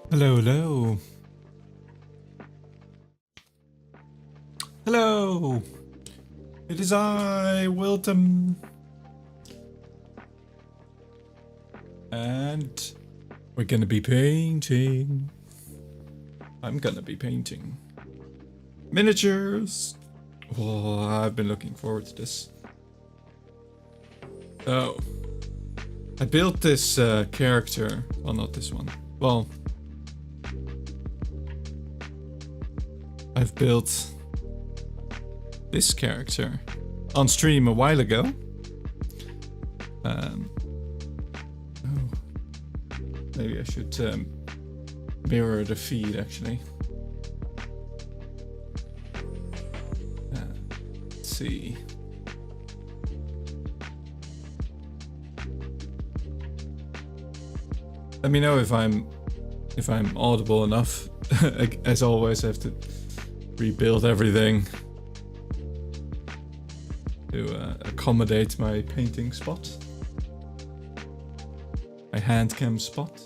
Hello, hello. Hello. It is I, Wilton. And we're gonna be painting. I'm gonna be painting miniatures. Oh, I've been looking forward to this. So, I built this character. Well, not this one. Well, I've built this character on stream a while ago. Maybe I should mirror the feed actually. Let's see. Let me know if I'm audible enough. As always, I have to rebuild everything to accommodate my painting spot, my hand cam spot.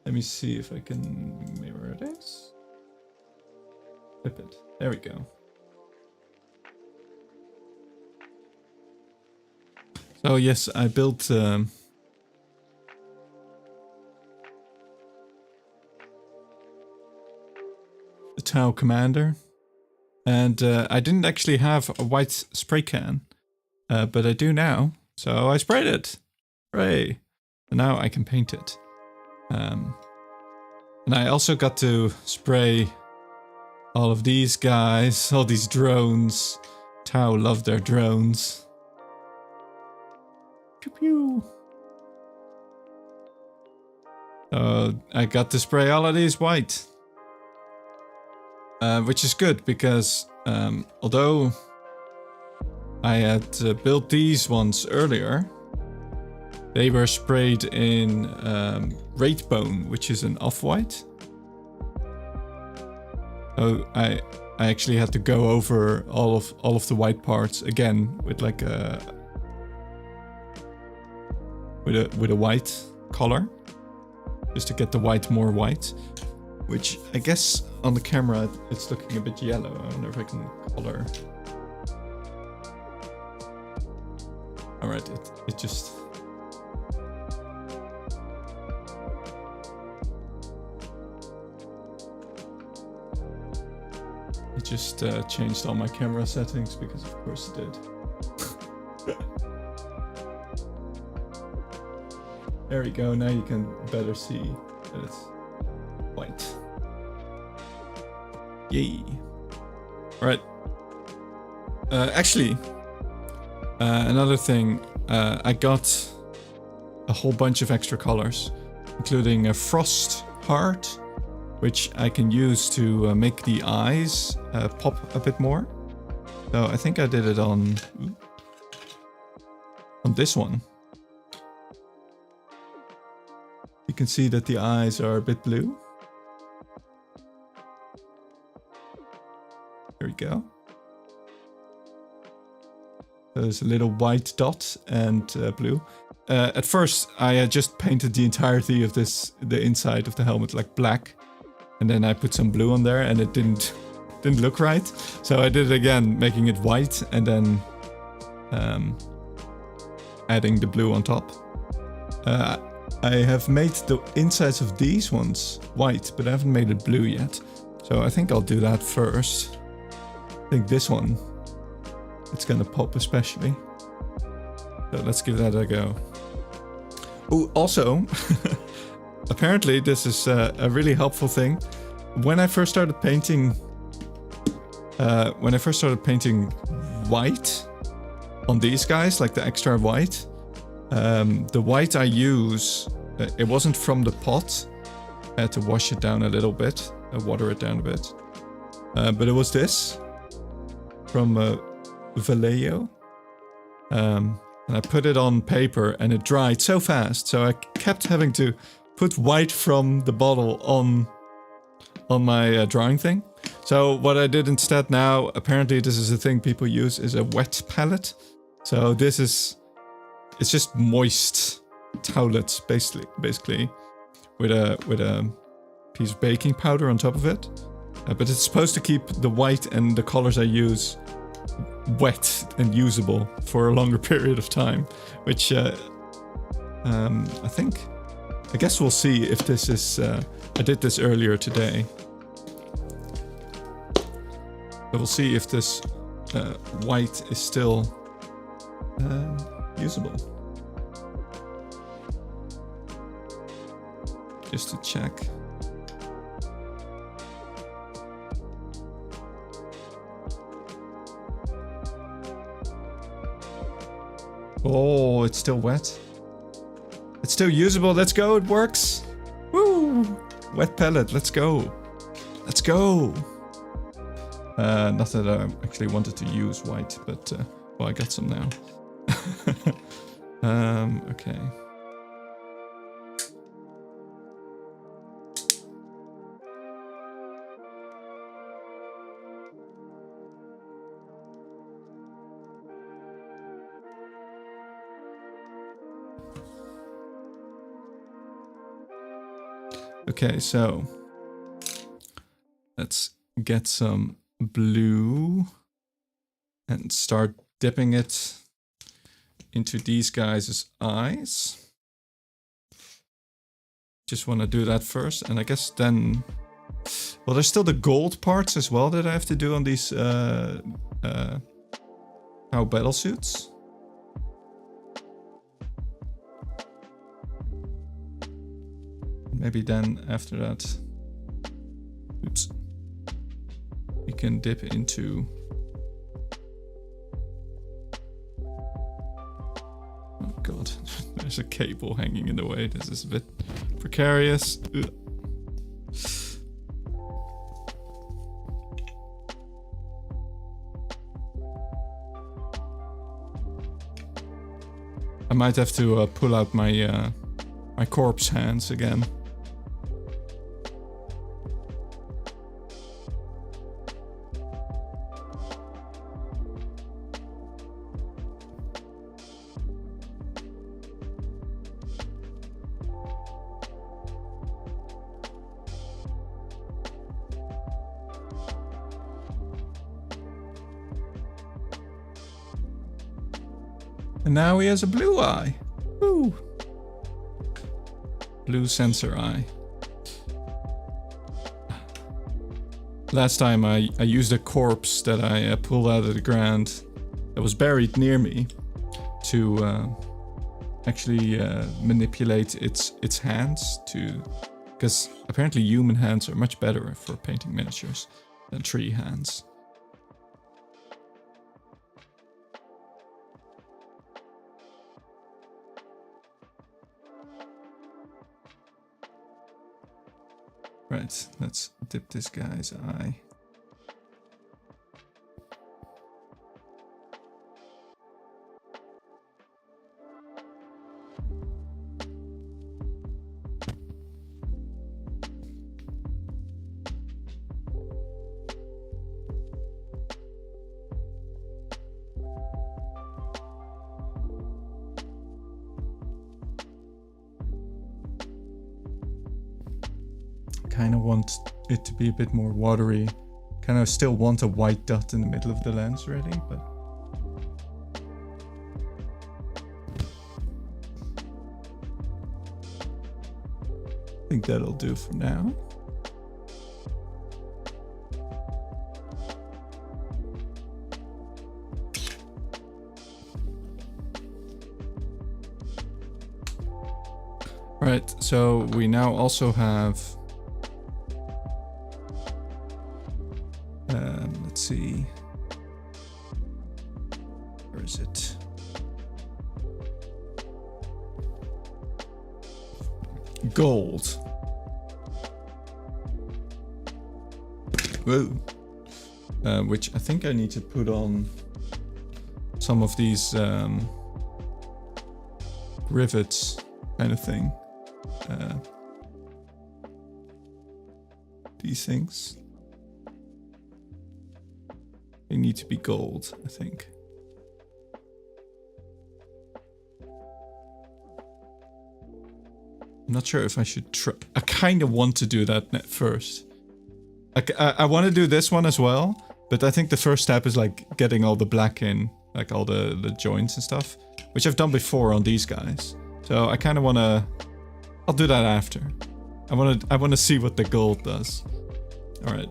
Let me see if I can mirror this. Flip it. There we go. So yes, I built the Tau Commander, and I didn't actually have a white spray can, but I do now. So I sprayed it. Hooray! And now I can paint it. And I also got to spray all of these guys, all these drones. Tau love their drones. Pew pew. So I got to spray all of these white. Which is good because although I had built these ones earlier. They were sprayed in Wraith Bone, which is an off-white. Oh, I actually had to go over all of the white parts again with like a with a white color, just to get the white more white. Which I guess on the camera it's looking a bit yellow. I wonder if I can color. All right, it just. It just changed all my camera settings because of course it did. There we go, now you can better see that it's white. Yay. Alright. Actually, another thing, I got a whole bunch of extra colors, including a frost heart, which I can use to make the eyes pop a bit more. So I think I did it on this one. You can see that the eyes are a bit blue. There we go. There's a little white dot and blue. At first I had just painted the entirety of the inside of the helmet like black. And then I put some blue on there and it didn't look right. So I did it again, making it white and then adding the blue on top. I have made the insides of these ones white, but I haven't made it blue yet. So I think I'll do that first. I think this one, it's gonna pop especially. So let's give that a go. Oh, also, apparently this is a really helpful thing. When I first started painting, white on these guys, like the extra white, the white I use, it wasn't from the pot. I had to wash it down a little bit, water it down a bit. But it was this from Vallejo. And I put it on paper and it dried so fast, so I kept having to put white from the bottle on my drawing thing. So what I did instead now, apparently this is a thing people use, is a wet palette. So this is, it's just moist towelettes basically with a piece of baking powder on top of it. But it's supposed to keep the white and the colors I use wet and usable for a longer period of time, which I guess we'll see if this is, I did this earlier today. So we'll see if this white is still usable. Just to check. Oh, it's still wet. It's still usable. Let's go. It works. Woo! Wet palette. Let's go. Let's go. Not that I actually wanted to use white, but well, I got some now. Okay. Okay, so let's get some blue and start dipping it into these guys' eyes. Just want to do that first, and I guess then, well, there's still the gold parts as well that I have to do on these how battle suits. Maybe then after that, oops, we can dip into, oh god, there's a cable hanging in the way. This is a bit precarious. Ugh. might have to pull out my my corpse hands again. And now he has a blue eye. Woo! Blue sensor eye. Last time I used a corpse that I pulled out of the ground that was buried near me to actually manipulate its hands to... Because apparently human hands are much better for painting miniatures than tree hands. Right, let's dip this guy's eye. Kind of want it to be a bit more watery. Kind of still want a white dot in the middle of the lens really, but I think that'll do for now. Right, so we now also have let's see. Where is it? Gold. Whoa. Which I think I need to put on some of these rivets kind of thing. These things. They need to be gold, I think. I'm not sure if I should try. I kind of want to do that at first. I want to do this one as well, but I think the first step is like getting all the black in, like all the joints and stuff, which I've done before on these guys. So I kind of want to. I'll do that after. I want to see what the gold does. All right.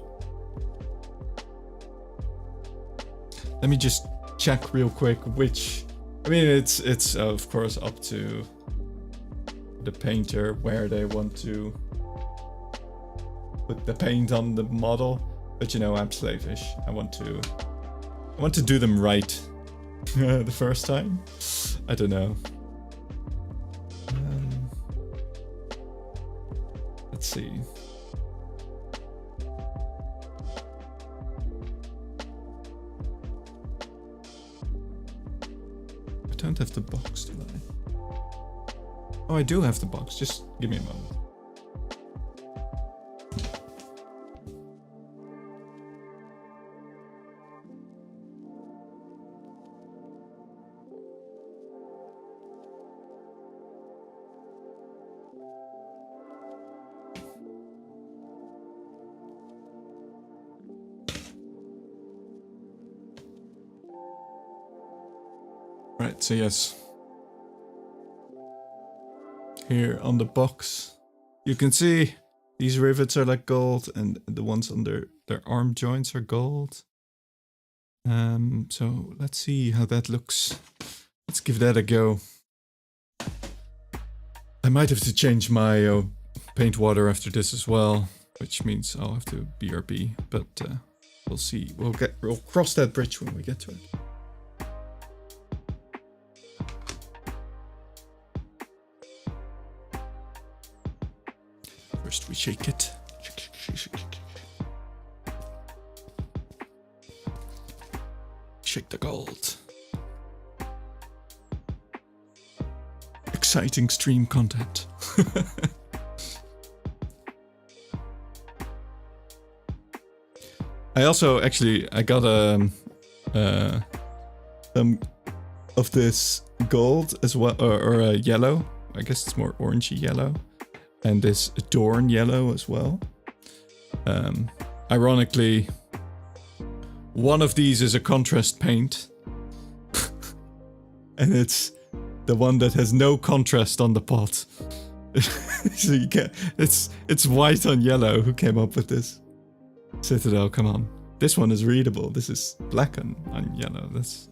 Let me just check real quick which... I mean, it's of course up to the painter where they want to put the paint on the model. But you know, I'm slavish. I want to do them right the first time. I don't know. Let's see. I don't have the box, do I? Oh, I do have the box. Just give me a moment. Right, so yes. Here on the box, you can see these rivets are like gold and the ones on their arm joints are gold. So let's see how that looks. Let's give that a go. I might have to change my paint water after this as well, which means I'll have to BRB, but we'll see. We'll cross that bridge when we get to it. First we shake it. Shake the gold. exciting stream content. I also I got some of this gold as well, or yellow. I guess it's more orangey yellow, and this Adorn yellow as well. Ironically, one of these is a contrast paint, and it's the one that has no contrast on the pot. So you get it's white on yellow. Who came up with this? Citadel, come on. This one is readable. This is black on yellow. That's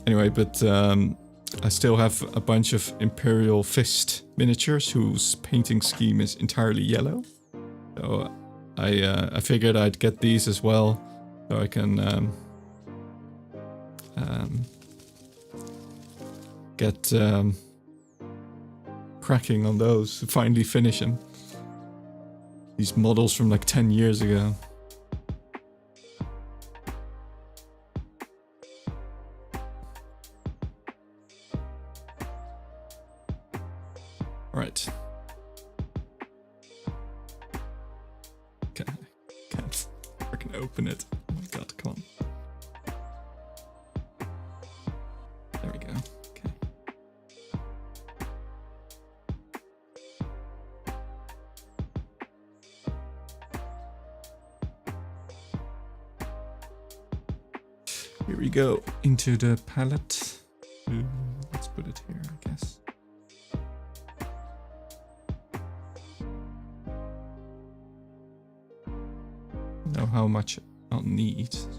anyway, but I still have a bunch of Imperial Fist miniatures whose painting scheme is entirely yellow. So I figured I'd get these as well, so I can get cracking on those to finally finish them. These models from like 10 years ago. Right. Can't freaking open it. Oh my god, come on. There we go. Okay. Here we go, into the palette. Let's put it here, I guess. Know how much I'll need. So.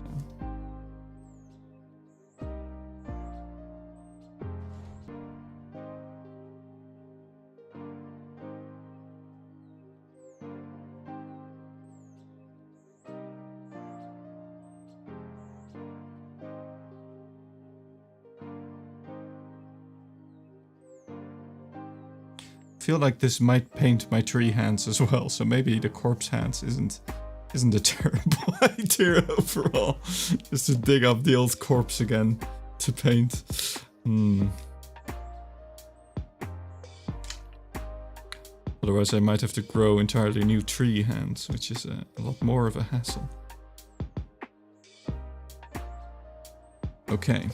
I feel like this might paint my tree hands as well, so maybe the corpse hands isn't a terrible idea overall. Just to dig up the old corpse again to paint. Otherwise I might have to grow entirely new tree hands, which is a lot more of a hassle. Okay.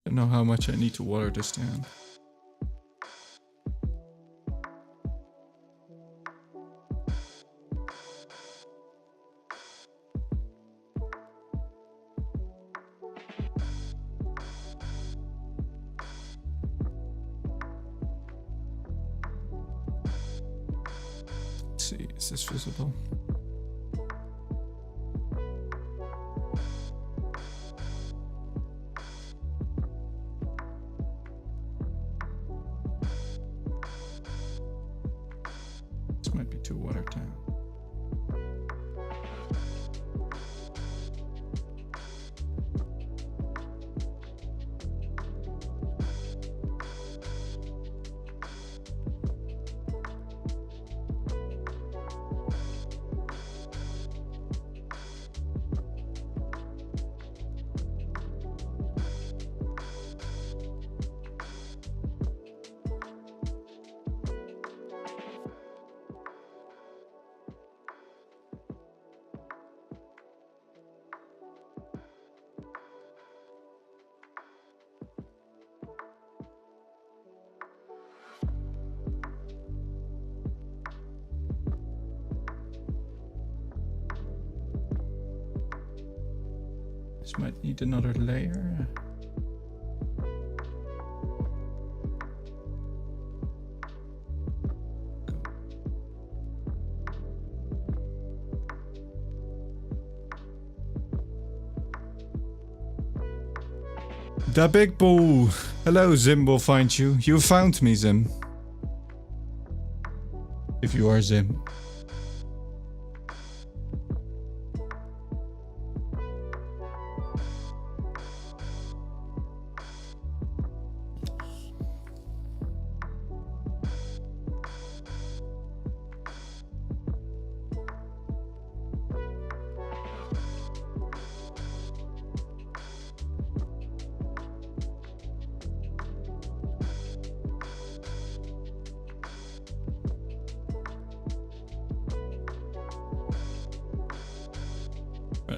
Don't know how much I need to water this down. Let's see, is this visible? To water down. This might need another layer. The big bull. Hello, Zim will find you. You found me, Zim. If you are Zim.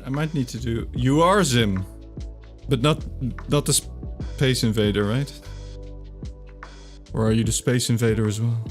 I might need to do... You are Zim! But not the Space Invader, right? Or are you the Space Invader as well?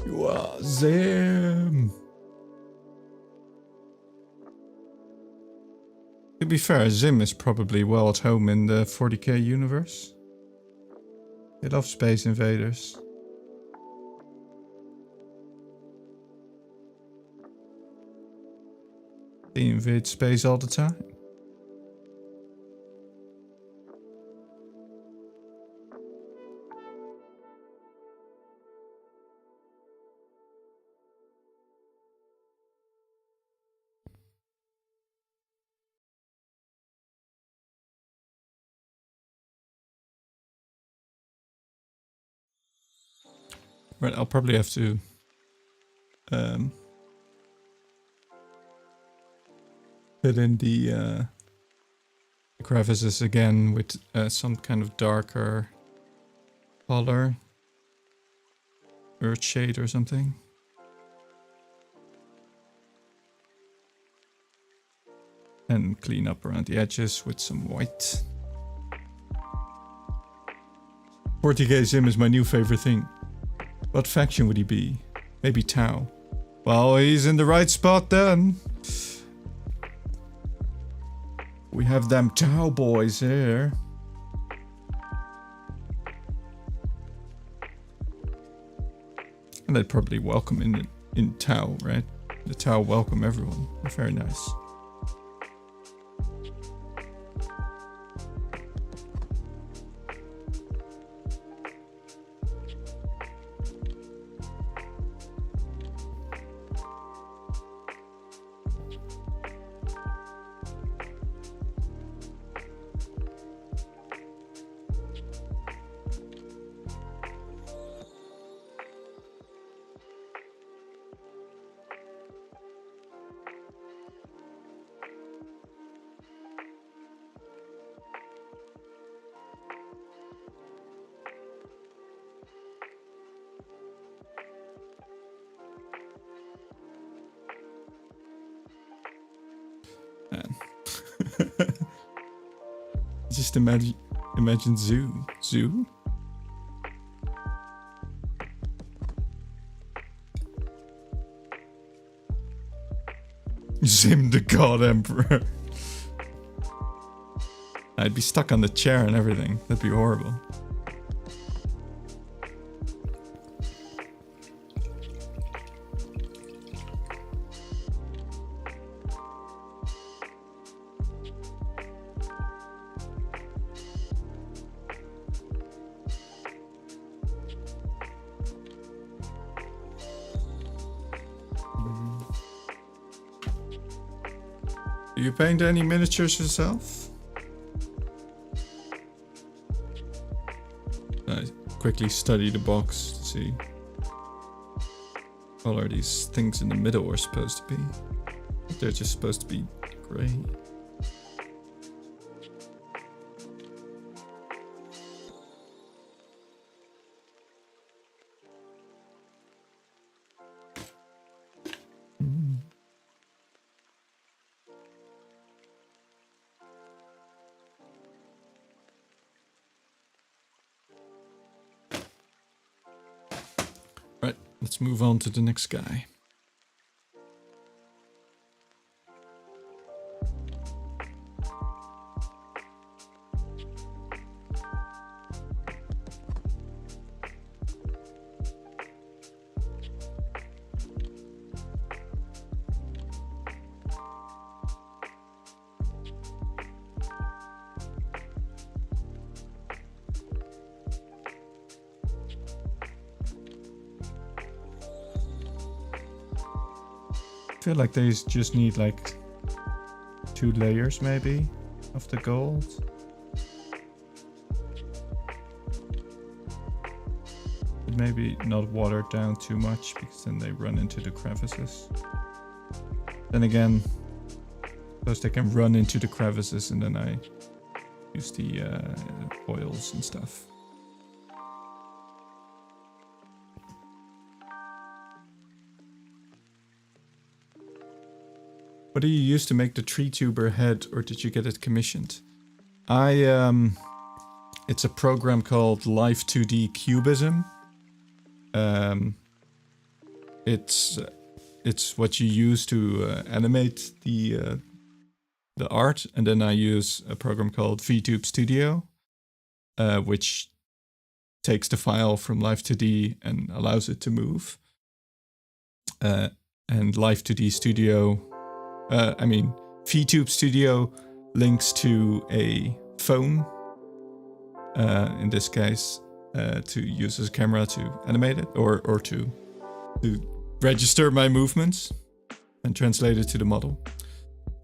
You are Zim! To be fair, Zim is probably well at home in the 40k universe. They love Space Invaders. They invade space all the time. Right, I'll probably have to fill in the crevices again with some kind of darker color, earth shade or something. And clean up around the edges with some white. 40k Zim is my new favorite thing. What faction would he be? Maybe Tau. Well, he's in the right spot then. We have them Tau boys here. And they'd probably welcome in Tau, right? The Tau welcome everyone. Very nice. Man. Just imagine Zoo. Zim the God Emperor. I'd be stuck on the chair and everything. That'd be horrible. Do you paint any miniatures yourself? I quickly study the box to see what all are these things in the middle are supposed to be. They're just supposed to be gray. Right, let's move on to the next guy. I feel like they just need like 2 layers maybe of the gold. But maybe not watered down too much because then they run into the crevices. Then again, suppose they can run into the crevices and then I use the oils and stuff. What do you use to make the Vtuber head, or did you get it commissioned? It's a program called Live 2D Cubism. It's what you use to animate the art, and then I use a program called Vtube Studio, which takes the file from Live 2D and allows it to move. And Live 2D Studio. Vtube Studio links to a phone, in this case, to use as a camera to animate it, or to register my movements and translate it to the model.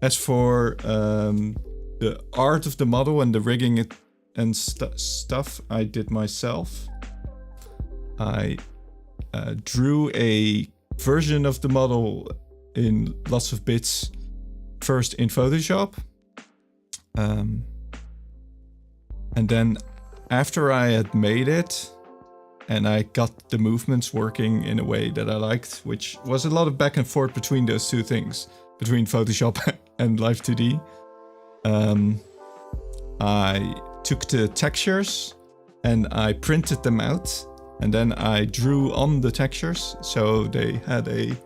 As for the art of the model and the rigging it and stuff, I did myself. I drew a version of the model in lots of bits, first in Photoshop, and then after I had made it and I got the movements working in a way that I liked, which was a lot of back and forth between those two things, between Photoshop and Live 2D, I took the textures and I printed them out, and then I drew on the textures so they had a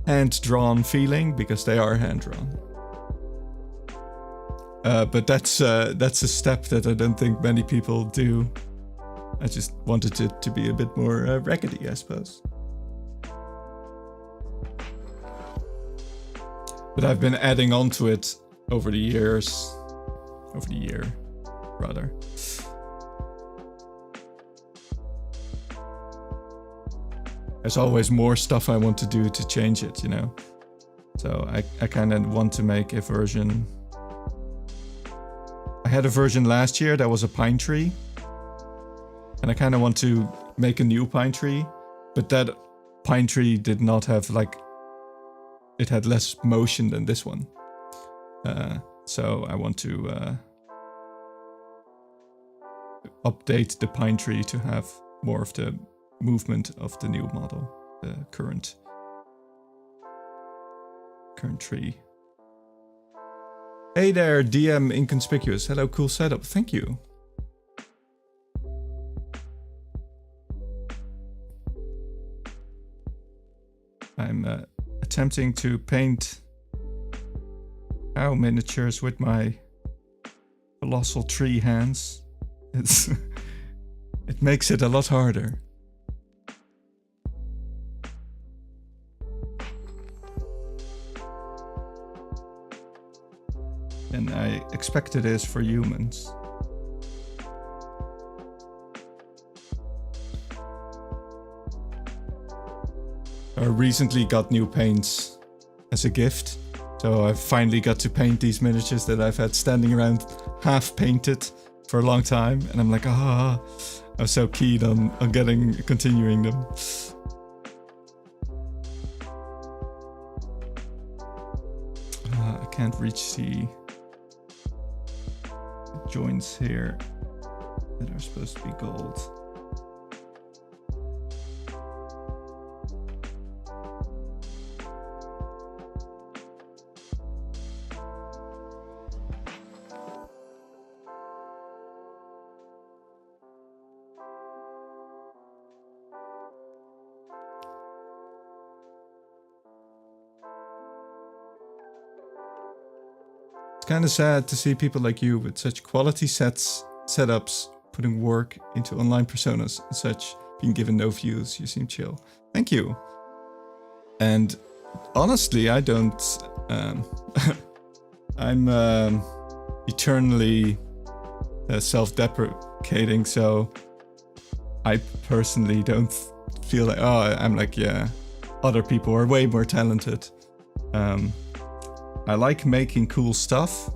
hand-drawn feeling, because they are hand-drawn. But that's a step that I don't think many people do. I just wanted it to be a bit more raggedy, I suppose. But I've been adding on to it over the year, rather. There's always more stuff I want to do to change it, you know? So I kind of want to make a version. I had a version last year that was a pine tree. And I kind of want to make a new pine tree. But that pine tree did not have, like, it had less motion than this one. So I want to update the pine tree to have more of the movement of the new model, the current tree. Hey there, DM Inconspicuous. Hello, cool setup. Thank you. I'm attempting to paint cow miniatures with my colossal tree hands. It makes it a lot harder. And I expect it is for humans. I recently got new paints as a gift, So I finally got to paint these miniatures that I've had standing around half painted for a long time. And I'm like, I was so keen on continuing them. I can't reach the joints here that are supposed to be gold. It's kind of sad to see people like you with such quality setups putting work into online personas and such being given no views. You seem chill. Thank you. And honestly, I don't. I'm eternally self-deprecating, so I personally don't feel like, I'm like, yeah, other people are way more talented. I like making cool stuff,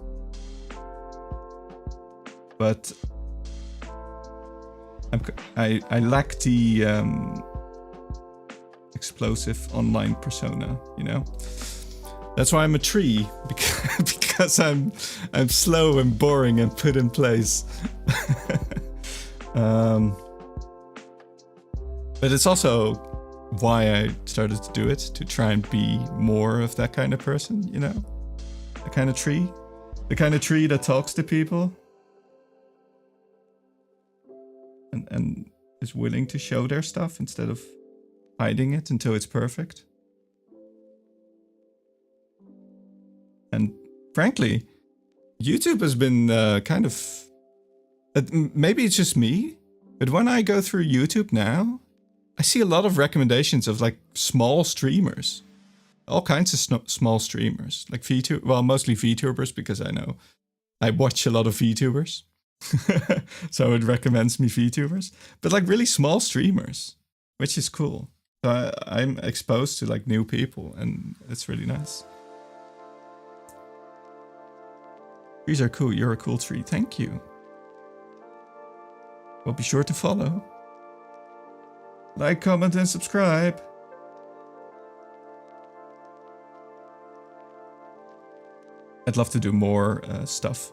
but I lack the explosive online persona, you know? That's why I'm a tree, because I'm slow and boring and put in place. But it's also why I started to do it, to try and be more of that kind of person, you know? The kind of tree that talks to people and is willing to show their stuff instead of hiding it until it's perfect. And frankly, YouTube has been kind of... maybe it's just me, but when I go through YouTube now, I see a lot of recommendations of like small streamers. All kinds of small streamers. Like VTubers, well, mostly VTubers, because I watch a lot of VTubers. So it recommends me VTubers. But like really small streamers, which is cool. So I'm exposed to like new people, and it's really nice. Trees are cool. You're a cool tree. Thank you. Well, be sure to follow. Like, comment, and subscribe. I'd love to do more stuff.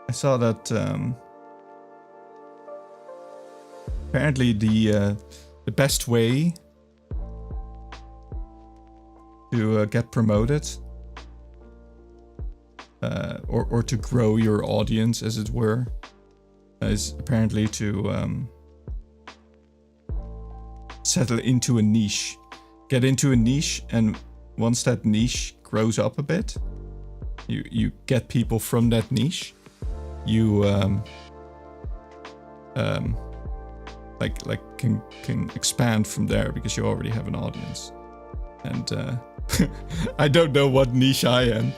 I saw that apparently the best way to get promoted or to grow your audience, as it were, is apparently to settle into a niche. Get into a niche, and once that niche grows up a bit, you get people from that niche. You can expand from there because you already have an audience. And I don't know what niche I am.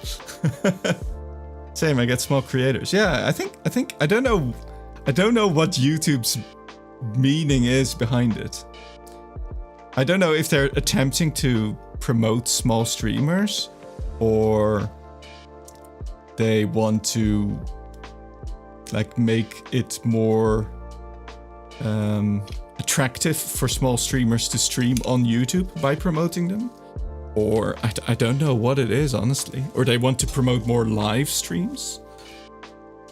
Same, I get small creators. Yeah, I think I don't know what YouTube's meaning is behind it. I don't know if they're attempting to promote small streamers, or they want to like make it more attractive for small streamers to stream on YouTube by promoting them, or I don't know what it is, honestly. Or they want to promote more live streams.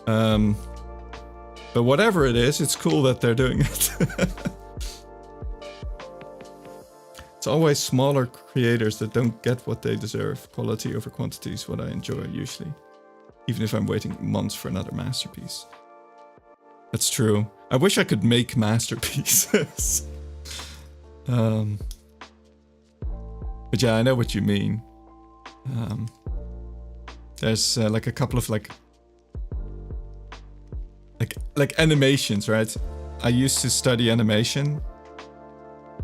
But whatever it is, it's cool that they're doing it. It's always smaller creators that don't get what they deserve. Quality over quantity is what I enjoy usually. Even if I'm waiting months for another masterpiece. That's true. I wish I could make masterpieces. But yeah, I know what you mean. There's like a couple of like animations, right? I used to study animation,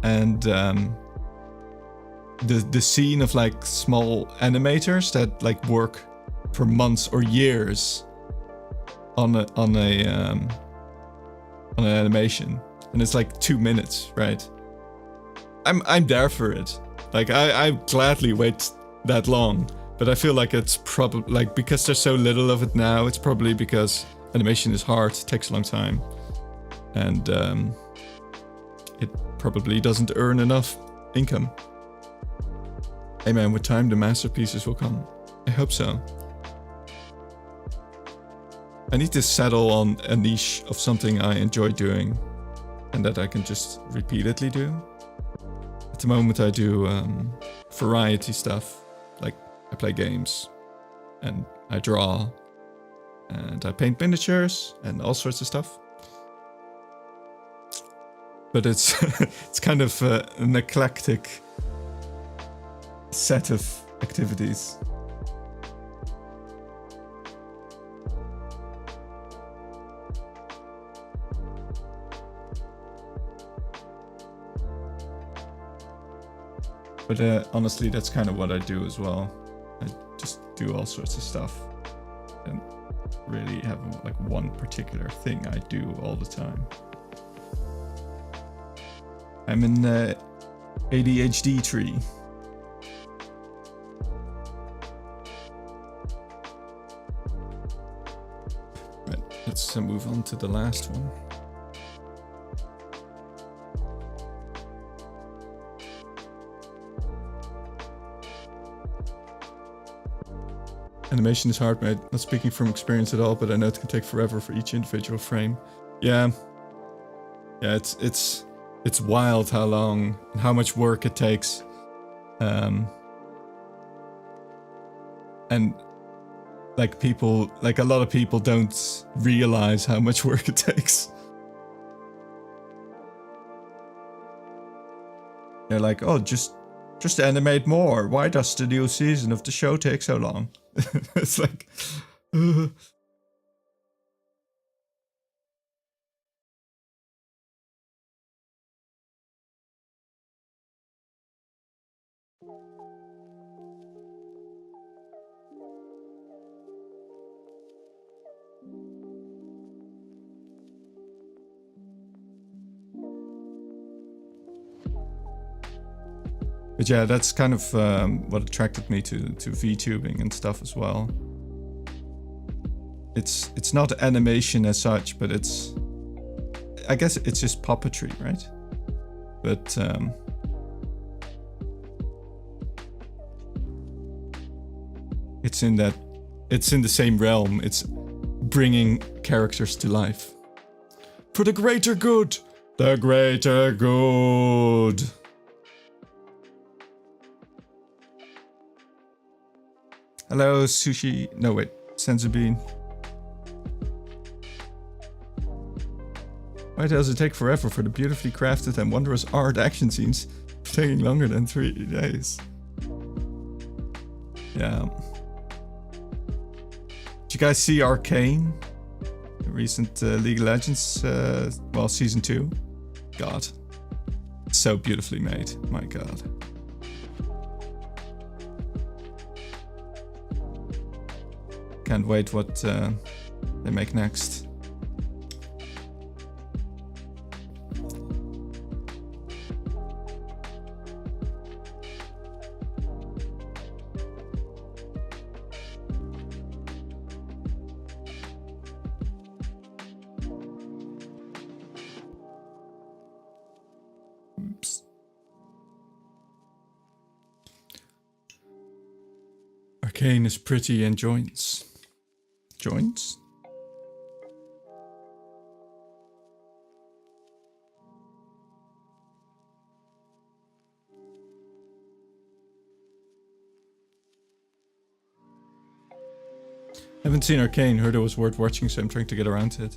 and the scene of like small animators that like work for months or years on an animation, and it's like 2 minutes, right? I'm there for it, Like, I gladly wait that long, but I feel like it's probably, like, because there's so little of it now, it's probably because animation is hard, takes a long time, and it probably doesn't earn enough income. Hey man, with time the masterpieces will come. I hope so. I need to settle on a niche of something I enjoy doing and that I can just repeatedly do. At the moment I do variety stuff, like I play games and I draw and I paint miniatures and all sorts of stuff. But it's it's kind of an eclectic set of activities. But honestly, that's kind of what I do as well. I just do all sorts of stuff and really have like one particular thing I do all the time. I'm an ADHD tree. Right, let's move on to the last one. Animation is hard, mate. Not speaking from experience at all, but I know it can take forever for each individual frame. Yeah, it's wild how long and how much work it takes, and like a lot of people don't realize how much work it takes. They're like, oh, just animate more. Why does the new season of the show take so long? It's like, But yeah, that's kind of what attracted me to VTubing and stuff as well. It's not animation as such, but I guess it's just puppetry, right? But it's in the same realm. It's bringing characters to life for the greater good. The greater good. Hello, Sushi. No, wait. Senzubean. Why does it take forever for the beautifully crafted and wondrous art action scenes taking longer than 3 days? Yeah. Did you guys see Arcane? The recent League of Legends, well, Season 2? God. So beautifully made. My God. Can't wait what they make next. Oops. Arcane is pretty and joints. Joints? Haven't seen Arcane, heard it was worth watching, so I'm trying to get around to it.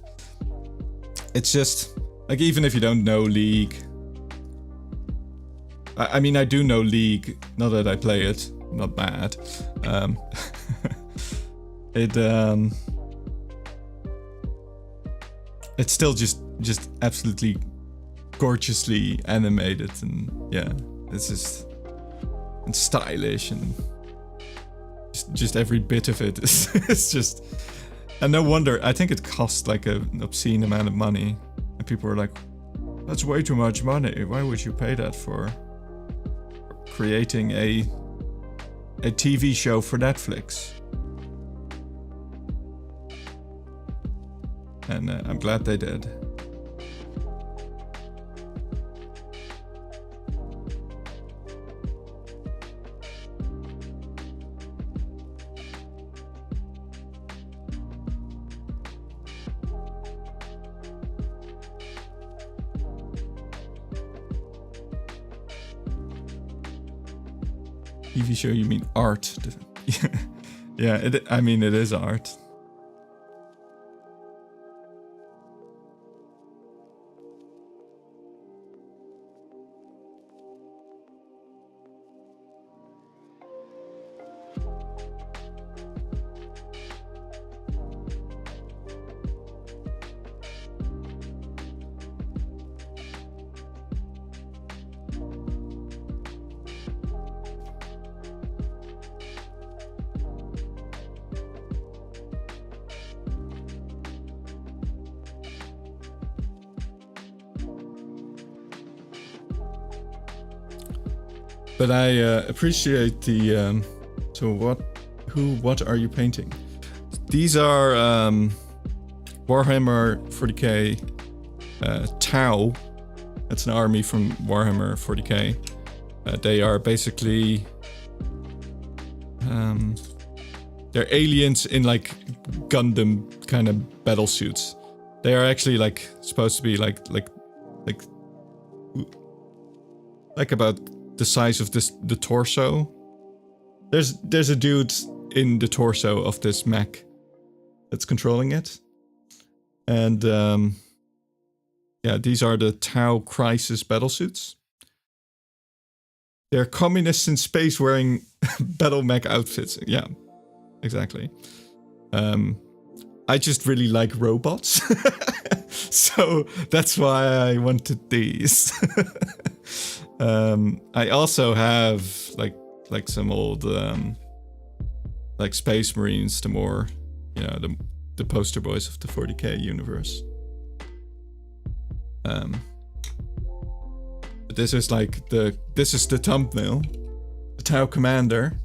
It's just, like, even if you don't know League... I mean, I do know League, not that I play it, not bad. It's still just absolutely gorgeously animated, and yeah, it's just and stylish, and just every bit of it is it's just, and no wonder. I think it cost like an obscene amount of money, and people were like, "That's way too much money. Why would you pay that for creating a TV show for Netflix. And I'm glad they did. TV show, you mean art? Yeah, I mean, it is art. But I appreciate the. So what are you painting? These are Warhammer 40k Tau. That's an army from Warhammer 40k. They are basically they're aliens in like Gundam kind of battle suits. They are actually like supposed to be like about the size of the torso. There's a dude in the torso of this mech that's controlling it. And yeah, these are the Tau Crisis battlesuits. They're communists in space wearing battle mech outfits. Yeah, exactly. I just really like robots. So that's why I wanted these. I also have like some old like Space Marines, the more, you know, the poster boys of the 40k universe. But this is like this is the thumbnail. The Tau Commander.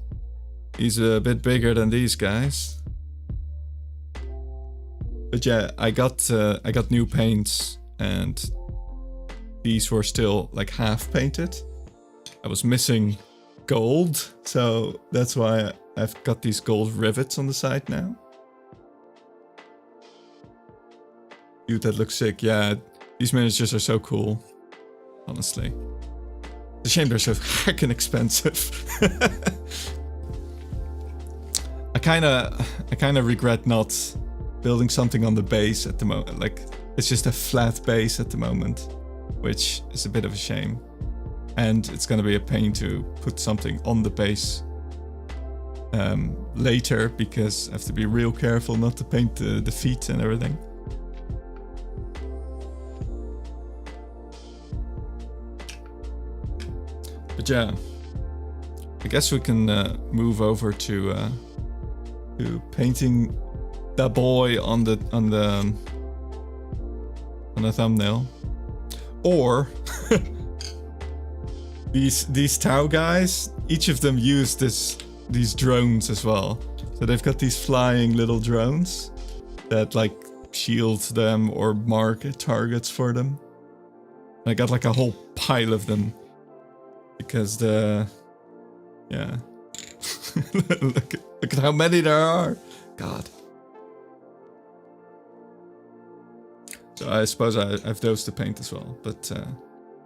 He's a bit bigger than these guys. But yeah, I got new paints, and these were still like half painted. I was missing gold, so that's why I've got these gold rivets on the side now. Dude, that looks sick. Yeah, these miniatures are so cool, honestly. It's a shame they're so heckin' expensive. I kinda regret not building something on the base at the moment. Like, it's just a flat base at the moment, which is a bit of a shame. And it's gonna be a pain to put something on the base later, because I have to be real careful not to paint the feet and everything. But yeah, I guess we can move over to painting that boy on the thumbnail, or these Tau guys. Each of them use these drones as well. So they've got these flying little drones that like shield them or mark targets for them. I got like a whole pile of them because yeah. look at how many there are. God. So I suppose I have those to paint as well, but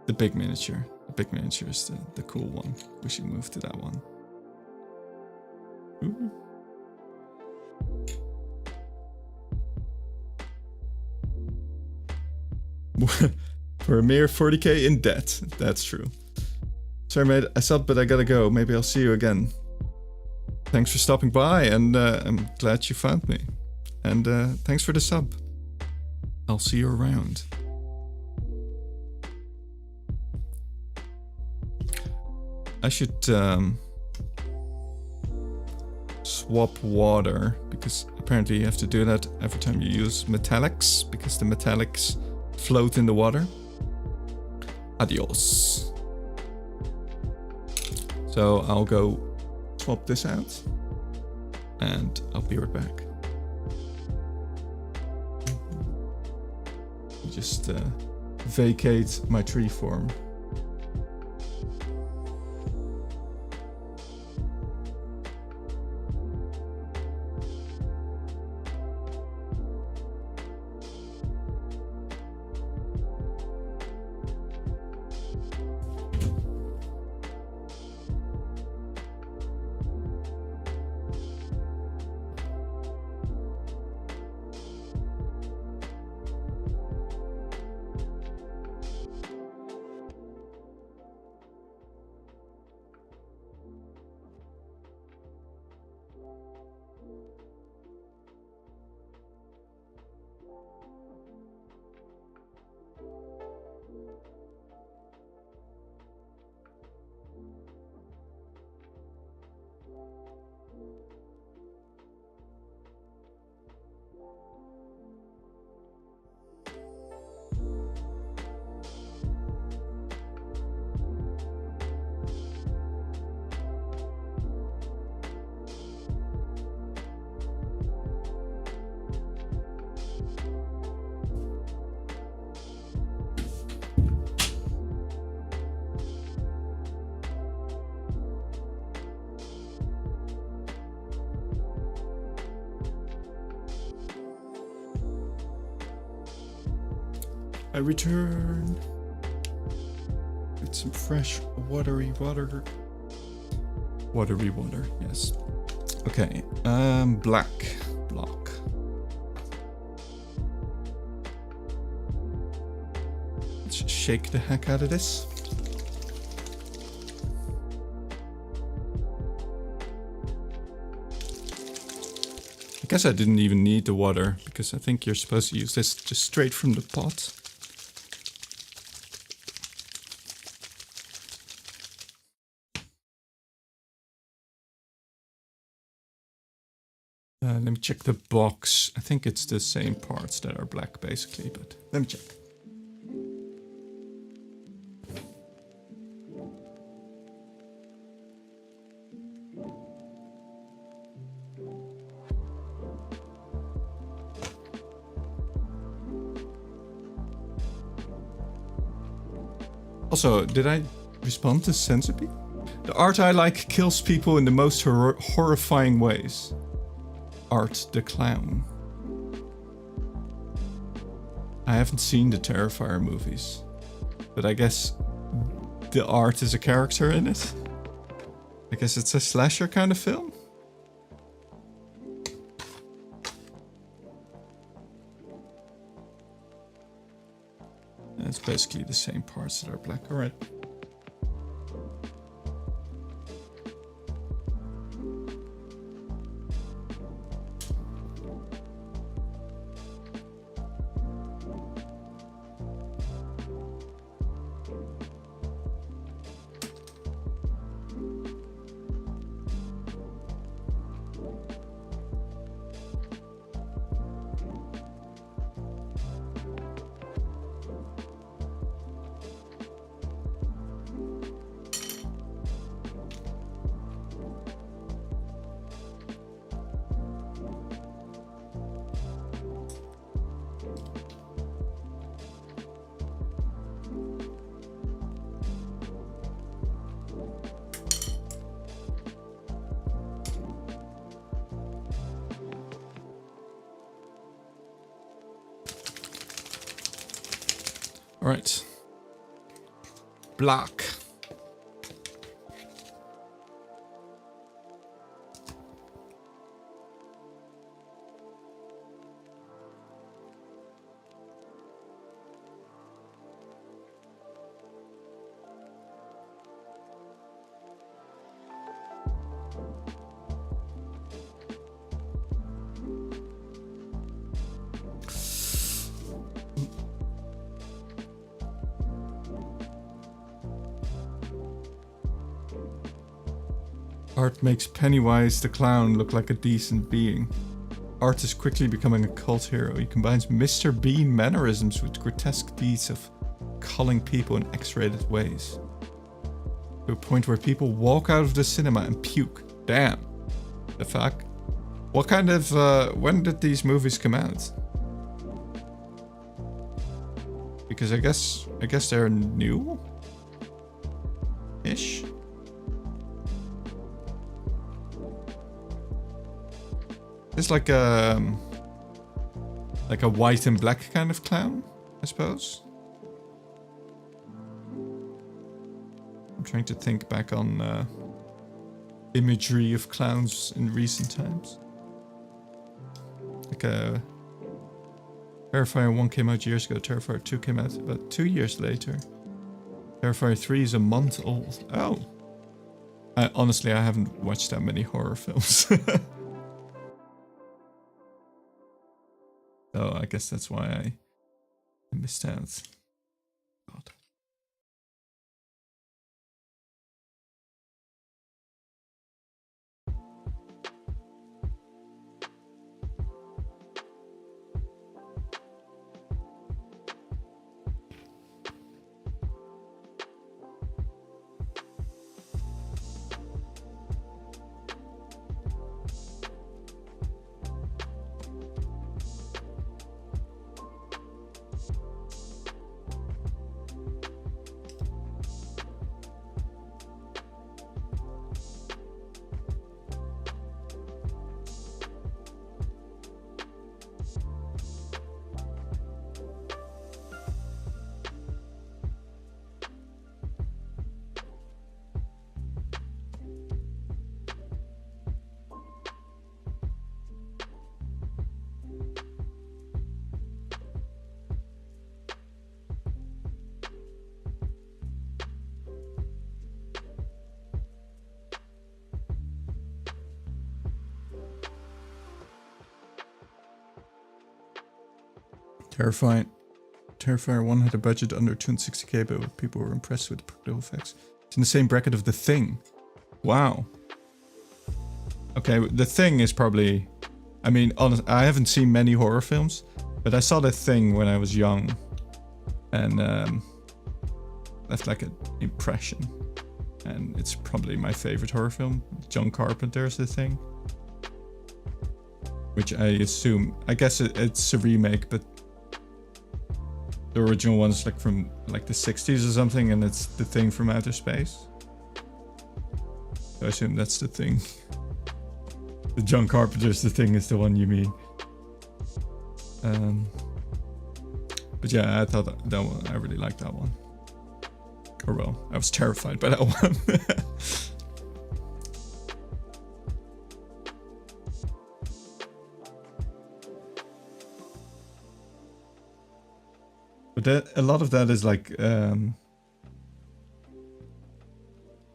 the big miniature is the cool one. We should move to that one. Ooh. We're a mere 40k in debt. That's true. Sorry, mate. I subbed, but I gotta go. Maybe I'll see you again. Thanks for stopping by, and I'm glad you found me. And thanks for the sub. I'll see you around. I should swap water, because apparently you have to do that every time you use metallics, because the metallics float in the water. Adios. So I'll go swap this out and I'll be right back. Just vacate my tree form. I return with some fresh watery water. Watery water, yes. Okay, black block. Let's shake the heck out of this. I guess I didn't even need the water because I think you're supposed to use this just straight from the pot. Let me check the box. I think it's the same parts that are black basically, but let me check. Also, did I respond to Sensipede? The art I like kills people in the most horrifying ways. Art the Clown. I haven't seen the Terrifier movies, but I guess the art is a character in it. I guess it's a slasher kind of film. It's basically the same parts that are black. All right. All right. Black. Art makes Pennywise the Clown look like a decent being. Art is quickly becoming a cult hero. He combines Mr. Bean mannerisms with grotesque deeds of culling people in X-rated ways. To a point where people walk out of the cinema and puke. Damn. The fuck? What kind of, when did these movies come out? Because I guess they're new-ish? It's like a white and black kind of clown, I suppose. I'm trying to think back on imagery of clowns in recent times. Like Terrifier 1 came out years ago, Terrifier 2 came out about 2 years later. Terrifier 3 is a month old. Oh. Honestly, I haven't watched that many horror films. So I guess that's why I missed out. God. Terrifier 1 had a budget under 260k, but people were impressed with the practical effects. It's in the same bracket of The Thing. Wow. Okay, The Thing is probably... I mean, honestly, I haven't seen many horror films, but I saw The Thing when I was young. And left like an impression. And it's probably my favorite horror film. John Carpenter's The Thing. Which I assume... I guess it's a remake, but... The original one's like from like the 60s or something, and it's The Thing from outer space. So I assume that's The Thing. The John Carpenter's The Thing is the one you mean. But yeah, I thought that one, I really liked that one. Or well, I was terrified by that one. But a lot of that is like,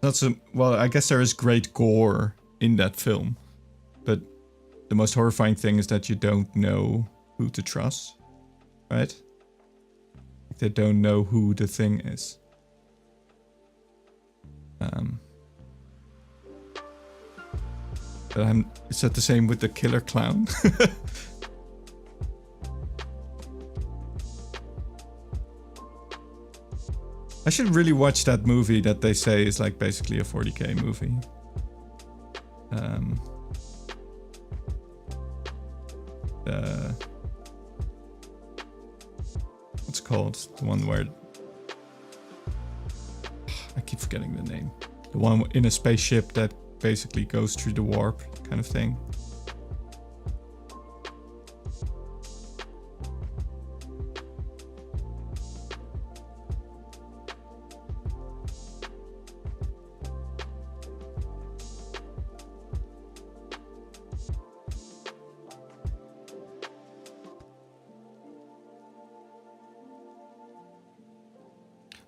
not so, well, I guess there is great gore in that film, but the most horrifying thing is that you don't know who to trust, right? Like they don't know who the thing is. But is that the same with the killer clown? I should really watch that movie that they say is like basically a 40k movie. What's it called? The one where... I keep forgetting the name. The one in a spaceship that basically goes through the warp kind of thing.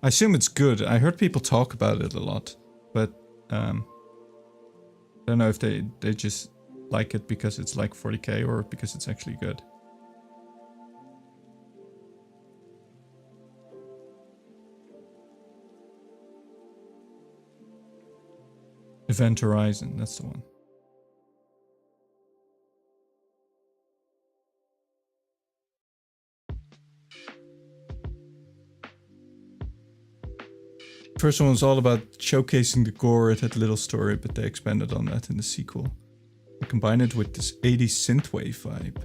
I assume it's good. I heard people talk about it a lot, but I don't know if they just like it because it's like 40k or because it's actually good. Event Horizon, that's the one. first one was all about showcasing the gore. It had a little story, but they expanded on that in the sequel. They combined it with this 80s synthwave vibe.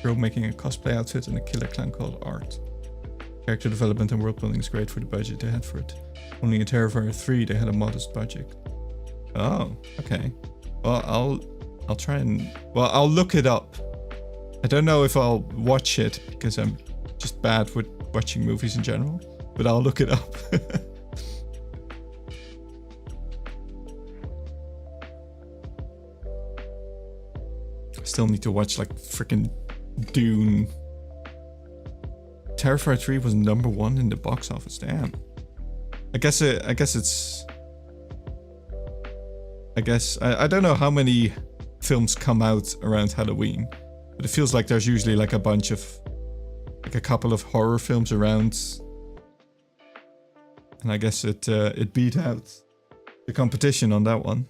Girl making a cosplay outfit and a killer clown called Art. Character development and world building is great for the budget they had for it. Only in Terrifier 3 they had a modest budget. Oh, okay. Well, I'll try and... Well, I'll look it up. I don't know if I'll watch it, because I'm just bad with watching movies in general. But I'll look it up. I still need to watch, like, freaking Dune. Terrifier 3 was #1 in the box office. Damn. I guess I don't know how many films come out around Halloween, but it feels like there's usually like a bunch of, like a couple of horror films around, and I guess it beat out the competition on that one.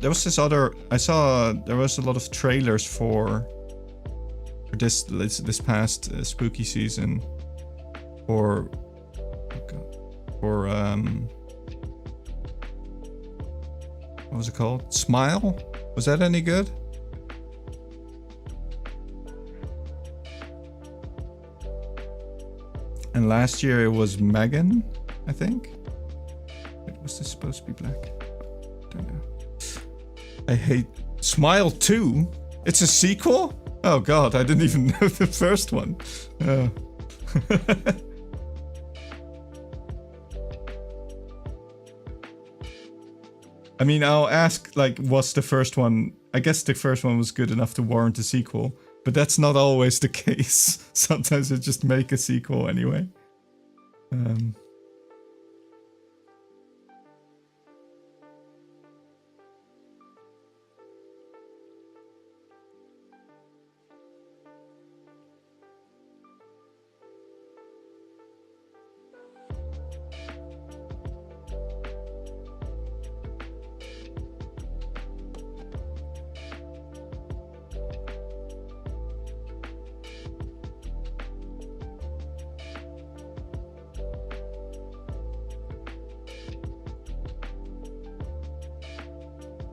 There was this other, I saw there was a lot of trailers for this past spooky season for what was it called? Smile? Was that any good? And last year it was Megan, I think. Wait, was this supposed to be black? I hate Smile 2? It's a sequel? Oh god, I didn't even know the first one. Oh. I mean, I'll ask, like, what's the first one? I guess the first one was good enough to warrant a sequel, but that's not always the case. Sometimes they just make a sequel anyway.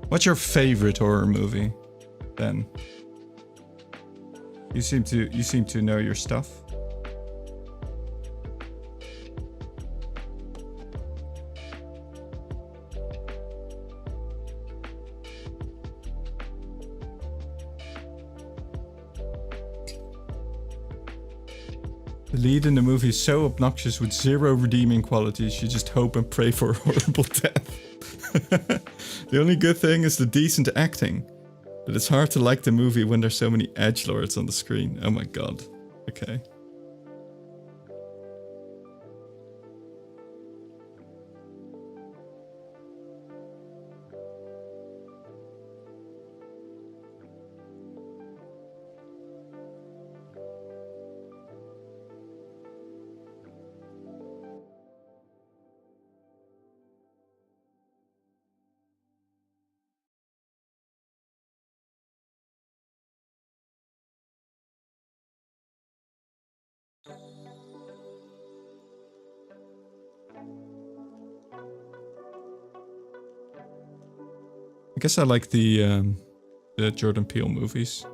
What's your favorite horror movie, then? You seem to know your stuff. The lead in the movie is so obnoxious with zero redeeming qualities, you just hope and pray for a horrible death. The only good thing is the decent acting, but it's hard to like the movie when there's so many edgelords on the screen. Oh my god. Okay. I guess I like the Jordan Peele movies.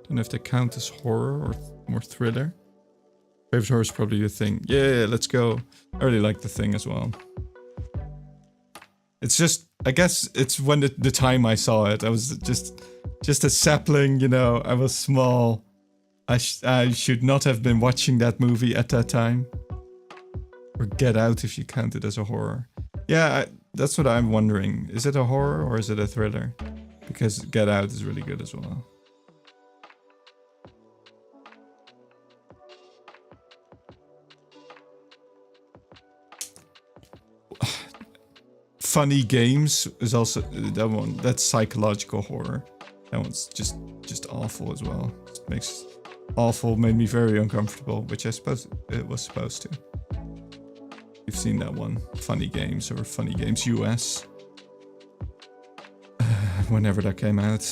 Don't know if they count as horror or more thriller. Favorite horror is probably The Thing. Yeah, let's go. I really like The Thing as well. It's just, I guess it's when the time I saw it, I was just a sapling, you know, I was small. I should not have been watching that movie at that time. Or Get Out if you count it as a horror. Yeah, that's what I'm wondering. Is it a horror or is it a thriller? Because Get Out is really good as well. Funny Games is also that one. That's psychological horror. That one's just awful as well. It makes awful made me very uncomfortable, which I suppose it was supposed to. You've seen that one, Funny Games or Funny Games US. Whenever that came out.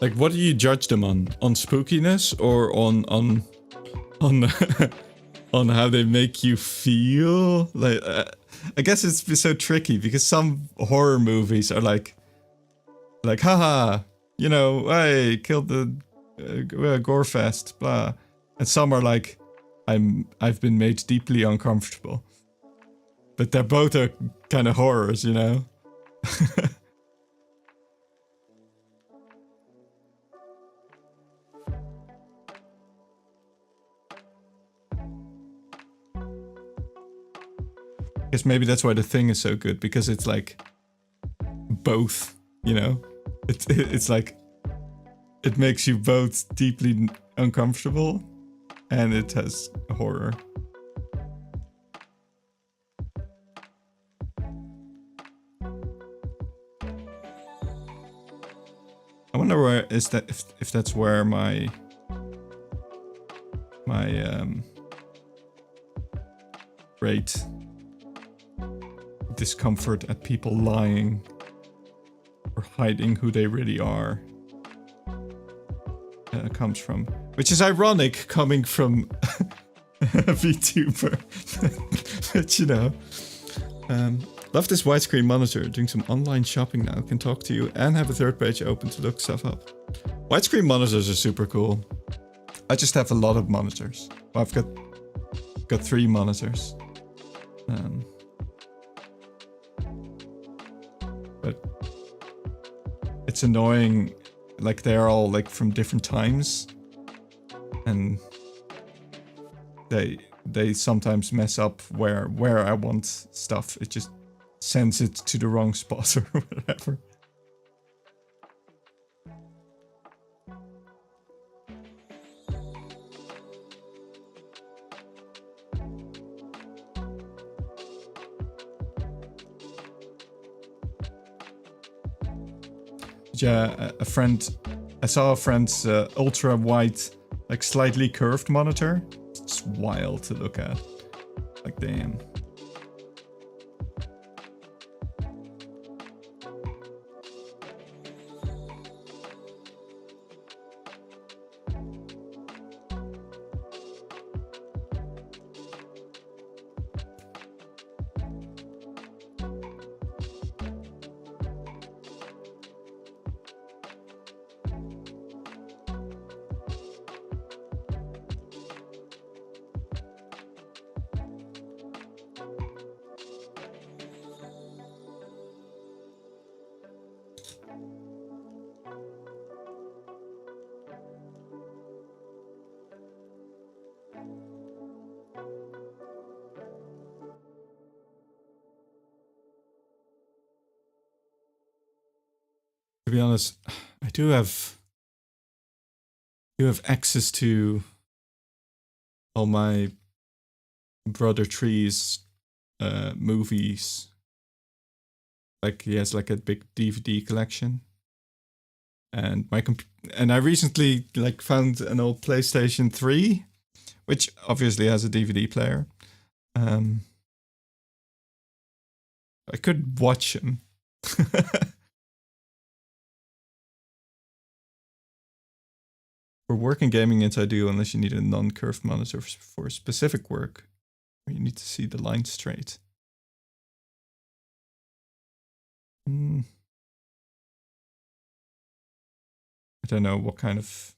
Like what do you judge them on? On spookiness or on on how they make you feel? Like I guess it's so tricky because some horror movies are like haha, you know, hey, killed the gore fest, blah. And some are like I've been made deeply uncomfortable. But they're both are kind of horrors, you know. Guess maybe that's why The Thing is so good, because it's like both, you know? It's like it makes you both deeply uncomfortable and it has horror. I wonder where is that if that's where my great discomfort at people lying or hiding who they really are comes from. Which is ironic coming from a VTuber. But you know. Love this widescreen monitor. Doing some online shopping now. Can talk to you and have a third page open to look stuff up. Widescreen monitors are super cool. I just have a lot of monitors. Well, I've got 3 monitors. But it's annoying, like they're all like from different times, and they sometimes mess up where I want stuff. It just sends it to the wrong spot or whatever. Yeah, I saw a friend's ultra wide, like slightly curved monitor. It's wild to look at. Like, damn. To be honest, I do have access to all my brother Tree's movies. Like he has like a big DVD collection, and and I recently like found an old PlayStation 3, which obviously has a DVD player. I could watch him. For work and gaming, it's ideal unless you need a non-curved monitor for specific work, where you need to see the line straight. I don't know what kind of...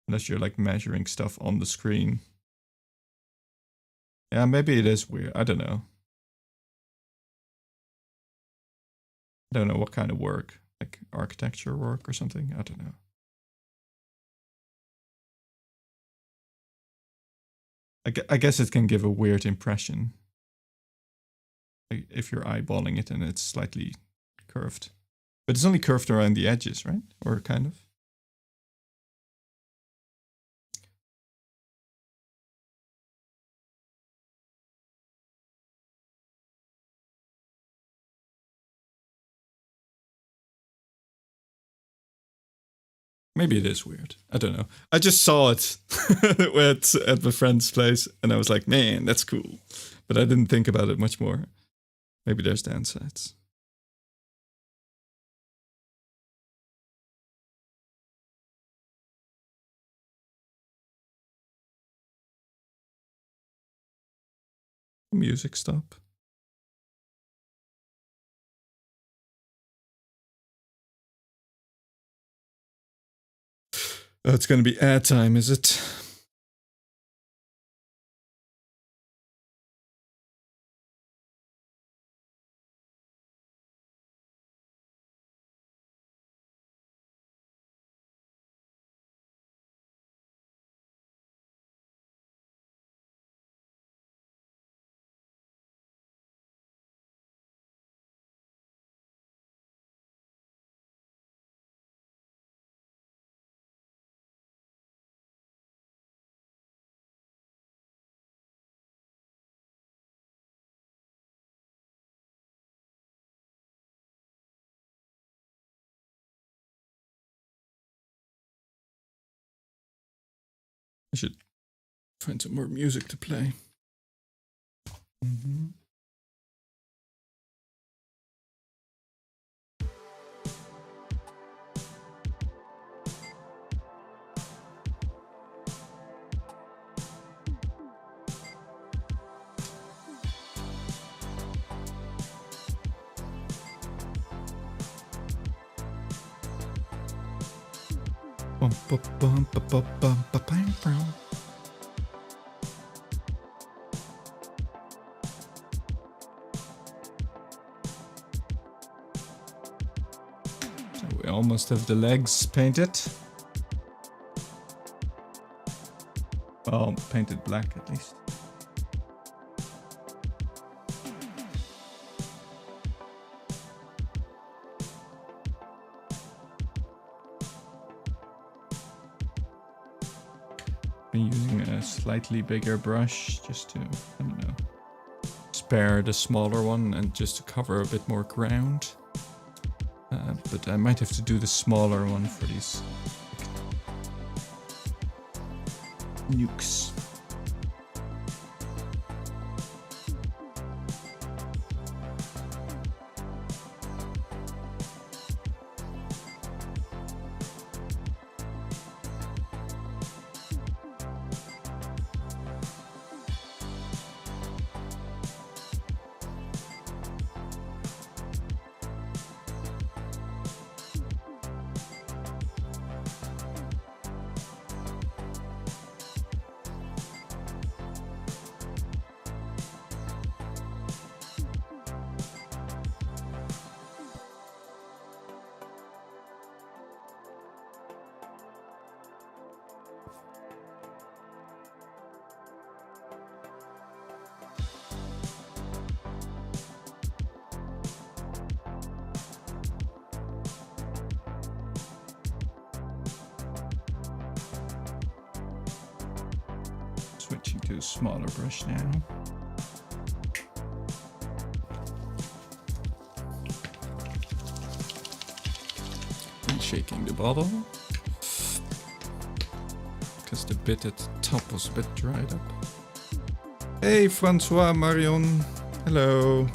Unless you're like measuring stuff on the screen. Yeah, maybe it is weird. I don't know. I don't know what kind of work. Like architecture work or something. I don't know. I guess it can give a weird impression. Like if you're eyeballing it and it's slightly curved. But it's only curved around the edges, right? Or kind of. Maybe it is weird. I don't know. I just saw it at my friend's place and I was like, man, that's cool. But I didn't think about it much more. Maybe there's downsides. Music stop. Oh, it's going to be ad time, is it? I should find some more music to play. Mm-hmm. So we almost have the legs painted. Well, painted black at least. Been using a slightly bigger brush just to, I don't know, spare the smaller one and just to cover a bit more ground. But I might have to do the smaller one for these nukes. Switching to a smaller brush now. And shaking the bottle. Because the bit at the top was a bit dried up. Hey Francois Marion. Hello.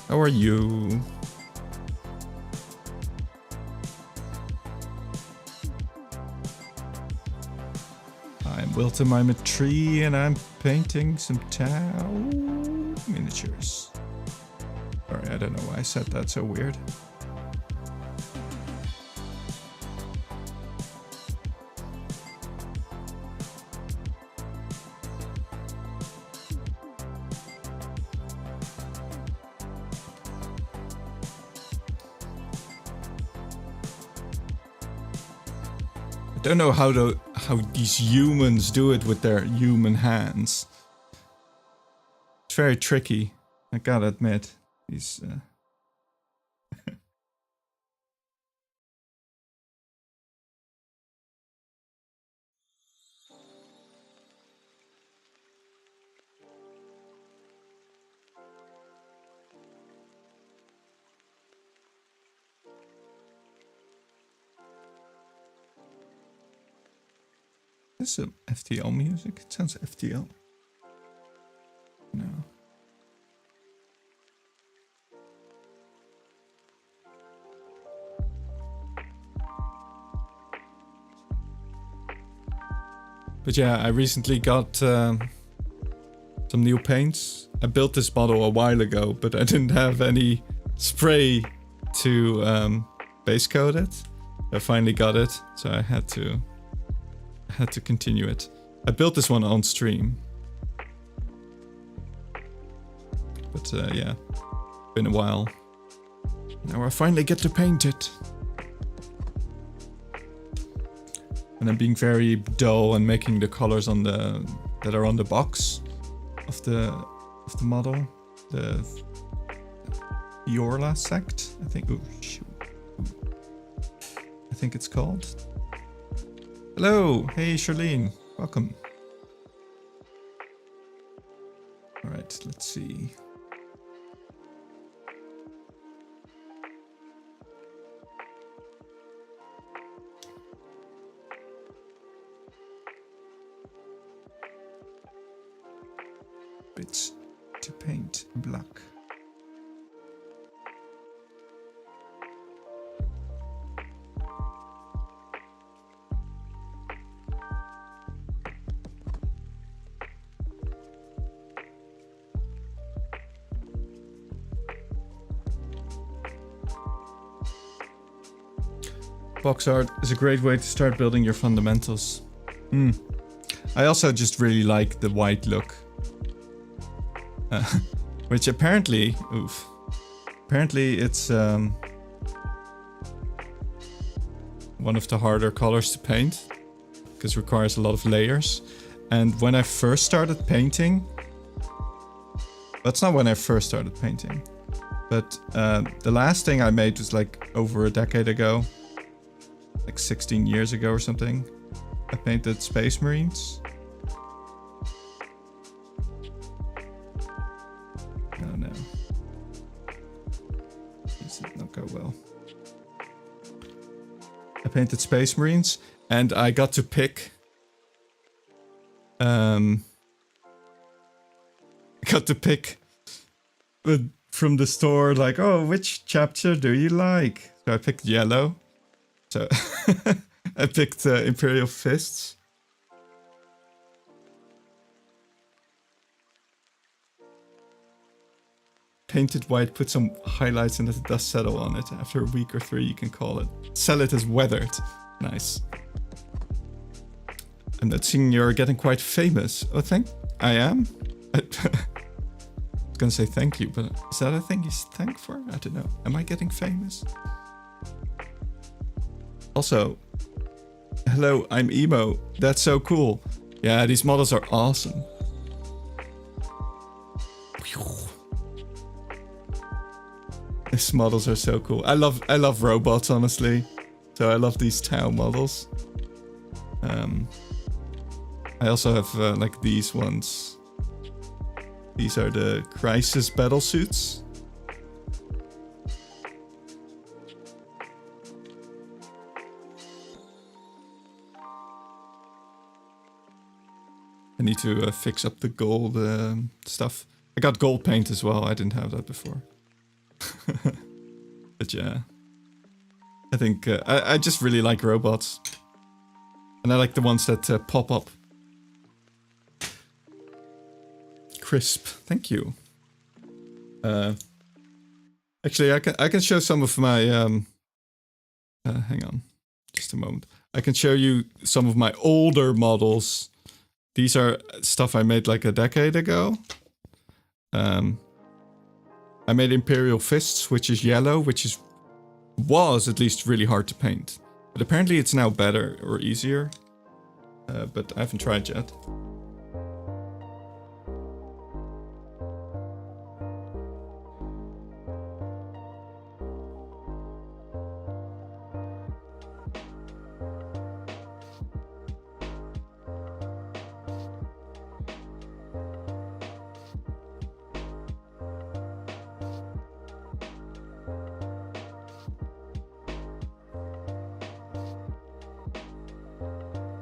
How are you? Wilton, I'm a tree and I'm painting some tau miniatures. Sorry, I don't know why I said that so weird. I don't know how these humans do it with their human hands. It's very tricky, I gotta admit. These Is this FTL music? It sounds FTL. No. But yeah, I recently got some new paints. I built this model a while ago, but I didn't have any spray to base coat it. I finally got it, so I had to continue it. I built this one on stream. But yeah, been a while. Now I finally get to paint it. And I'm being very dull and making the colors on that are on the box of the model. The Yorla sect, I think. Oh shoot. I think it's called. Hello, hey Charlene, welcome. All right, let's see. Bits to paint black. Box art is a great way to start building your fundamentals. I also just really like the white look. Which apparently, apparently it's one of the harder colors to paint, because it requires a lot of layers. And when I first started painting, that's not when I first started painting, but the last thing I made was like over a decade ago, like 16 years ago or something. I painted Space Marines. Oh no. This did not go well. I painted Space Marines and I got to pick from the store, like, oh, which chapter do you like? So I picked yellow. So I picked Imperial Fists. Painted white, put some highlights and let the dust settle on it. After a week or 3 you can call it. Sell it as weathered. Nice. I'm not seeing you're getting quite famous. Oh, I am? I was gonna say thank you, but is that a thing you thank for? I don't know. Am I getting famous? Also, hello, I'm Emo. That's so cool. Yeah, these models are awesome. These models are so cool. I love robots, honestly. So I love these Tau models. I also have like these ones. These are the Crisis battle suits. I need to fix up the gold stuff. I got gold paint as well. I didn't have that before. But yeah. I think I just really like robots. And I like the ones that pop up. Crisp. Thank you. Actually, I can show some of my... hang on. Just a moment. I can show you some of my older models. These are stuff I made like a decade ago. I made Imperial Fists, which is yellow, which was at least really hard to paint. But apparently it's now better or easier. But I haven't tried yet.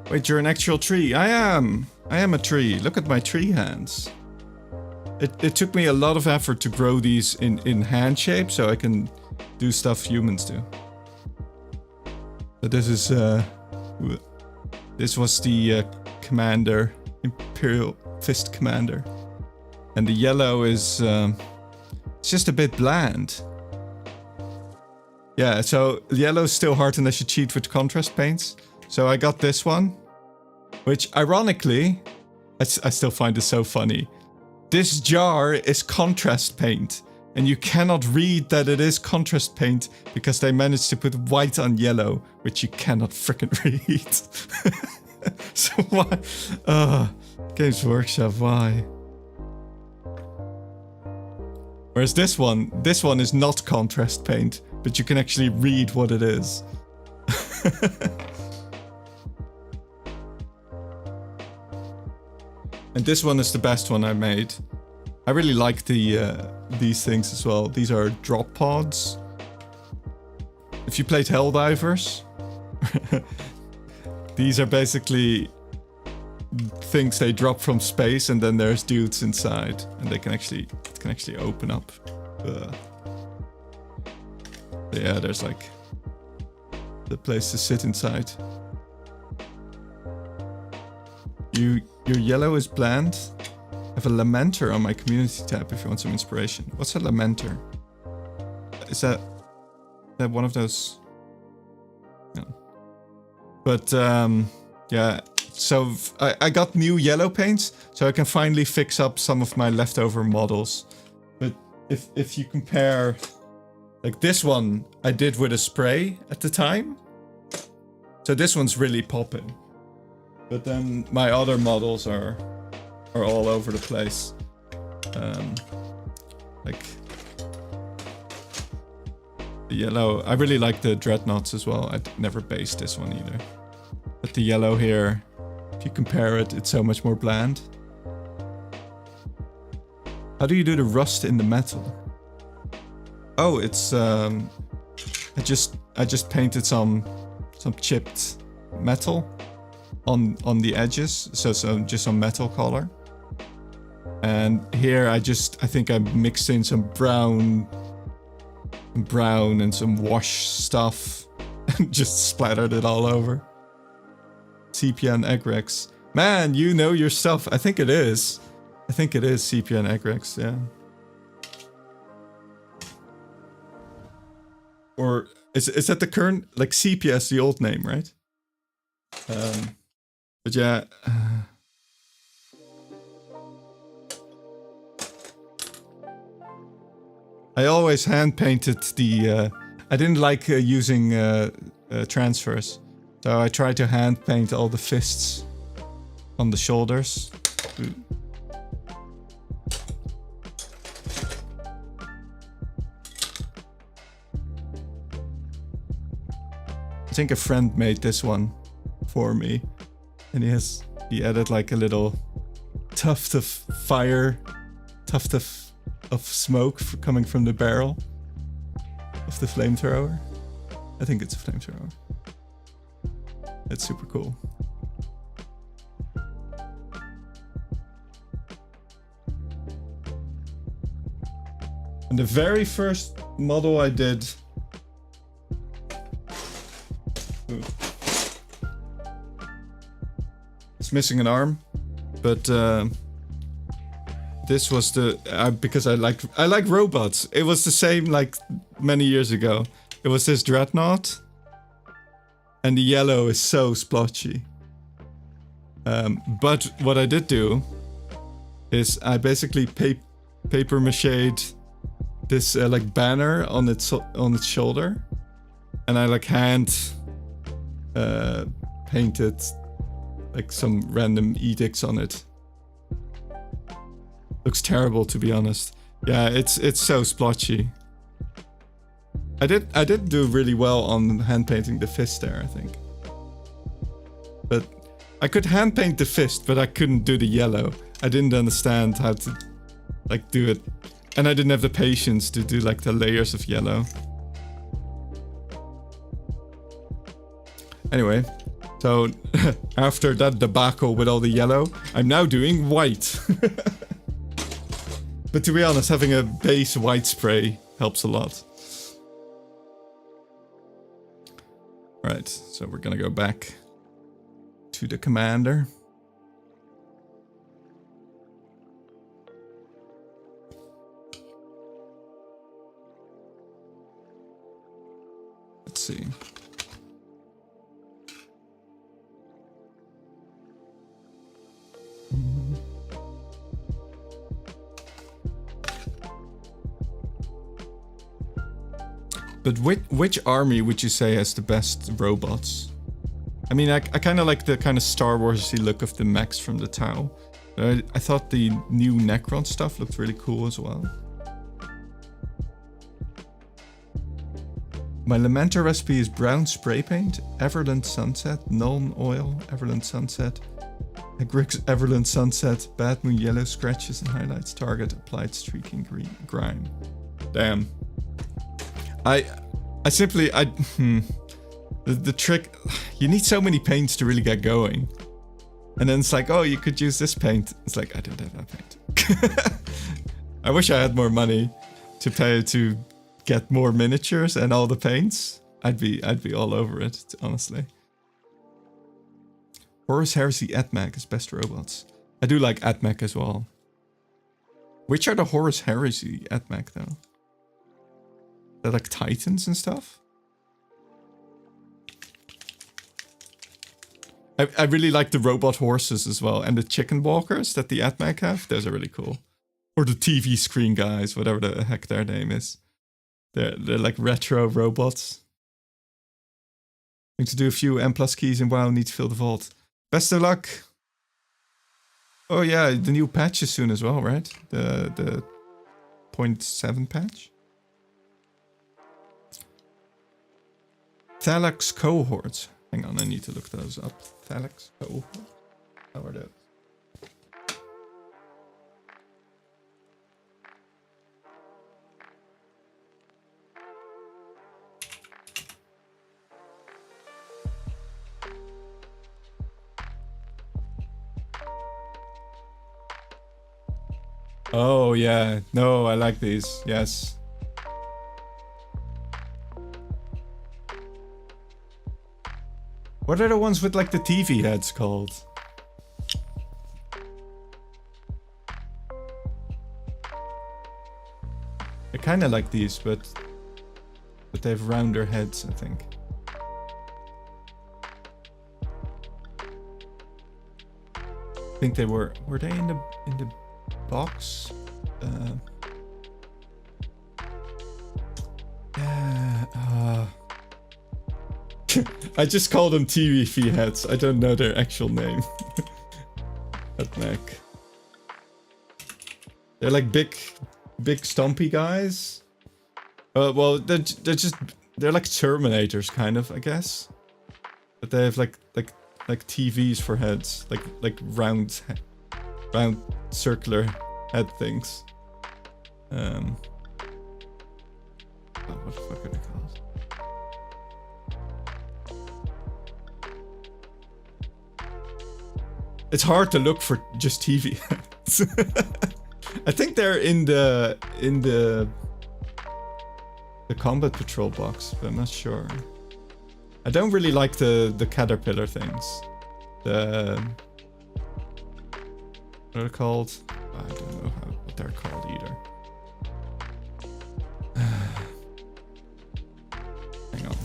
Wait, you're an actual tree. I am a tree. Look at my tree hands. It took me a lot of effort to grow these in hand shape so I can do stuff humans do. But this is this was the commander, Imperial Fist Commander. And the yellow is it's just a bit bland. Yeah, so yellow's still hard unless you cheat with contrast paints. So I got this one, which ironically, I still find this so funny. This jar is contrast paint, and you cannot read that it is contrast paint because they managed to put white on yellow, which you cannot frickin' read. So why? Games Workshop, why? Whereas this one is not contrast paint, but you can actually read what it is. And this one is the best one I made. I really like these things as well. These are drop pods. If you played Helldivers, these are basically things they drop from space, and then there's dudes inside, and it can actually open up. Yeah, there's like the place to sit inside. Your yellow is bland. I have a lamenter on my community tab if you want some inspiration. What's a lamenter? Is that one of those? No. But yeah. So I got new yellow paints, so I can finally fix up some of my leftover models. But if you compare, like this one, I did with a spray at the time. So this one's really popping. But then my other models are all over the place. Like the yellow, I really like the dreadnoughts as well. I never based this one either. But the yellow here, if you compare it, it's so much more bland. How do you do the rust in the metal? Oh, it's I just painted some chipped metal on the edges, so just some metal color. And here I think I mixed in some brown and some wash stuff and just splattered it all over. Sepia and Egrex. Man, you know your stuff. I think it is Sepia and Egrex, yeah. Or is that the current, like Sepia is the old name, right? But yeah. I always hand painted the. I didn't like using transfers, so I tried to hand paint all the fists on the shoulders. Ooh. I think a friend made this one for me, and he added like a little tuft of fire, tuft of smoke coming from the barrel of the flamethrower. I think it's a flamethrower. It's super cool. And the very first model I did. Ooh. It's missing an arm, but this was the because I like robots. It was the same like many years ago. It was this dreadnought, and the yellow is so splotchy. But what I did do is I basically paper machéed this like banner on its shoulder, and I like hand painted like some random edicts on it. Looks terrible, to be honest. Yeah, it's so splotchy. I did do really well on hand painting the fist there, I think. But I could hand paint the fist, but I couldn't do the yellow. I didn't understand how to like do it. And I didn't have the patience to do like the layers of yellow. Anyway, so after that debacle with all the yellow, I'm now doing white. But to be honest, having a base white spray helps a lot. Right, so we're gonna go back to the commander. Let's see. But which army would you say has the best robots? I mean, I kind of like the kind of Star Wars-y look of the mechs from the Tau. I thought the new Necron stuff looked really cool as well. My Lamenter recipe is brown spray paint, Everland Sunset, Nuln Oil, Everland Sunset, Grix Everland Sunset, Bad Moon Yellow scratches and highlights, target, applied streaking green, grime. Damn. I simply, the trick, you need so many paints to really get going. And then it's like, oh, you could use this paint. It's like, I don't have that paint. I wish I had more money to pay to get more miniatures and all the paints. I'd be all over it, honestly. Horus Heresy Atmech is best robots. I do like Atmech as well. Which are the Horus Heresy Atmech though? They're like Titans and stuff? I really like the robot horses as well. And the chicken walkers that the Atmech have. Those are really cool. Or the TV screen guys, whatever the heck their name is. They're like retro robots. Need to do a few M+ keys and WoW, need to fill the vault. Best of luck! Oh yeah, the new patch is soon as well, right? The 0.7 patch? Thalax cohorts. Hang on, I need to look those up. Thalax cohorts. How are those? Oh yeah, no, I like these. Yes. What are the ones with like the TV heads called? I kind of like these, but they have rounder heads, I think. I think they were they in the box? I just call them TV heads. I don't know their actual name. Atmech. They're like big stompy guys. Well, they're like Terminators, kind of, I guess. But they have like TVs for heads, like round circular head things. Oh, what the fuck are they called? It's hard to look for just TV heads. I think they're in the combat patrol box, but I'm not sure. I don't really like the caterpillar things. What are they called? I don't know what they're called either. Hang on.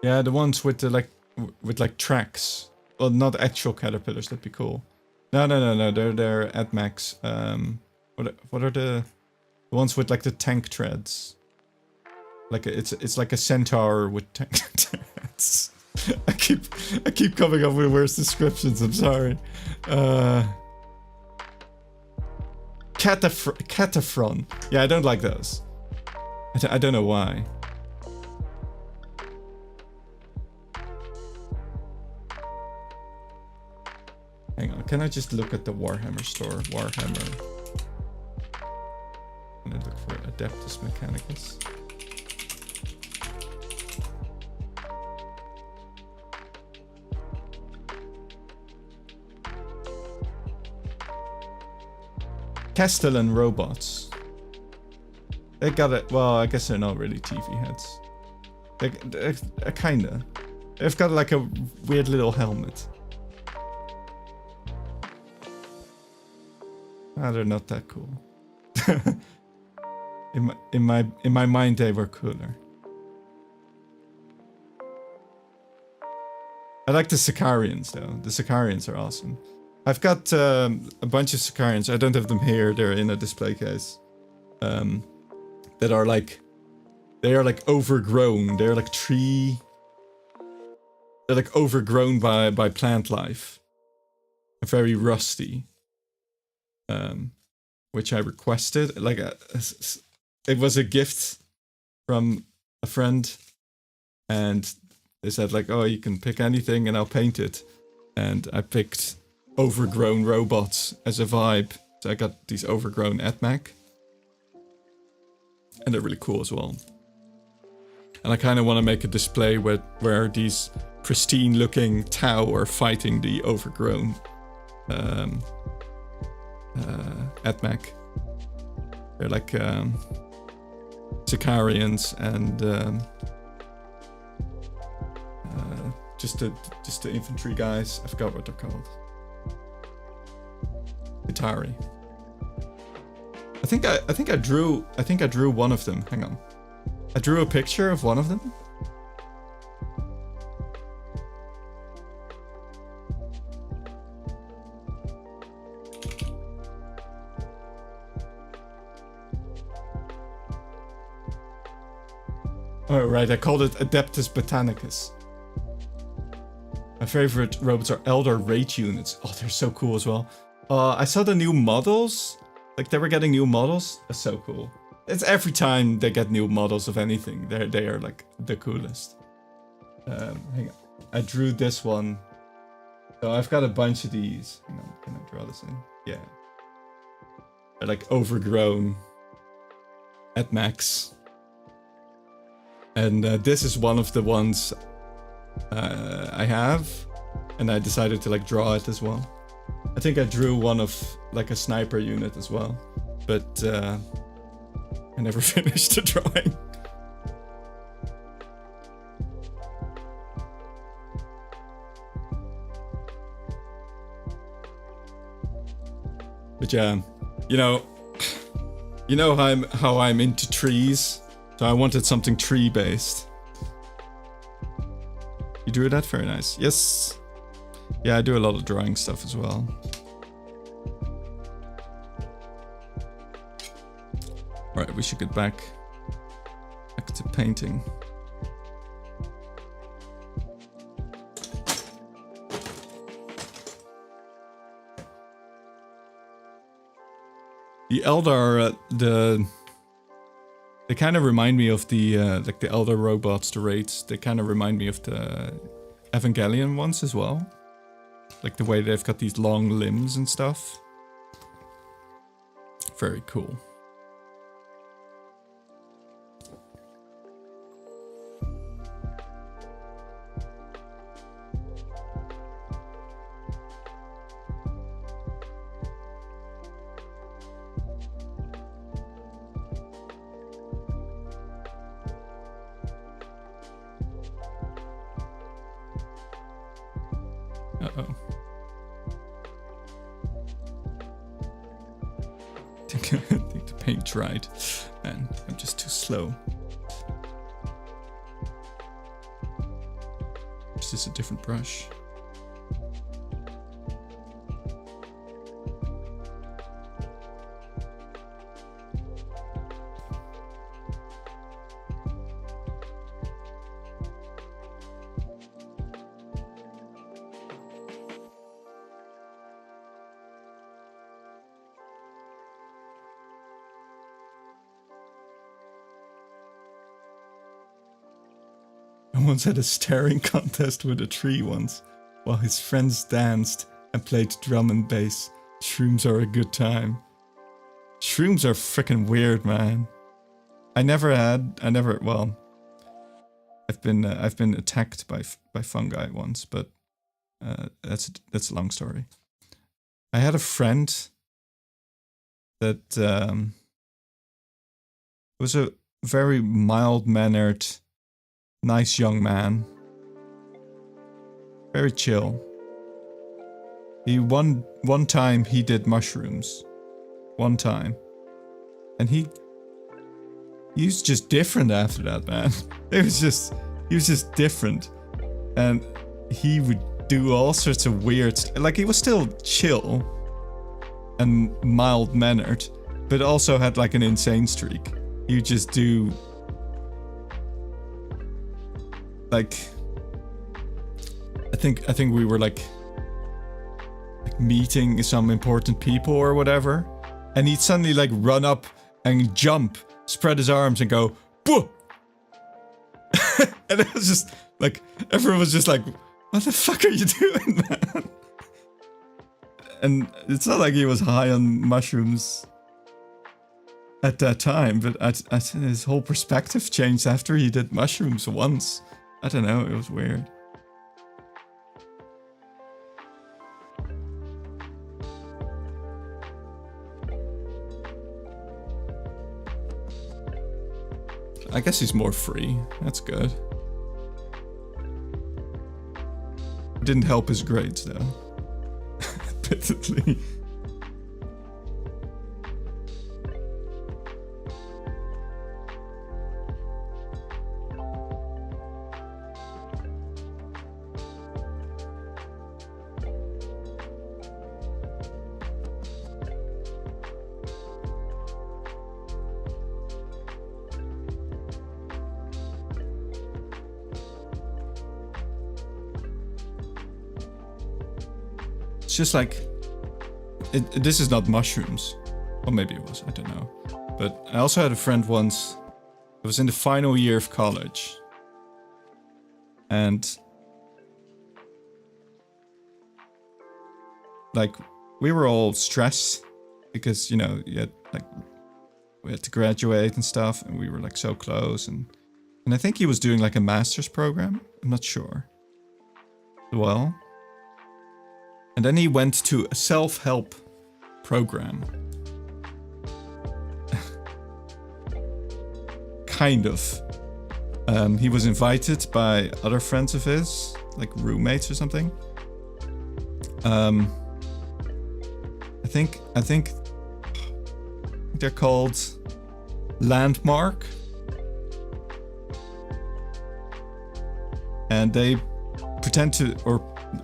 Yeah, the ones with the with like tracks. Well, not actual caterpillars. That'd be cool. No. They're at max. What are the ones with like the tank treads? Like it's like a centaur with tank treads. I keep coming up with worse descriptions. I'm sorry. Cataphron. Yeah, I don't like those. I don't know why. Hang on, can I just look at the Warhammer store? Warhammer. I'm gonna look for Adeptus Mechanicus. Castellan robots. They got it. Well, I guess they're not really TV heads. They're kinda. They've got like a weird little helmet. Ah, they're not that cool. in my mind, they were cooler. I like the Sicarians though. The Sicarians are awesome. I've got a bunch of Sicarians. I don't have them here. They're in a display case. That are like, they are like overgrown. They're like tree. They're like overgrown by plant life. They're very rusty. Which I requested. Like it was a gift from a friend, and they said like, oh, you can pick anything and I'll paint it. And I picked overgrown robots as a vibe. So I got these overgrown AtMac. And they're really cool as well. And I kind of want to make a display where these pristine looking Tau are fighting the overgrown AtMac. They're like Sicarians and just the infantry guys. I forgot what they're called. Atari. I think I drew one of them. Hang on. I drew a picture of one of them. Oh right, I called it Adeptus Botanicus. My favorite robots are Elder Rage units. Oh, they're so cool as well. I saw the new models. Like they were getting new models. That's so cool. It's every time they get new models of anything. They are like the coolest. Hang on. I drew this one. So I've got a bunch of these. Hang on, can I draw this in? Yeah. They're like overgrown at max. And this is one of the ones I have. And I decided to like draw it as well. I think I drew one of like a sniper unit as well. But I never finished the drawing. But yeah, you know how I'm into trees. So I wanted something tree based. You drew that? Very nice. Yes. Yeah, I do a lot of drawing stuff as well. Alright, we should get back to painting. The Eldar, they kind of remind me of the like the Eldar robots, the raids. They kind of remind me of the Evangelion ones as well. Like the way they've got these long limbs and stuff. Very cool. Uh-oh. I think the paint dried. Man, I'm just too slow. is a different brush. I once had a staring contest with a tree once, while his friends danced and played drum and bass. Shrooms are a good time. Shrooms are freaking weird, man. Well, I've been attacked by fungi once, but that's a long story. I had a friend that was a very mild-mannered, nice young man. Very chill. One time he did mushrooms. One time. And he was just different after that, man. He was just different. And he would do all sorts of weird, like he was still chill and mild-mannered, but also had like an insane streak. He would just do like, I think we were like meeting some important people or whatever, and he'd suddenly like run up and jump, spread his arms and go, "Boo!" And it was just like, everyone was just like, "What the fuck are you doing, man?" And it's not like he was high on mushrooms at that time, but his whole perspective changed after he did mushrooms once. I don't know, it was weird. I guess he's more free. That's good. Didn't help his grades though. Admittedly. It's just like, this is not mushrooms. Or maybe it was, I don't know. But I also had a friend once who was in the final year of college. And like, we were all stressed because, you know, we had to graduate and stuff, and we were like so close, and I think he was doing like a master's program. I'm not sure. Well, and then he went to a self-help program. Kind of. He was invited by other friends of his, like roommates or something. I think they're called Landmark. And they pretend to, or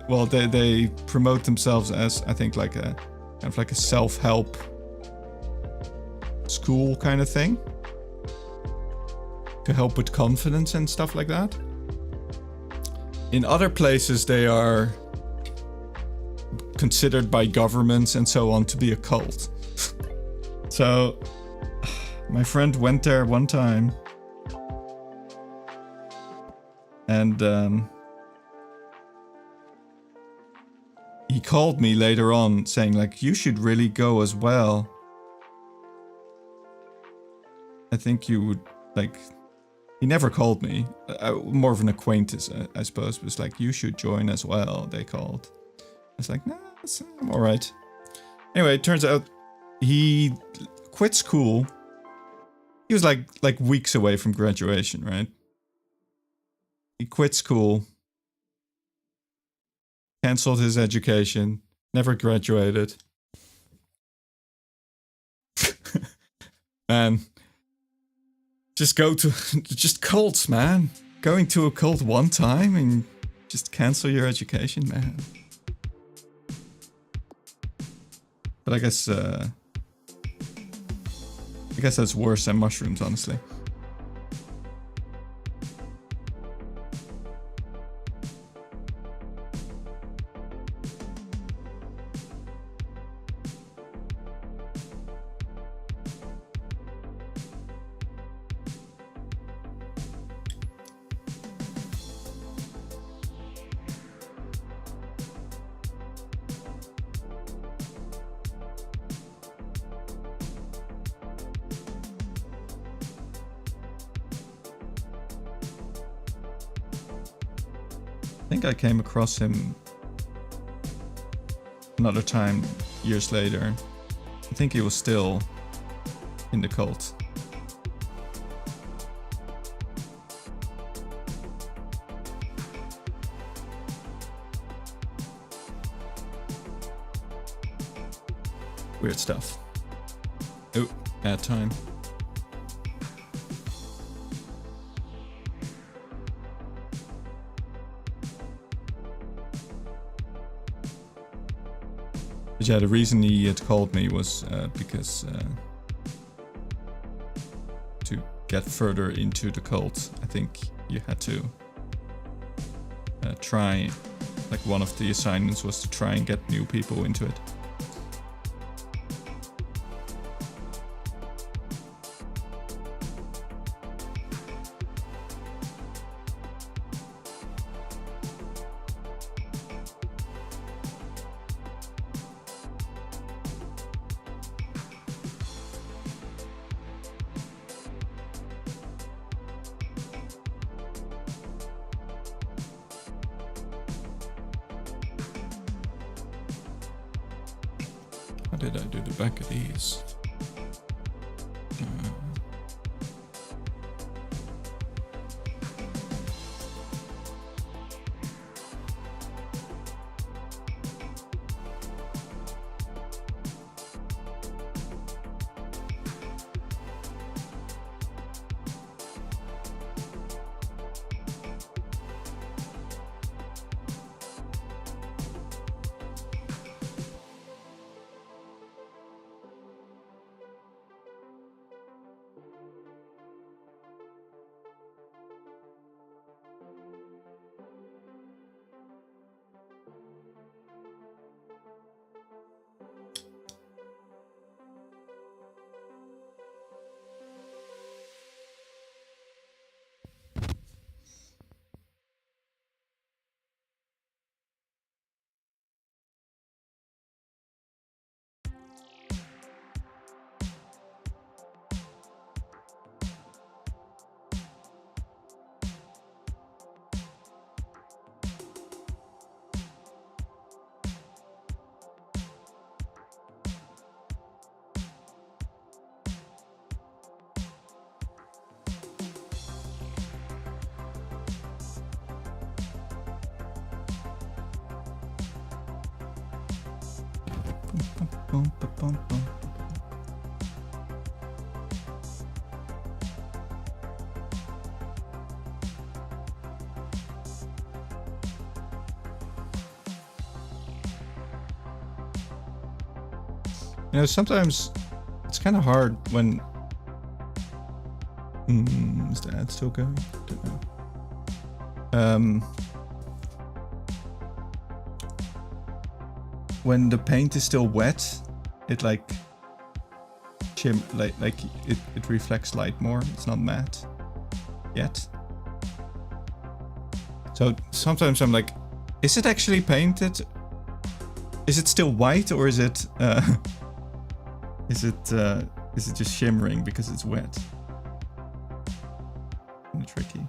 well, they promote themselves as, I think, like a kind of like a self-help school kind of thing, to help with confidence and stuff like that. In other places, they are considered by governments and so on to be a cult. So my friend went there one time, and he called me later on saying like, you should really go as well. I think you would like... He never called me. More of an acquaintance, I suppose. It was like, you should join as well, they called. I was like, nah, I'm alright. Anyway, it turns out he quit school. He was like weeks away from graduation, right? He quit school. Cancelled his education. Never graduated. Man. Just cults, man. Going to a cult one time and Just cancel your education, man. But I guess that's worse than mushrooms, honestly. I think I came across him another time years later. I think he was still in the cult. Weird stuff. Oh, bad time. But yeah, the reason he had called me was because to get further into the cult, I think you had to try, like one of the assignments was to try and get new people into it. How did I do the back of these? Bum, ba, bum, bum. You know, sometimes it's kind of hard when... is the ad still going? Don't know. When the paint is still wet, it like it reflects light more. It's not matte yet. So sometimes I'm like, is it actually painted? Is it still white, or is it is it just shimmering because it's wet? Kind of tricky.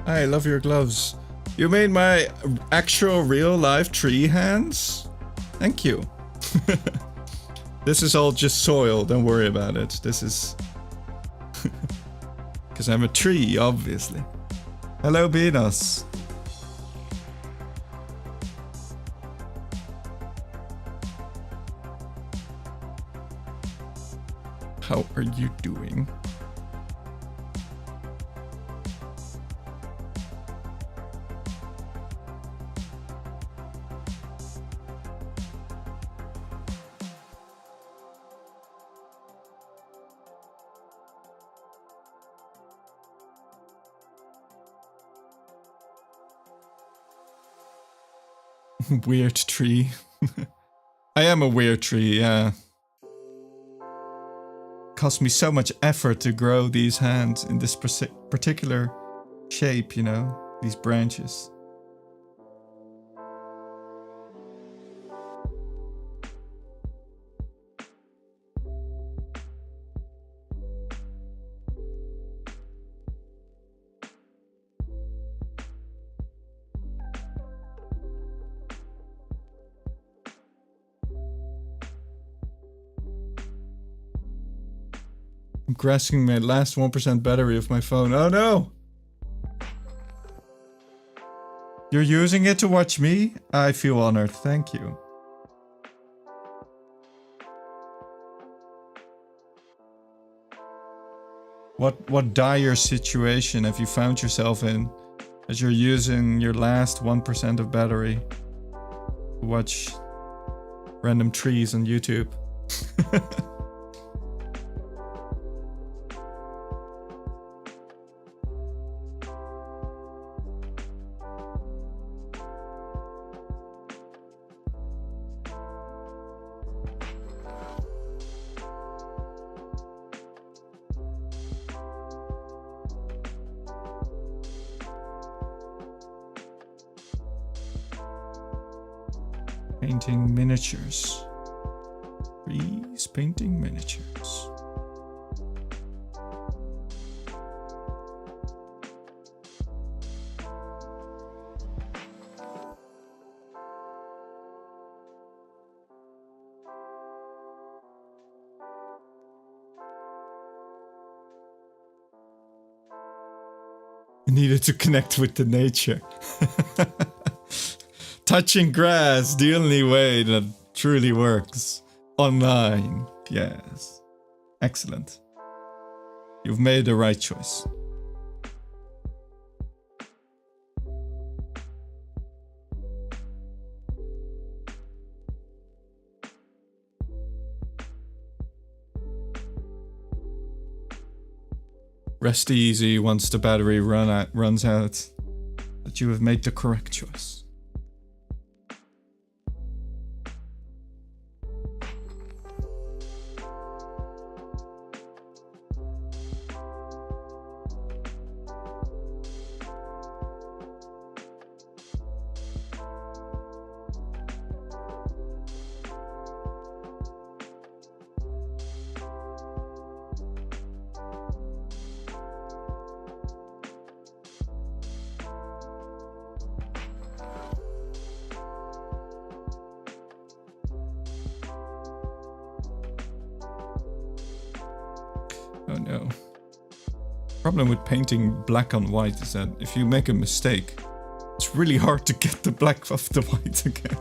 I love your gloves. You made my actual real life tree hands? Thank you. This is all just soil, don't worry about it. This is... Because I'm a tree, obviously. Hello, Beanos. How are you doing? Weird tree. I am a weird tree, yeah. Cost me so much effort to grow these hands in this particular shape, you know, these branches. I'm grasping my last 1% battery of my phone. Oh no! You're using it to watch me? I feel honored, thank you. What dire situation have you found yourself in as you're using your last 1% of battery to watch random trees on YouTube? Painting miniatures. Trees painting miniatures. Needed to connect with the nature. Touching grass, the only way that truly works. Online, yes. Excellent. You've made the right choice. Rest easy once the battery runs out, that you have made the correct choice. Oh no. Problem with painting black on white is that if you make a mistake, it's really hard to get the black off the white again.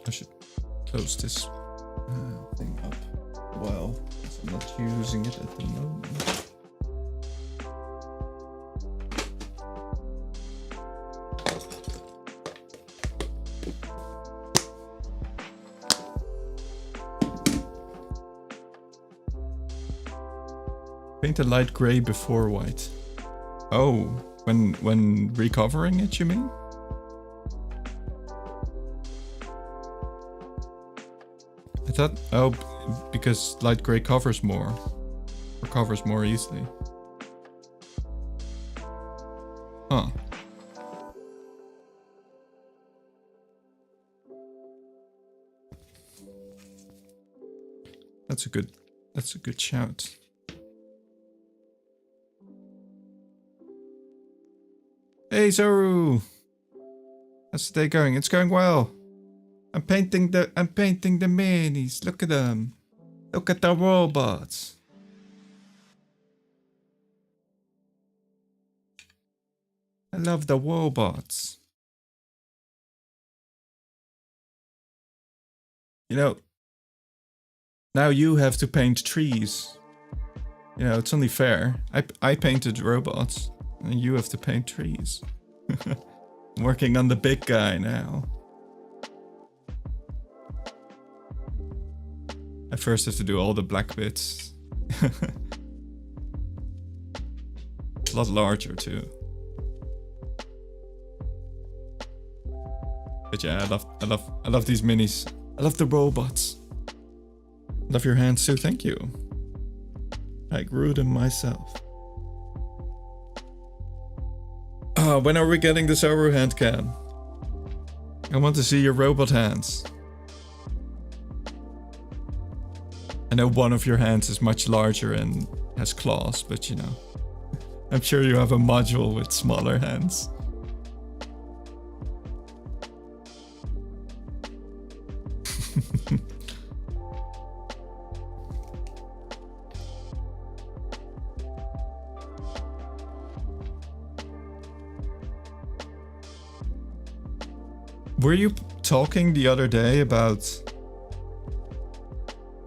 I should close this thing up well, because I'm not using it at the moment. Paint a light gray before white. Oh, when recovering it, you mean? I thought, oh, because light gray covers more. Recovers more easily. Huh. That's a good shout. Hey Zoru! How's the day going? It's going well. I'm painting the minis. Look at them. Look at the robots. I love the robots. You know, now you have to paint trees. You know, it's only fair. I painted robots, and you have to paint trees. I'm working on the big guy now. I first have to do all the black bits. A lot larger too. But yeah, I love these minis. I love the robots. Love your hands too, thank you. I grew them myself. When are we getting the Zoru hand cam? I want to see your robot hands. I know one of your hands is much larger and has claws, but you know. I'm sure you have a module with smaller hands. Were you talking the other day about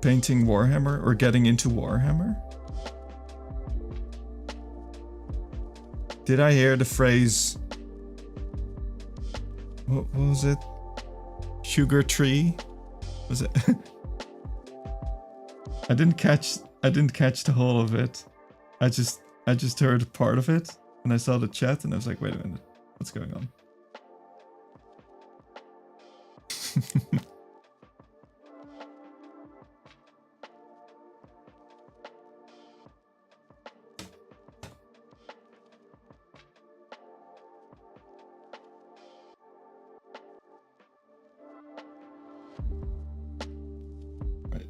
painting Warhammer or getting into Warhammer? Did I hear the phrase, what was it? Sugar tree? Was it? I didn't catch the whole of it. I just heard part of it and I saw the chat and I was like, wait a minute, what's going on? Right.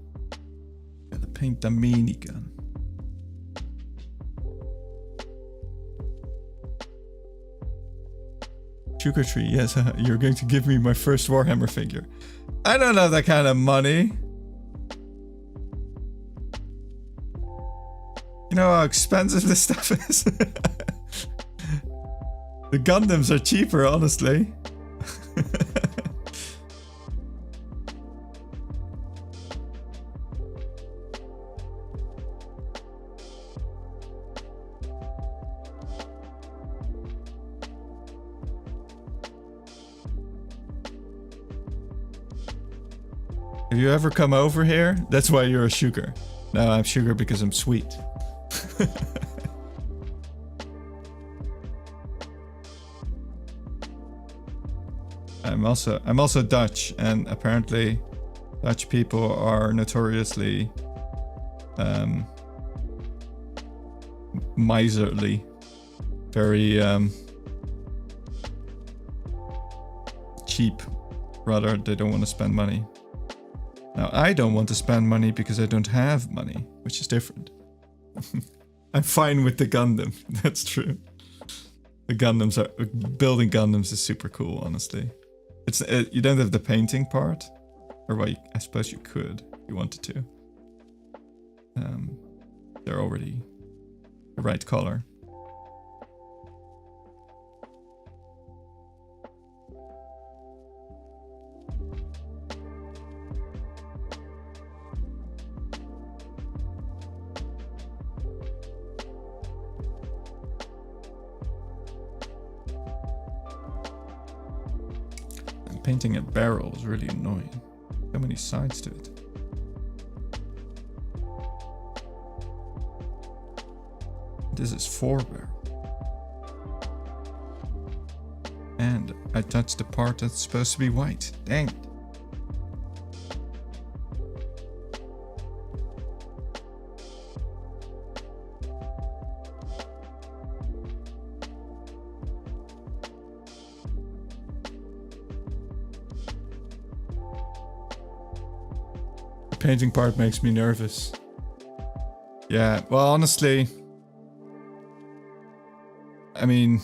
Gotta paint the minigun. Sugar tree, yes, you're going to give me my first Warhammer figure. I don't have that kind of money. You know how expensive this stuff is? The Gundams are cheaper, honestly. Have you ever come over here? That's why you're a sugar. No, I'm sugar because I'm sweet. I'm also Dutch, and apparently Dutch people are notoriously miserly. Very cheap. Rather, they don't want to spend money. Now, I don't want to spend money because I don't have money, which is different. I'm fine with the Gundam, that's true. The Gundams are... Building Gundams is super cool, honestly. It's you don't have the painting part. Or well, I suppose you could, if you wanted to. They're already the right color. Painting a barrel is really annoying. So many sides to it. This is 4-barrel. And I touched the part that's supposed to be white. Dang it. The painting part makes me nervous. Yeah, well, honestly, I mean,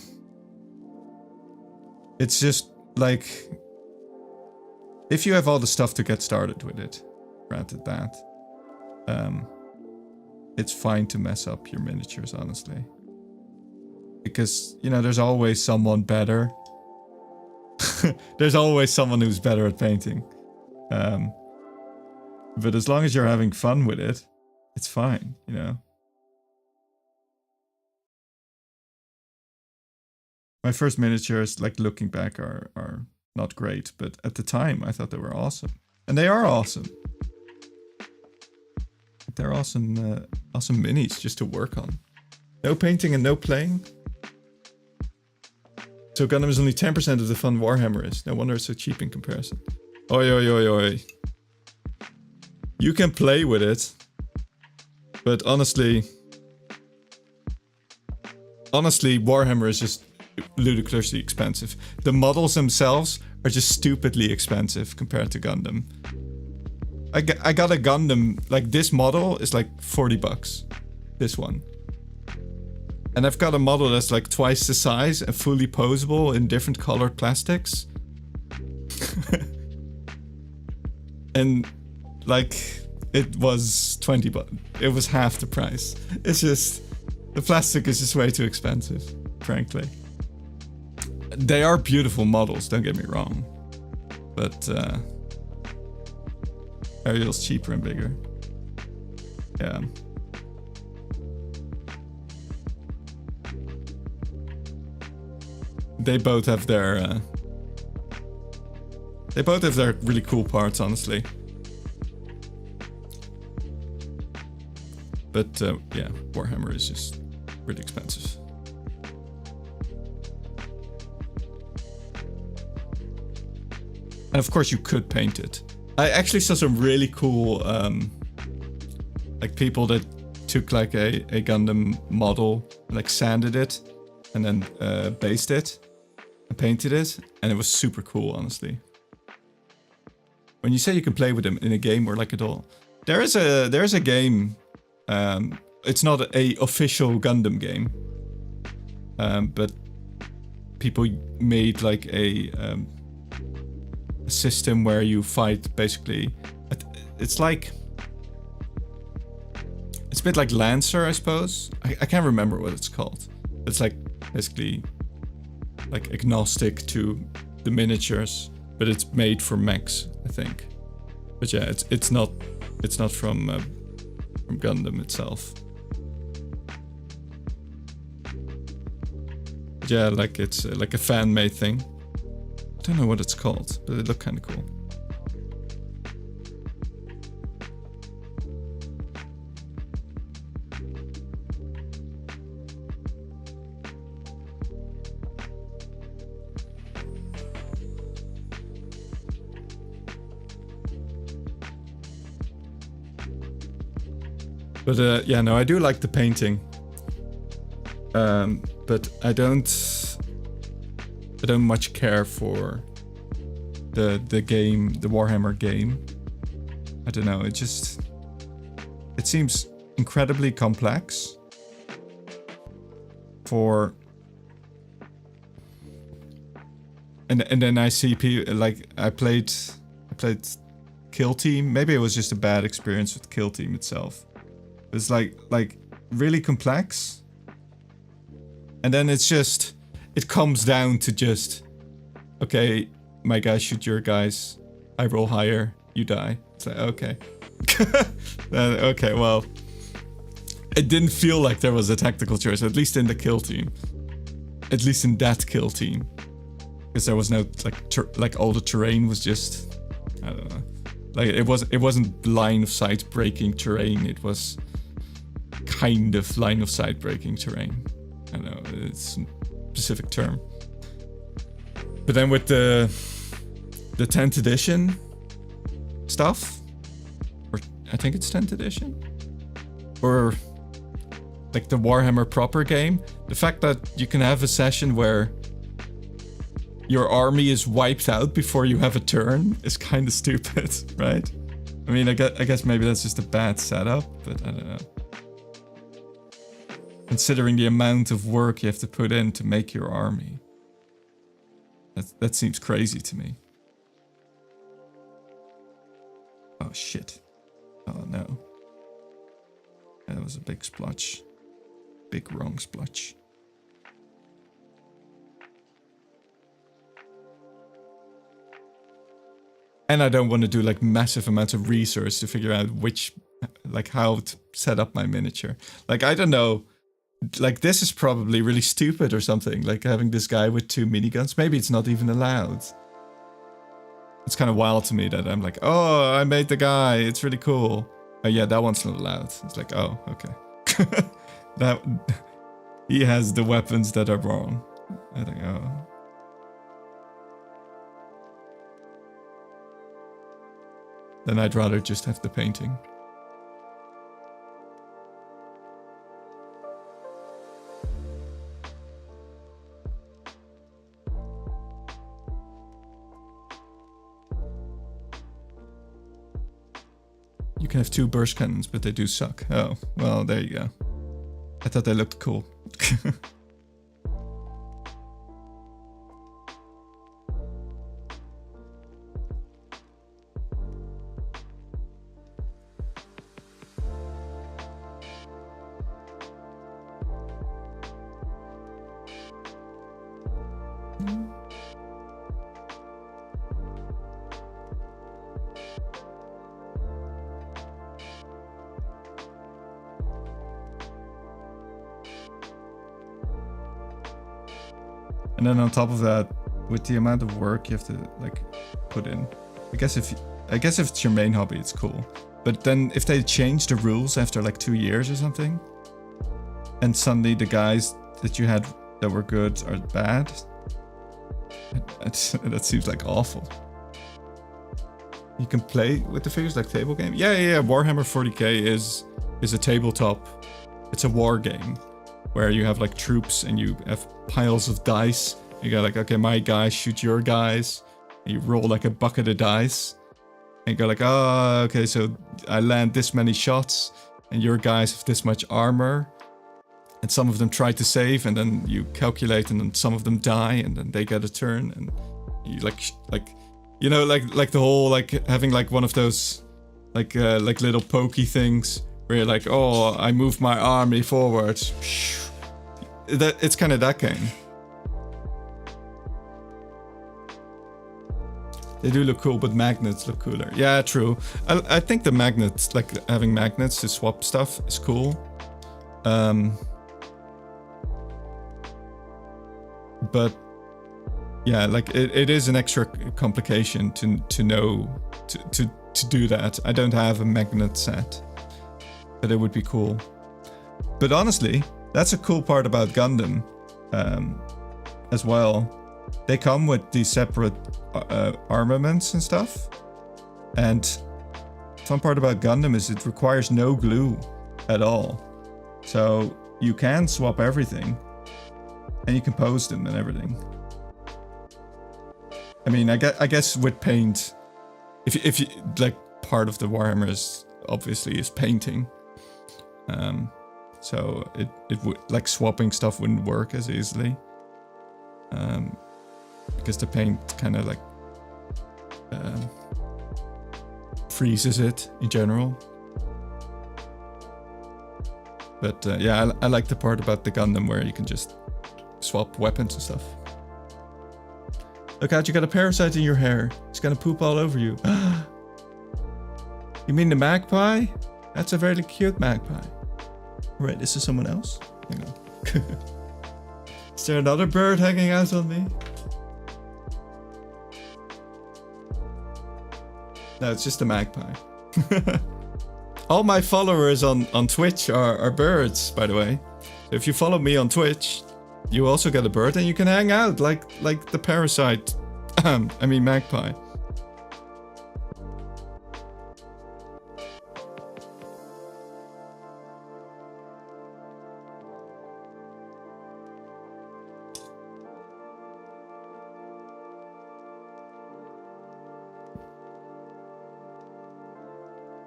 it's just like, if you have all the stuff to get started with it, granted that, it's fine to mess up your miniatures, honestly. Because, you know, there's always someone better. There's always someone who's better at painting. But as long as you're having fun with it, it's fine, you know. My first miniatures, like looking back, are not great, but at the time I thought they were awesome. And they are awesome. They're awesome, awesome minis just to work on. No painting and no playing. So Gundam is only 10% of the fun Warhammer is. No wonder it's so cheap in comparison. Oi, oi, oi, oi. You can play with it. But honestly, Warhammer is just ludicrously expensive. The models themselves are just stupidly expensive compared to Gundam. I got a Gundam, like this model is like 40 bucks. This one. And I've got a model that's like twice the size and fully posable in different colored plastics. And like, it was 20 bucks. It was half the price. It's just, the plastic is just way too expensive, frankly. They are beautiful models, don't get me wrong. But Ariel's cheaper and bigger. Yeah. They both have their really cool parts, honestly. But yeah, Warhammer is just really expensive. And of course you could paint it. I actually saw some really cool like people that took like a Gundam model, like sanded it, and then based it and painted it, and it was super cool, honestly. When you say you can play with them in a game or like a doll, there is a game. It's not a official Gundam game, but people made like a system where you fight basically. It's like, it's a bit like Lancer, I suppose. I can't remember what it's called. It's like basically like agnostic to the miniatures, but it's made for mechs, I think. But yeah, it's not from Gundam itself. But yeah, like it's like a fan-made thing. I don't know what it's called, but it looked kind of cool. But yeah, no, I do like the painting. But I don't much care for the game, the Warhammer game. I don't know, it seems incredibly complex for, and then I see people like I played Kill Team. Maybe it was just a bad experience with Kill Team itself. It's like really complex, and then it comes down to just, okay, my guys shoot your guys, I roll higher, you die. It's like, okay. Okay, well, it didn't feel like there was a tactical choice, at least in the Kill Team. At least in that Kill Team. Because there was no, like all the terrain was just, I don't know. Like, it wasn't line of sight breaking terrain, it was kind of line of sight breaking terrain. I don't know, it's a specific term. But then with the 10th edition stuff, or I think it's 10th edition, or like the Warhammer proper game, the fact that you can have a session where your army is wiped out before you have a turn is kind of stupid, right? I mean, I guess maybe that's just a bad setup, but I don't know. Considering the amount of work you have to put in to make your army. That seems crazy to me. Oh shit. Oh no. That was a big splotch. Big wrong splotch. And I don't want to do like massive amounts of research to figure out how to set up my miniature. Like, I don't know. Like, this is probably really stupid or something. Like having this guy with 2 miniguns. Maybe it's not even allowed. It's kind of wild to me that I'm like, oh, I made the guy. It's really cool. Oh yeah, that one's not allowed. It's like, oh, okay. He has the weapons that are wrong. I think, oh. Then I'd rather just have the painting. You can have 2 burst cannons, but they do suck. Oh, well, there you go. I thought they looked cool. And then on top of that, with the amount of work you have to like put in, I guess if it's your main hobby, it's cool. But then if they change the rules after like 2 years or something, and suddenly the guys that you had that were good are bad, that seems like awful. You can play with the figures like table game. Yeah. Warhammer 40k is a tabletop. It's a war game where you have like troops and you have piles of dice. You go like, okay, my guys shoot your guys. And you roll like a bucket of dice. And you go like, oh, okay, so I land this many shots and your guys have this much armor. And some of them try to save, and then you calculate, and then some of them die, and then they get a turn, and you like you know, like the whole like having like one of those like little pokey things where you're like, oh, I move my army forward. It's kind of that game. They do look cool, but magnets look cooler. Yeah, true. I think the magnets, like having magnets to swap stuff, is cool. But yeah, like it is an extra complication to know to do that. I don't have a magnet set, but it would be cool. But honestly, that's a cool part about Gundam as well. They come with these separate armaments and stuff. And fun part about Gundam is it requires no glue at all. So you can swap everything. And you can pose them and everything. I mean, I guess with paint, if you like, part of the Warhammer is obviously is painting. So it would, like, swapping stuff wouldn't work as easily. Because the paint kind of like freezes it in general. But yeah, I like the part about the Gundam where you can just swap weapons and stuff. Look out, you got a parasite in your hair. It's gonna poop all over you. You mean the magpie? That's a very cute magpie. Right, this is someone else? Hang on. Is there another bird hanging out on me? No, it's just a magpie. all my followers on Twitch are birds, by the way. If you follow me on Twitch, you also get a bird and you can hang out like the parasite. I mean magpie.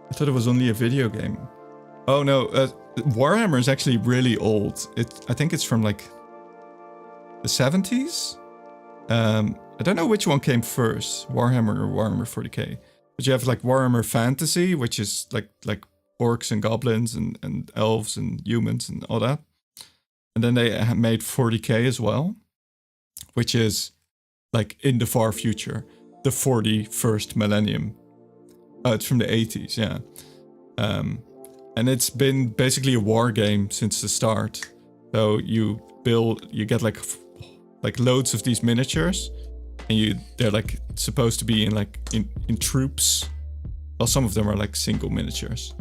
I thought it was only a video game. Oh no, Warhammer is actually really old. I think it's from like the 70s? I don't know which one came first, Warhammer or Warhammer 40k. But you have like Warhammer Fantasy, which is like orcs and goblins and elves and humans and all that. And then they made 40k as well, which is like in the far future, the 41st millennium. It's from the 80s, yeah. And it's been basically a war game since the start. So you get like loads of these miniatures, and they're like supposed to be in troops. Well, some of them are like single miniatures,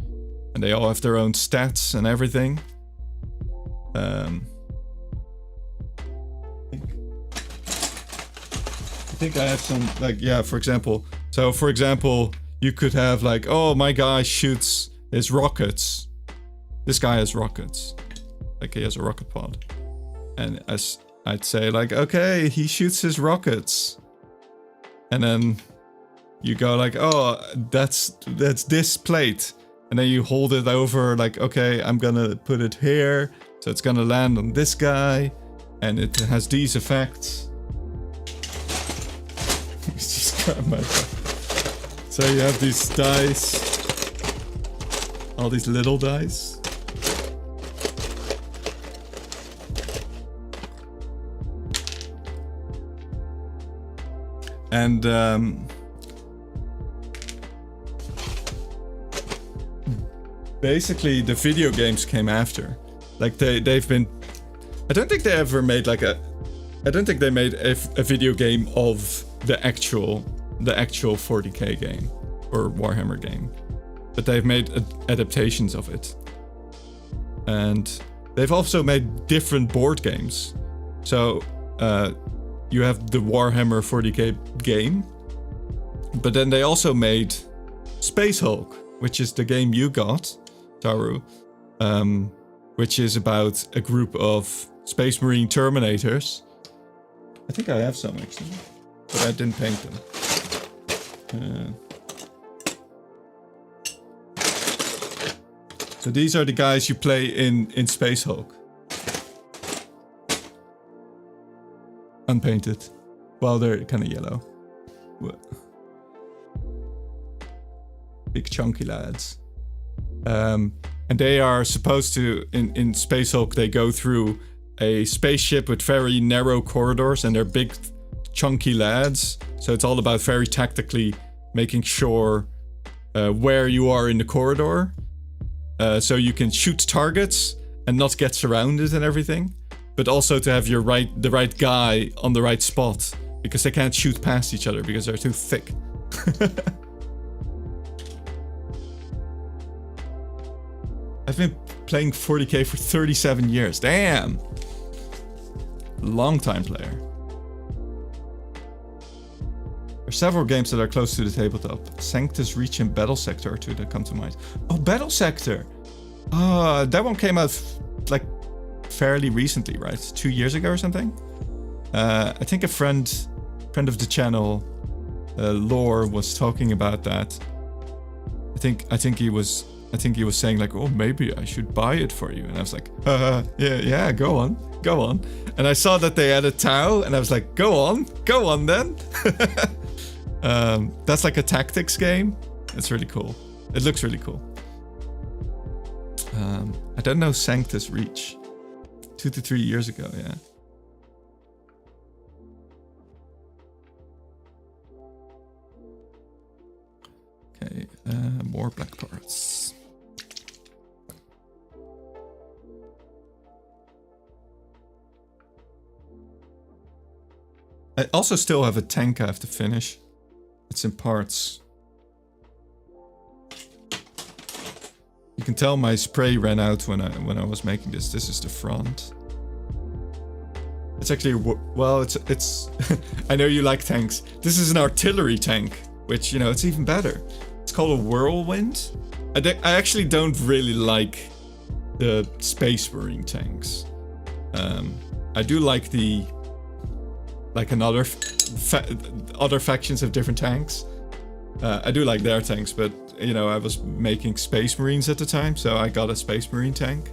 and they all have their own stats and everything. I think I have some like, yeah, for example. So for example, you could have like, oh, my guy shoots his rockets. This guy has rockets. Like he has a rocket pod. And I'd say like, okay, he shoots his rockets. And then you go like, oh, that's this plate. And then you hold it over like, okay, I'm gonna put it here. So it's gonna land on this guy. And it has these effects. He's just grabbed my phone. So you have these dice, all these little dice. And basically the video games came after. Like they've been, I don't think they ever made like I don't think they made a video game of the actual 40k game or Warhammer game, but they've made adaptations of it, and they've also made different board games. So you have the Warhammer 40k game, but then they also made Space Hulk, which is the game you got, Taru, which is about a group of Space Marine Terminators. I think I have some actually, but I didn't paint them. So these are the guys you play in Space Hulk. Unpainted. Well, they're kind of yellow. Big chunky lads. And they are supposed to, in Space Hulk, they go through a spaceship with very narrow corridors, and they're big chunky lads. So it's all about very tactically making sure where you are in the corridor. So you can shoot targets and not get surrounded and everything. But also to have the right guy on the right spot. Because they can't shoot past each other because they're too thick. I've been playing 40k for 37 years. Damn! Long time player. There are several games that are close to the tabletop. Sanctus, Reach, and Battle Sector are two that come to mind. Oh, Battle Sector! That one came out like fairly recently, right? 2 years ago or something? I think a friend of the channel, Lore, was talking about that. I think he was saying like, oh, maybe I should buy it for you. And I was like, yeah, go on. And I saw that they had a Tau, and I was like, go on then. That's like a tactics game. It's really cool. It looks really cool. I don't know Sanctus Reach. 2 to 3 years ago, yeah. Okay, more black parts. I also still have a tank I have to finish. It's in parts. can tell my spray ran out when I was making this. This is the front. It's actually well, it's. I know you like tanks. This is an artillery tank, which it's even better. It's called a whirlwind. I actually don't really like the Space Marine tanks. I do like other factions of different tanks. I do like their tanks, but I was making Space Marines at the time, so I got a Space Marine tank.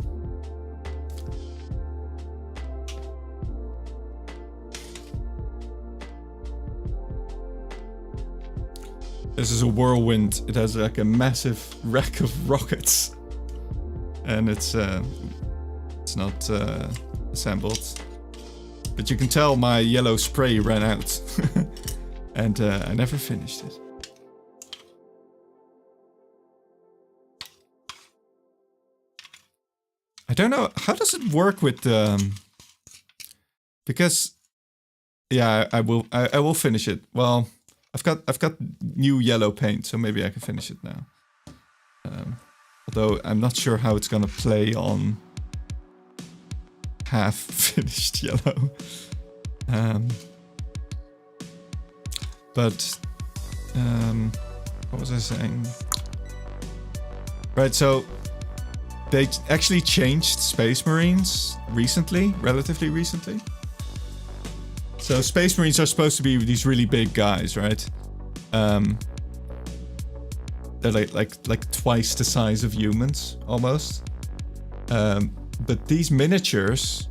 This is a whirlwind. It has like a massive rack of rockets, and it's not assembled. But you can tell my yellow spray ran out, and I never finished it. I don't know, how does it work with because yeah, I will finish it. Well, I've got new yellow paint, so maybe I can finish it now. Although I'm not sure how it's gonna play on half finished yellow. But what was I saying? Right, so they actually changed Space Marines recently, relatively recently. So Space Marines are supposed to be these really big guys, right? They're like twice the size of humans, almost. But these miniatures,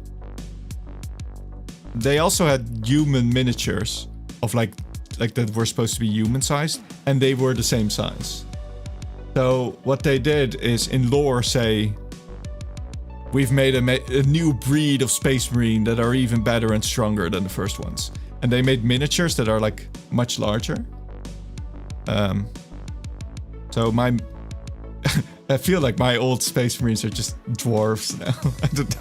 they also had human miniatures of like that were supposed to be human sized, and they were the same size. So what they did is in lore say, we've made a new breed of Space Marine that are even better and stronger than the first ones. And they made miniatures that are like much larger. So I feel like my old Space Marines are just dwarves now. I don't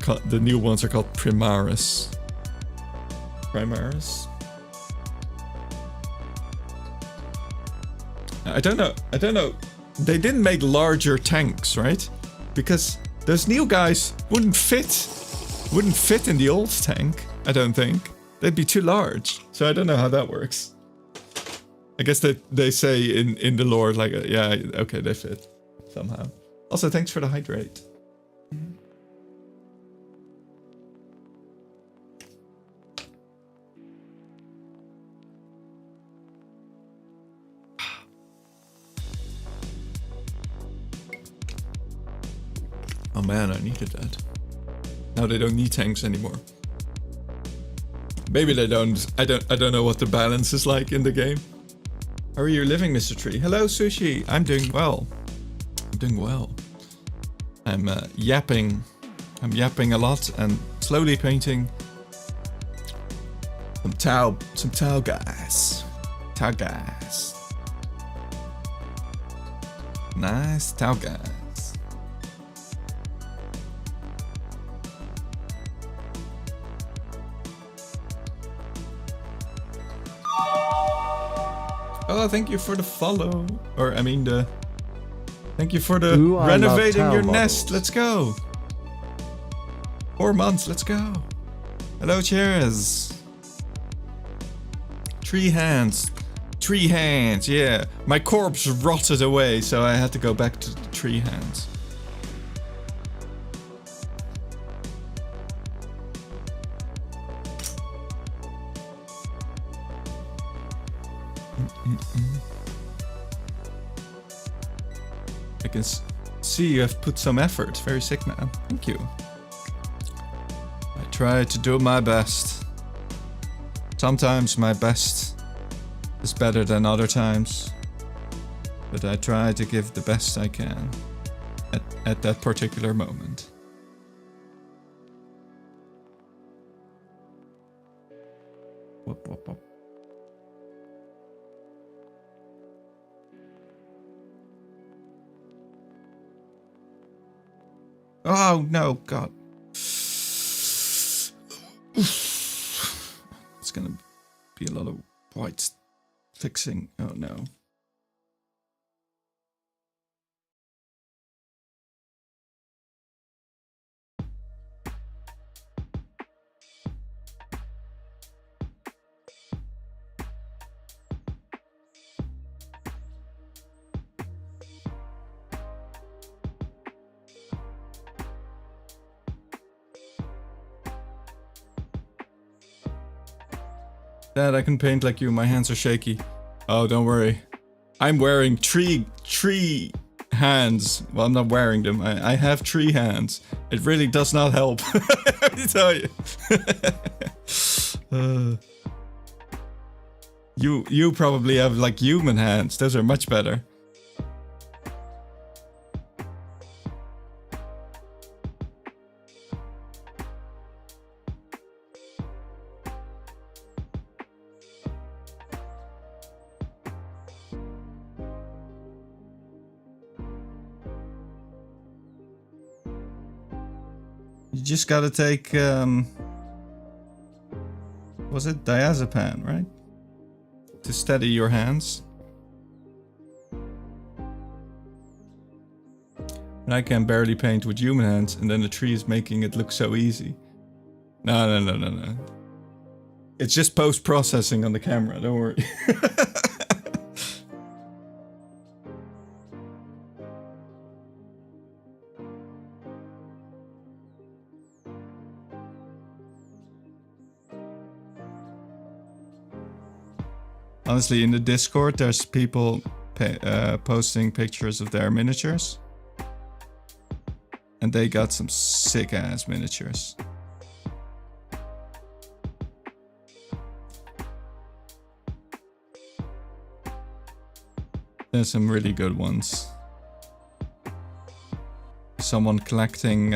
know. The new ones are called Primaris. Primaris? I don't know. They didn't make larger tanks, right? Because those new guys wouldn't fit in the old tank, I don't think. They'd be too large. So I don't know how that works. I guess they say in the lore, like, yeah, okay, they fit somehow. Also, thanks for the hydrate. Oh man, I needed that. Now they don't need tanks anymore. Maybe they don't. I don't know what the balance is like in the game. How are you living, Mr. Tree? Hello, Sushi. I'm doing well. I'm yapping. I'm yapping a lot and slowly painting some tau guys. Tau guys. Nice tau guys. Oh, thank you for the follow. Or, I mean, thank you for the renovating your nest. Let's go. 4 months, let's go. Hello, cheers. Tree hands, yeah. My corpse rotted away, so I had to go back to the tree hands. I can see you have put some effort. Very sick, man. Thank you. I try to do my best. Sometimes my best is better than other times, but I try to give the best I can at that particular moment. Whoop, whoop, whoop. Oh no, God. It's gonna be a lot of white fixing. Oh no. Dad, I can paint like you. My hands are shaky. Oh, don't worry. I'm wearing tree hands. Well, I'm not wearing them. I have tree hands. It really does not help. Let me tell you. You probably have like human hands. Those are much better. You just gotta take, was it diazepam, right? To steady your hands. And I can barely paint with human hands, and then the tree is making it look so easy. No. It's just post-processing on the camera, don't worry. Honestly, in the Discord, there's people posting pictures of their miniatures. And they got some sick-ass miniatures. There's some really good ones. Someone collecting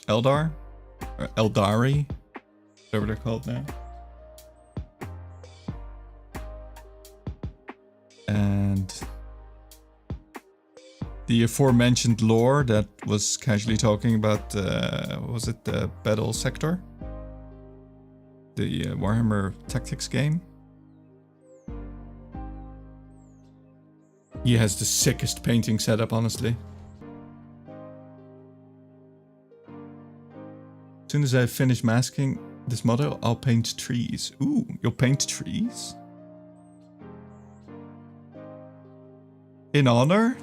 Eldar? Or Eldari? Whatever they're called now. And the aforementioned lore that was casually talking about, was it the Battle Sector? The Warhammer Tactics game? He has the sickest painting setup, honestly. As soon as I finish masking this model, I'll paint trees. Ooh, you'll paint trees? In honor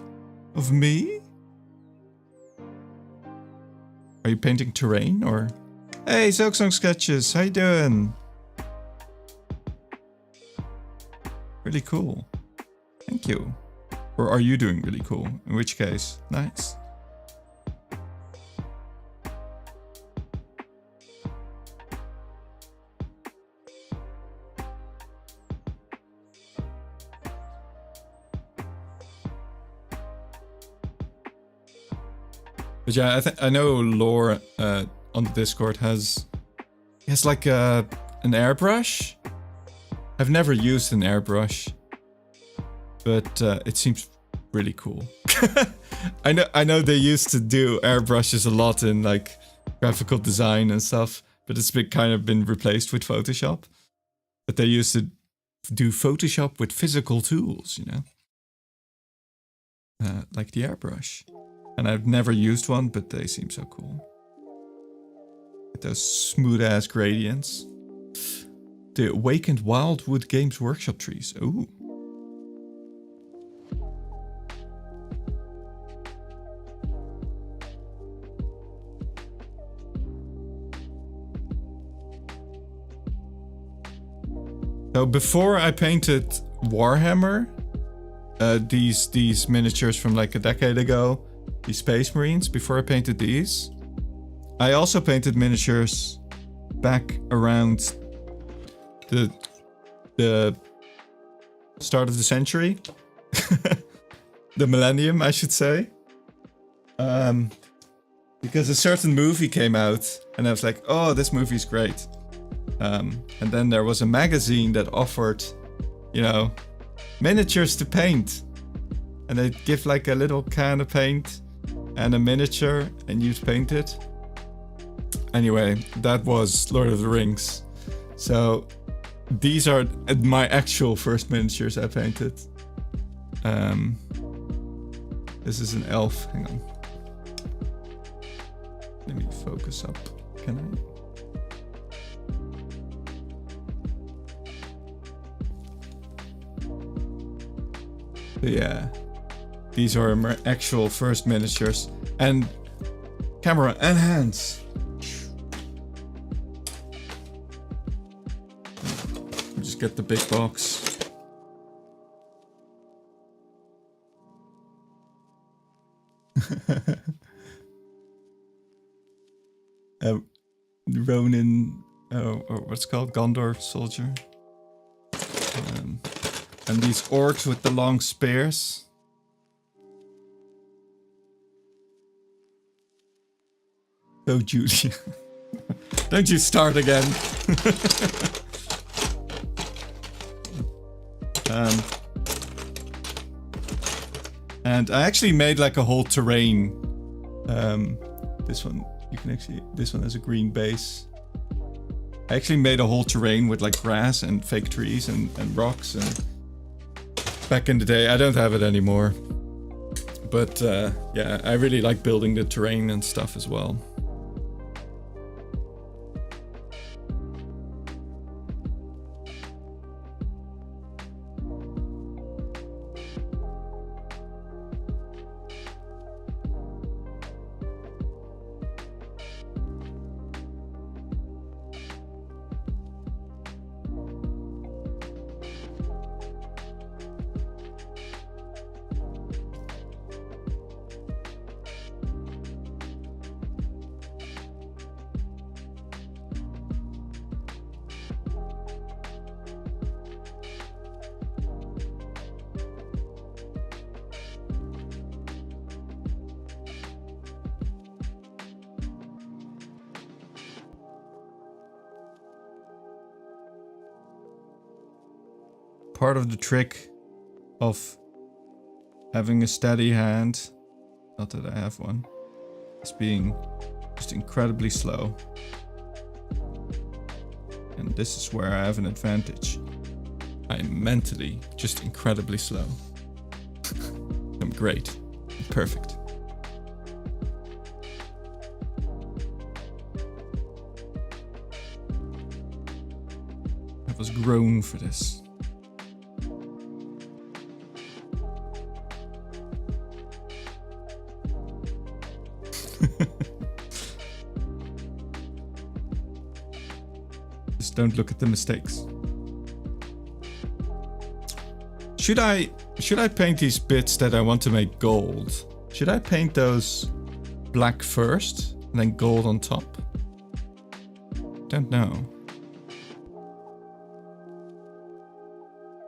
of me? Are you painting terrain or? Hey, Silksong Sketches, how you doing? Really cool. Thank you. Or are you doing really cool? In which case, nice. But yeah, I know Lore on the Discord has like an airbrush. I've never used an airbrush, but it seems really cool. I know they used to do airbrushes a lot in like graphical design and stuff, but it's been replaced with Photoshop. But they used to do Photoshop with physical tools, you know, like the airbrush. And I've never used one, but they seem so cool. With those smooth ass gradients. The Awakened Wildwood Games Workshop trees. Ooh. So before I painted Warhammer, these miniatures from like a decade ago, the Space Marines, before I painted these, I also painted miniatures back around the start of the century. The millennium, I should say. Because a certain movie came out and I was like, oh, this movie's great. And then there was a magazine that offered, you know, miniatures to paint. And they'd give like a little can of paint and a miniature and you'd paint it. Anyway, that was Lord of the Rings. So these are my actual first miniatures I painted. This is an elf. Hang on. Let me focus up. Can I? But yeah, these are my actual first miniatures. And camera and hands. just get the big box. Ronin, what's it called? Gondor soldier. And these orcs with the long spears. Oh, Julie. Don't you start again. And I actually made like a whole terrain. This one, you can actually, this one has a green base. I actually made a whole terrain with like grass and fake trees and rocks. And back in the day, I don't have it anymore. But yeah, I really like building the terrain and stuff as well. Part of the trick of having a steady hand, not that I have one, is being just incredibly slow. And this is where I have an advantage. I'm mentally just incredibly slow. I'm great. I'm perfect. I was grown for this. Just don't look at the mistakes. Should I paint these bits that I want to make gold? Should I paint those black first and then gold on top? Don't know.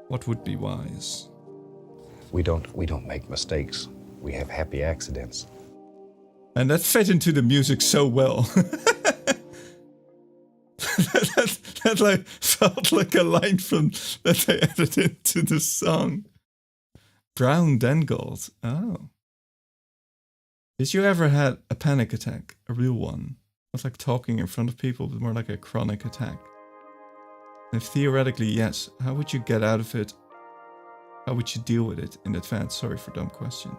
What would be wise? We don't make mistakes. We have happy accidents. And that fit into the music so well. that like felt like a line from that they added into the song. Brown then gold. Oh. Did you ever had a panic attack? A real one? Not like talking in front of people, but more like a chronic attack. And theoretically, yes. How would you get out of it? How would you deal with it in advance? Sorry for dumb question.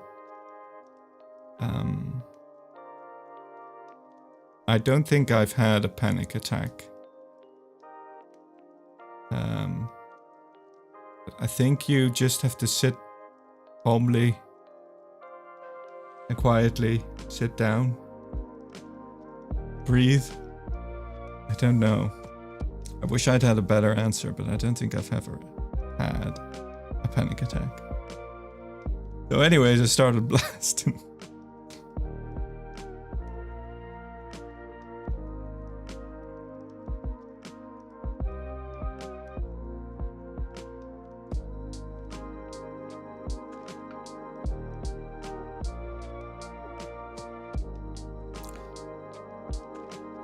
I don't think I've had a panic attack. But I think you just have to sit calmly and quietly, sit down, breathe. I don't know. I wish I'd had a better answer, but I don't think I've ever had a panic attack. So anyways, I started blasting.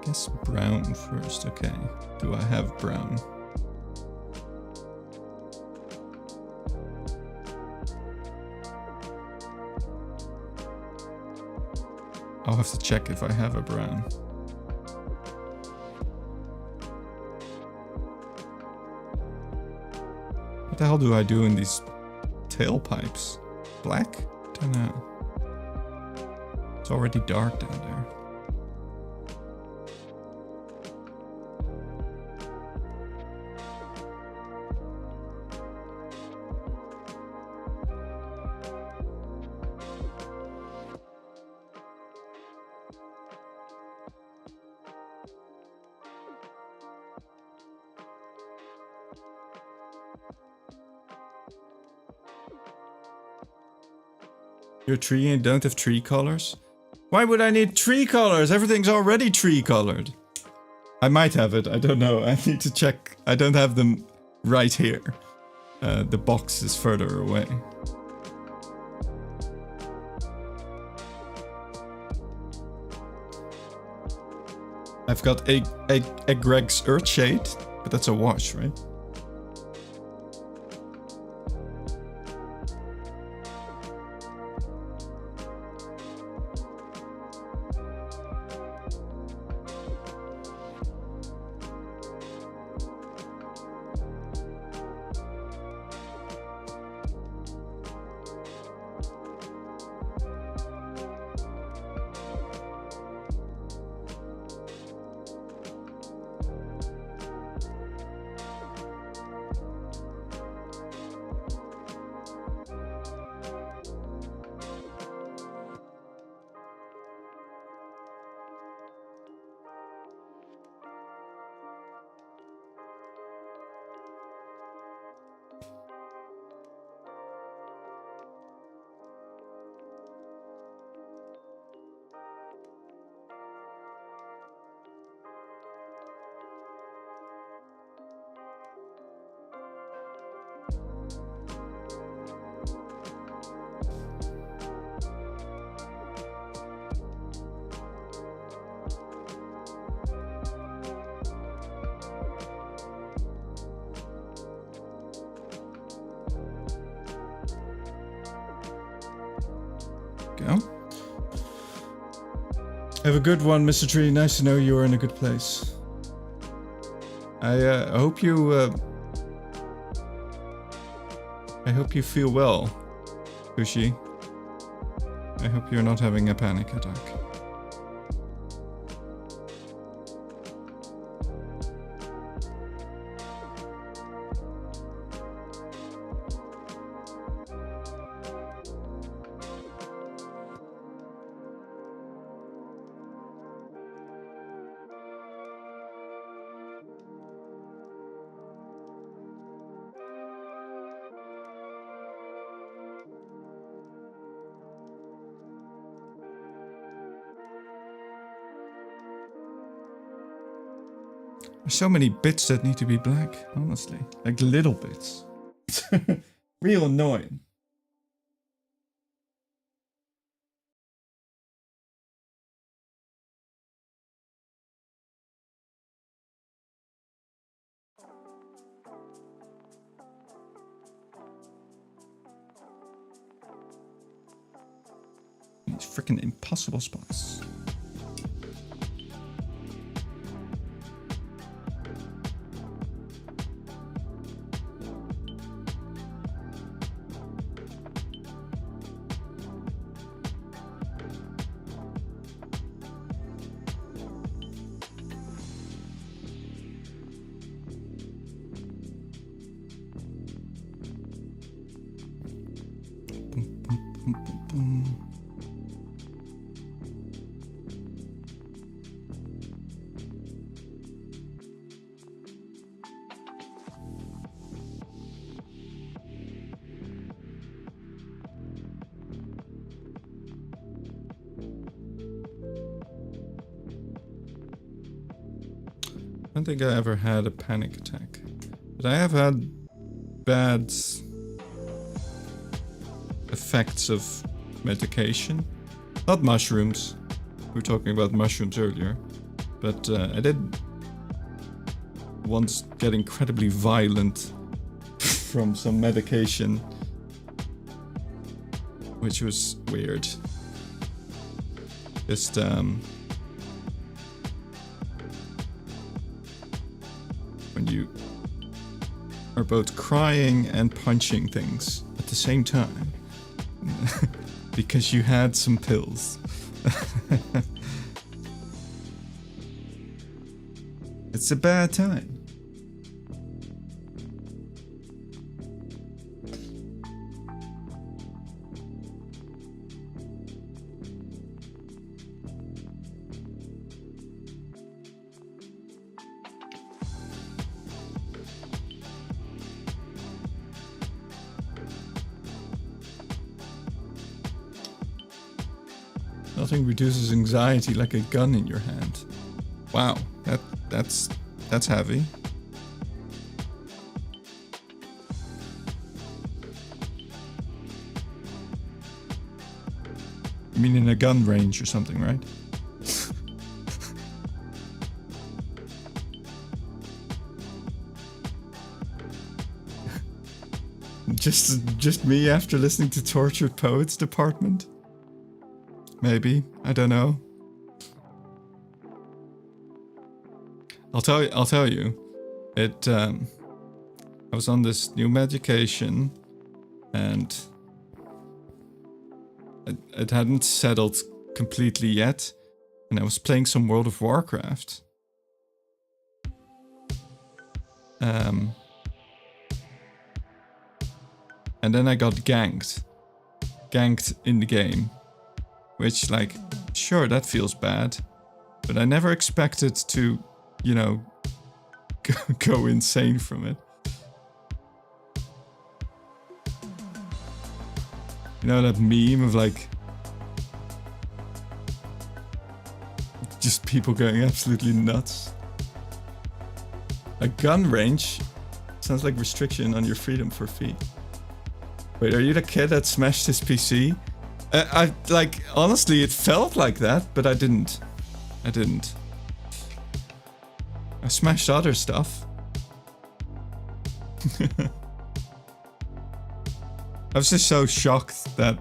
Guess brown first, okay. Do I have brown? I'll have to check if I have a brown. What the hell do I do in these tailpipes? Black? Don't know. It's already dark down there. You're a tree and don't have tree colors? Why would I need tree colors? Everything's already tree colored. I might have it, I don't know. I need to check. I don't have them right here. The box is further away. I've got a Greg's Earthshade, but that's a wash, right? Go. Have a good one, Mr. Tree. Nice to know you are in a good place. I hope you feel well, Fushi. I hope you're not having a panic attack. There's so many bits that need to be black, honestly. Like little bits. Real annoying. These freaking impossible spots. I don't think I ever had a panic attack, but I have had bad effects of medication. Not mushrooms. We were talking about mushrooms earlier, but I did once get incredibly violent from some medication, which was weird. Just when you are both crying and punching things at the same time because you had some pills. It's a bad time. Nothing reduces anxiety like a gun in your hand. Wow, that's heavy. You mean in a gun range or something, right? Just me after listening to Tortured Poets Department? Maybe, I don't know. I'll tell you. I was on this new medication and it hadn't settled completely yet, and I was playing some World of Warcraft. And then I got ganked in the game, which, like, sure, that feels bad, but I never expected to, you know, go insane from it. You know that meme of, like, just people going absolutely nuts? A gun range sounds like restriction on your freedom for fee. Wait, are you the kid that smashed his PC? I like, honestly, it felt like that, but I didn't. I smashed other stuff. I was just so shocked that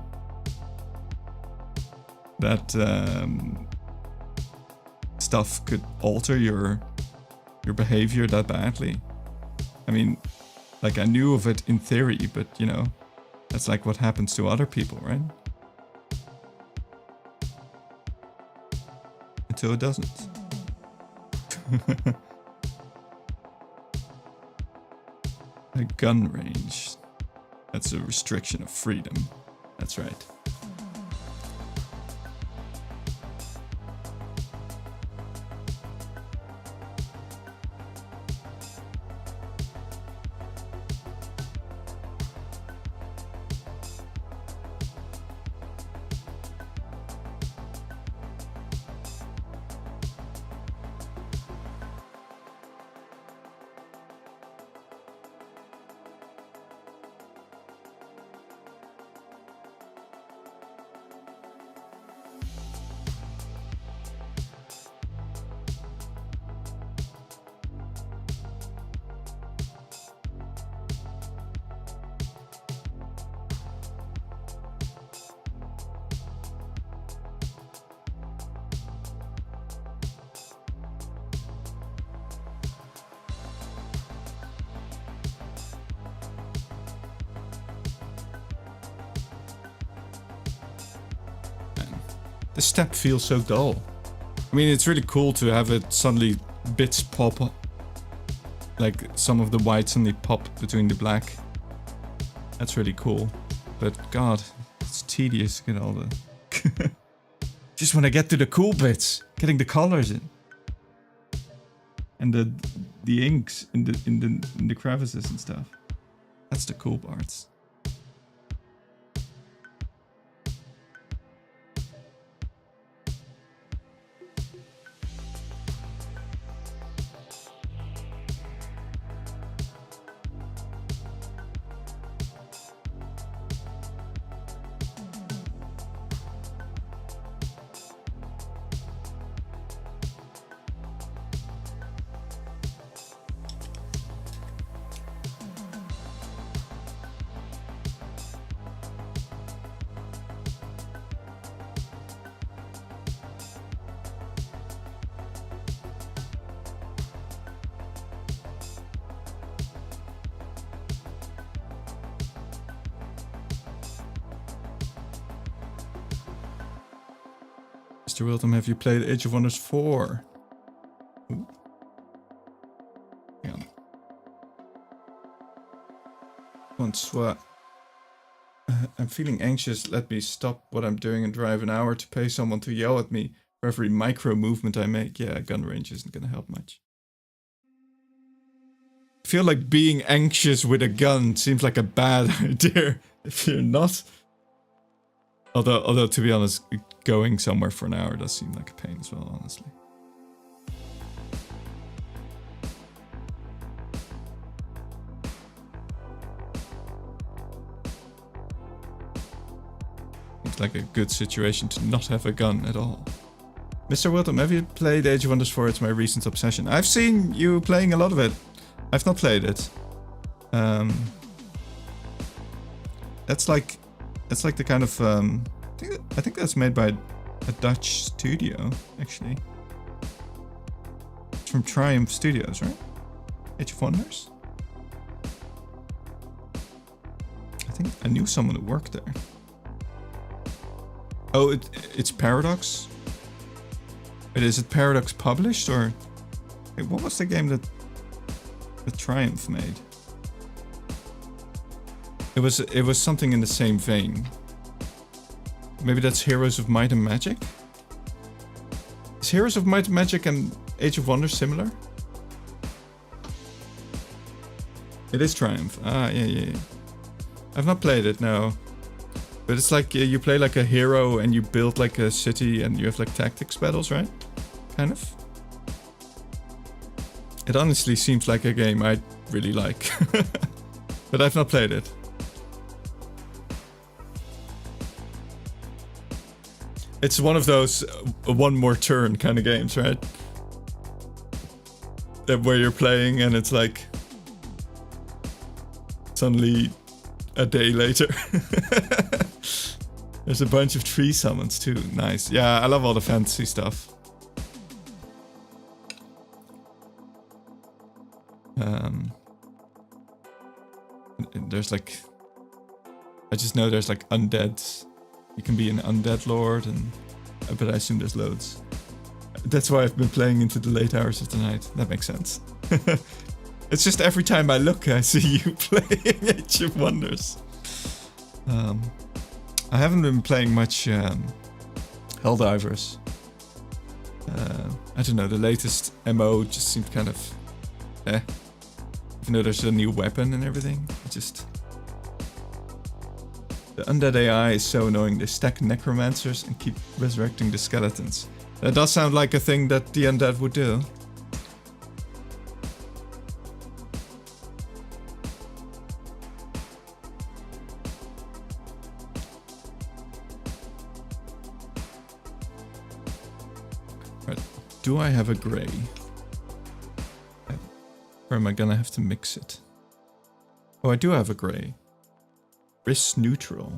stuff could alter your behavior that badly. I mean, like, I knew of it in theory, but, you know, that's like what happens to other people, right? Until it doesn't. A gun range. That's a restriction of freedom. That's right. The step feels so dull. I mean, it's really cool to have it suddenly bits pop up. Like, some of the white suddenly pop between the black. That's really cool. But god, it's tedious to get all the... Just when I get to the cool bits, getting the colors in. And the inks in the crevices and stuff. That's the cool parts. Mr. Wilton, have you played Age of Wonders 4? Ooh. Hang on. Bonsoir. I'm feeling anxious. Let me stop what I'm doing and drive an hour to pay someone to yell at me for every micro movement I make. Yeah, gun range isn't gonna help much. I feel like being anxious with a gun seems like a bad idea if you're not. Although to be honest, going somewhere for an hour does seem like a pain as well, honestly. It's like a good situation to not have a gun at all. Mr. Wilton, have you played Age of Wonders 4? It's my recent obsession. I've seen you playing a lot of it. I've not played it. That's like the kind of I think that's made by a Dutch studio, actually. It's from Triumph Studios, right? Age of Wonders? I think I knew someone who worked there. Oh, it's Paradox? Wait, is it Paradox published or... Wait, what was the game that Triumph made? It was something in the same vein. Maybe that's Heroes of Might and Magic? Is Heroes of Might and Magic and Age of Wonders similar? It is Triumph. Ah, yeah. I've not played it, no. But it's like you play like a hero and you build like a city and you have like tactics battles, right? Kind of. It honestly seems like a game I'd really like. But I've not played it. It's one of those one more turn kind of games, right? Where you're playing and it's like suddenly a day later. There's a bunch of tree summons too. Nice. Yeah, I love all the fantasy stuff. There's like... I just know there's like undead. You can be an undead lord, and but I assume there's loads. That's why I've been playing into the late hours of the night. That makes sense. It's just every time I look, I see you playing Age of Wonders. I haven't been playing much Helldivers. I don't know, the latest MO just seemed kind of even though there's a new weapon and everything, it just... The undead AI is so annoying. They stack necromancers and keep resurrecting the skeletons. That does sound like a thing that the undead would do. Right. Do I have a grey? Or am I gonna have to mix it? Oh, I do have a grey. Risk neutral.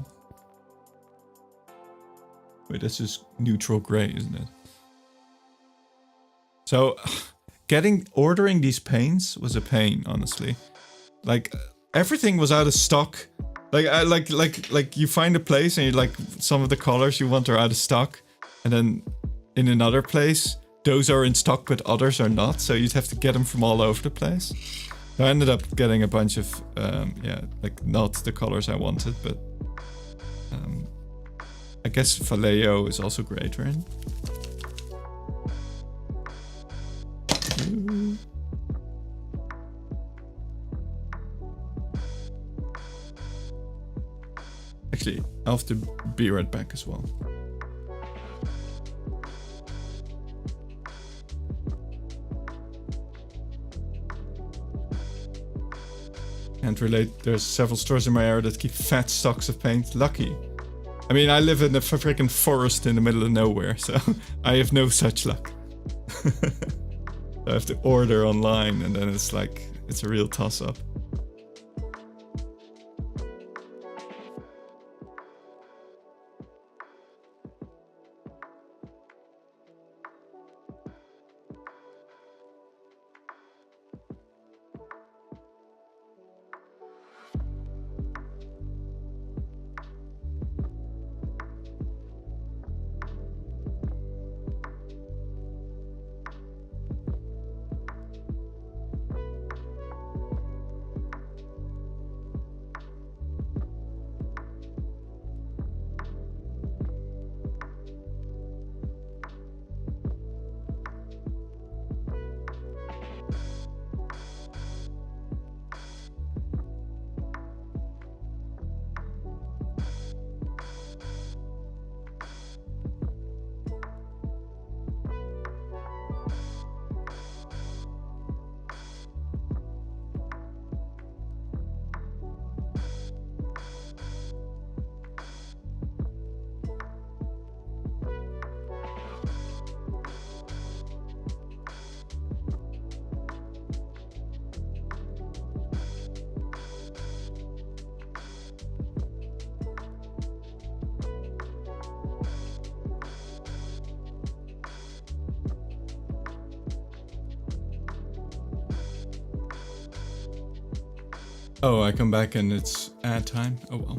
Wait, this is neutral grey, isn't it? So, ordering these paints was a pain, honestly. Like, everything was out of stock. Like you find a place and you like some of the colors you want are out of stock, and then in another place those are in stock but others are not. So you'd have to get them from all over the place. So I ended up getting a bunch of yeah, like not the colors I wanted, but I guess Vallejo is also great, right? Actually, I'll have to be right back as well. Can't relate, there's several stores in my area that keep fat stocks of paint. Lucky. I mean, I live in a freaking forest in the middle of nowhere, so I have no such luck. I have to order online and then it's like, it's a real toss-up. Oh, I come back and it's ad time? Oh well.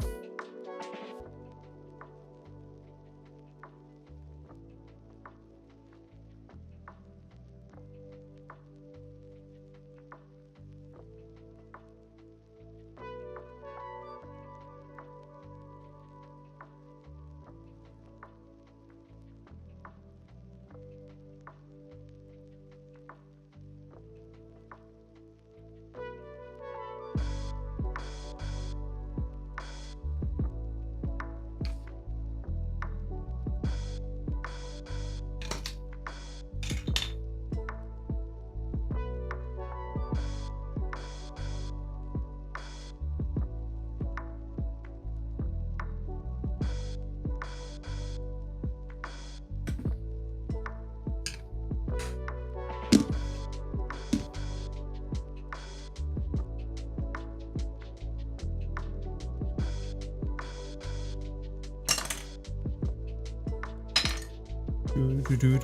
Do.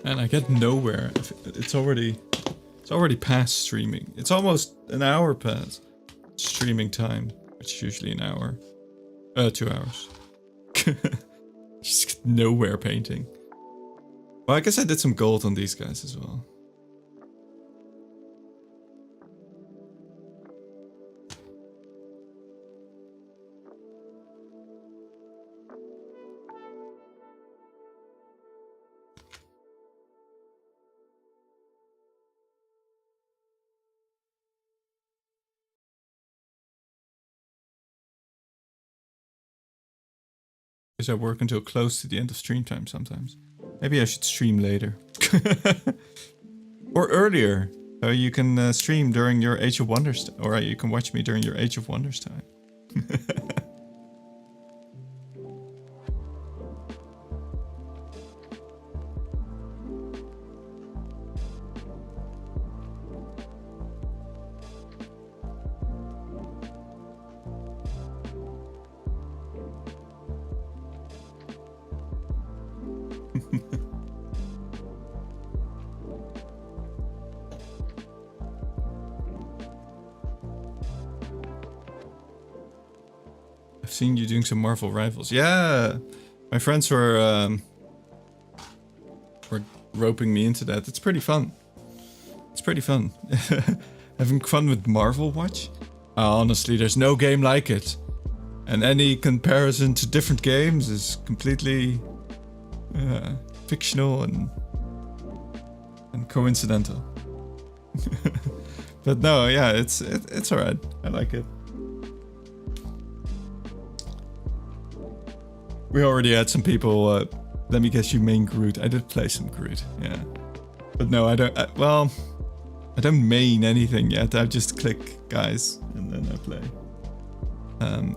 And I get nowhere. It's already past streaming. It's almost an hour past streaming time, which is usually an hour. 2 hours. Just nowhere painting. Well, I guess I did some gold on these guys as well. Because I work until close to the end of stream time sometimes. Maybe I should stream later. Or earlier. So you can stream during your Age of Wonders. Or you can watch me during your Age of Wonders time. I've seen you doing some Marvel Rivals. Yeah, my friends were roping me into that. It's pretty fun. It's pretty fun. Having fun with Marvel Watch. Honestly, there's no game like it. And any comparison to different games is completely fictional and coincidental. But no, yeah, it's alright. I like it. We already had some people. Let me guess, you main Groot. I did play some Groot, yeah. But no, I don't. Well, I don't main anything yet. I just click guys and then I play.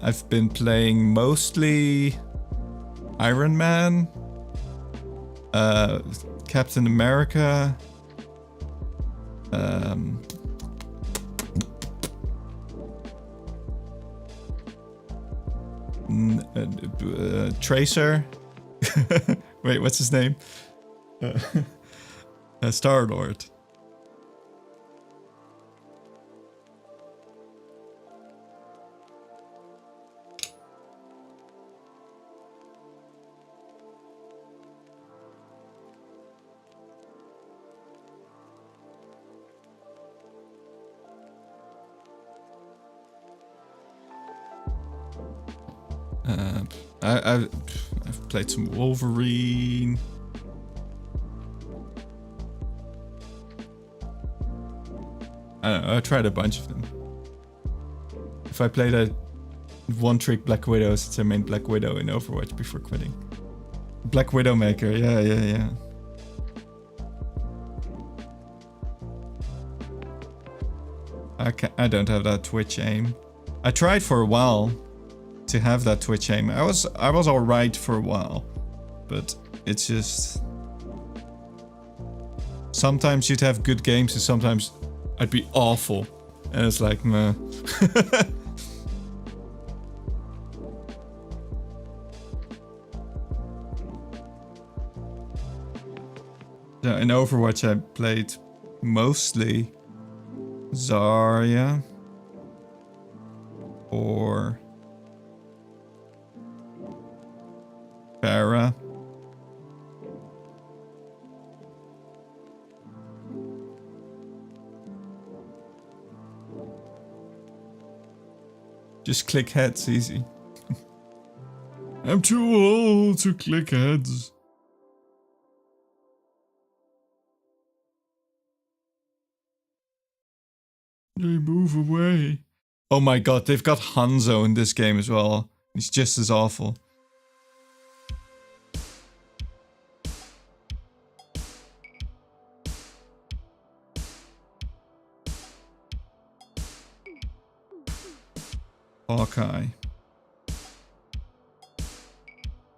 I've been playing mostly Iron Man, Captain America, Tracer. Wait, what's his name? Star-Lord. I've played some Wolverine. I don't know, I tried a bunch of them. If I played a one-trick Black Widow, since I made Black Widow in Overwatch before quitting. Black Widow Maker, yeah. I don't have that Twitch aim. I tried for a while to have that Twitch aim. I was alright for a while, but it's just sometimes you'd have good games and sometimes I'd be awful, and it's like meh. So in Overwatch, I played mostly Zarya or Pharah. Just click heads, easy. I'm too old to click heads. They move away. Oh my god, they've got Hanzo in this game as well. He's just as awful. Hawkeye.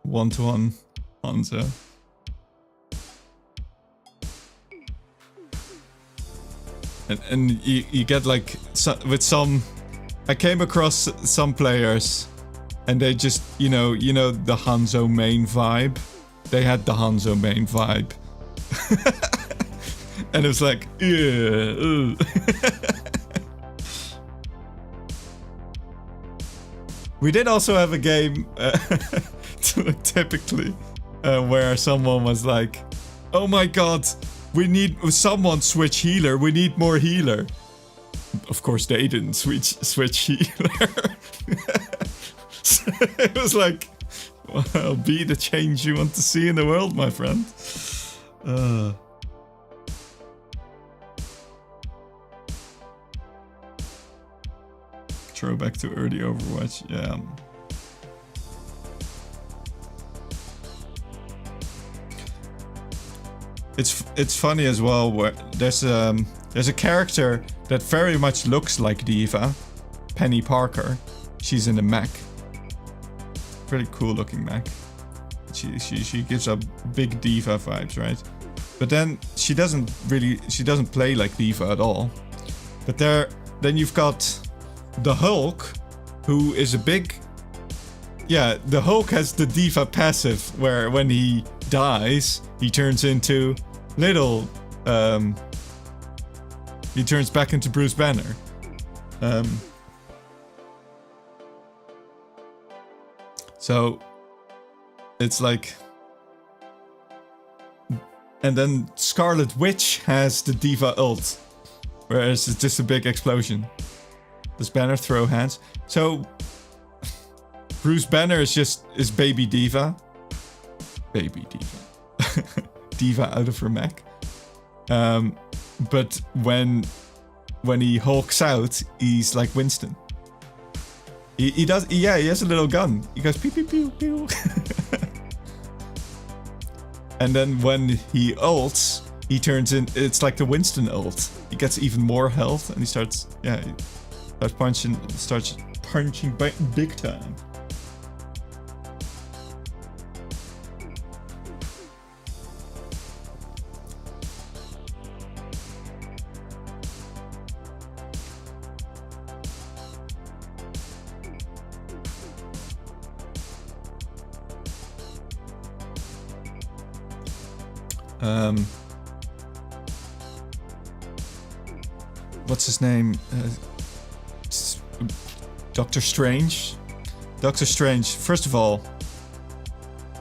1-to-1 Hanzo. And you get like, with some, I came across some players and they just, you know the Hanzo main vibe? They had the Hanzo main vibe. And it was like, yeah. We did also have a game, typically, where someone was like, oh my god, we need someone switch healer, we need more healer. Of course they didn't switch healer. So it was like, well, be the change you want to see in the world, my friend. Throwback to early Overwatch, yeah. It's funny as well. Where there's a character that very much looks like D.Va, Penny Parker. She's in a mech. Pretty cool looking mech. She gives up big D.Va vibes, right? But then she doesn't play like D.Va at all. But then you've got the Hulk, who is a big... Yeah, the Hulk has the D.Va passive, where when he dies, he turns into little... he turns back into Bruce Banner. So, it's like... And then Scarlet Witch has the D.Va ult, whereas it's just a big explosion. Does Banner throw hands? So, Bruce Banner is baby D.Va. Baby D.Va. D.Va out of her mech. But when he hulks out, he's like Winston. He has a little gun. He goes pew pew pew pew. And then when he ults, he turns in. It's like the Winston ult. He gets even more health, and he starts punching big time. What's his name? Doctor Strange. Doctor Strange. First of all,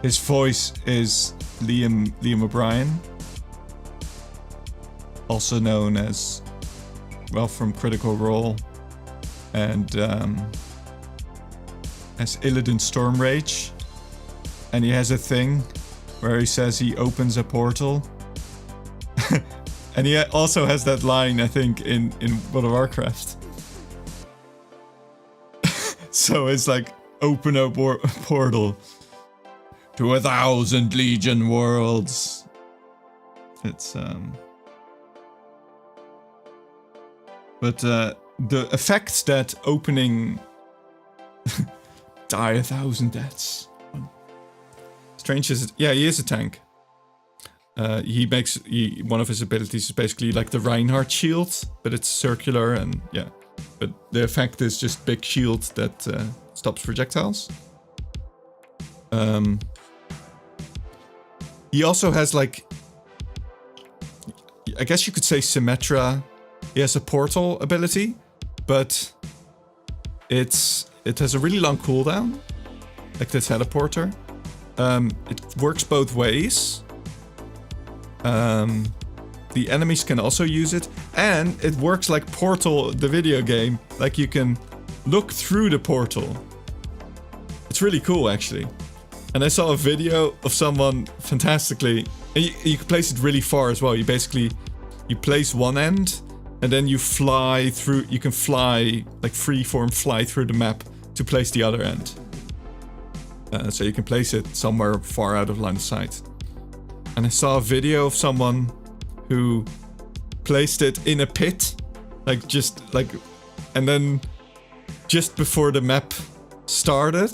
his voice is Liam O'Brien, also known as, well, from Critical Role, and as Illidan Stormrage. And he has a thing where he says he opens a portal. And he also has that line, I think, in World of Warcraft. So it's like, open a portal to 1,000 Legion worlds. It's, But the effect that opening... die 1,000 deaths. Strange is... Yeah, he is a tank. One of his abilities is basically like the Reinhardt shield, but it's circular and yeah. But the effect is just big shield that stops projectiles. He also has like I guess you could say Symmetra. He has a portal ability, but it has a really long cooldown, like the teleporter. It works both ways. The enemies can also use it, and it works like Portal, the video game. Like you can look through the portal. It's really cool, actually. And I saw a video of someone fantastically. And you can place it really far as well. You basically, you place one end, and then you fly through. You can fly, like freeform fly through the map to place the other end. So you can place it somewhere far out of line of sight. And I saw a video of someone who placed it in a pit, like just like, and then just before the map started,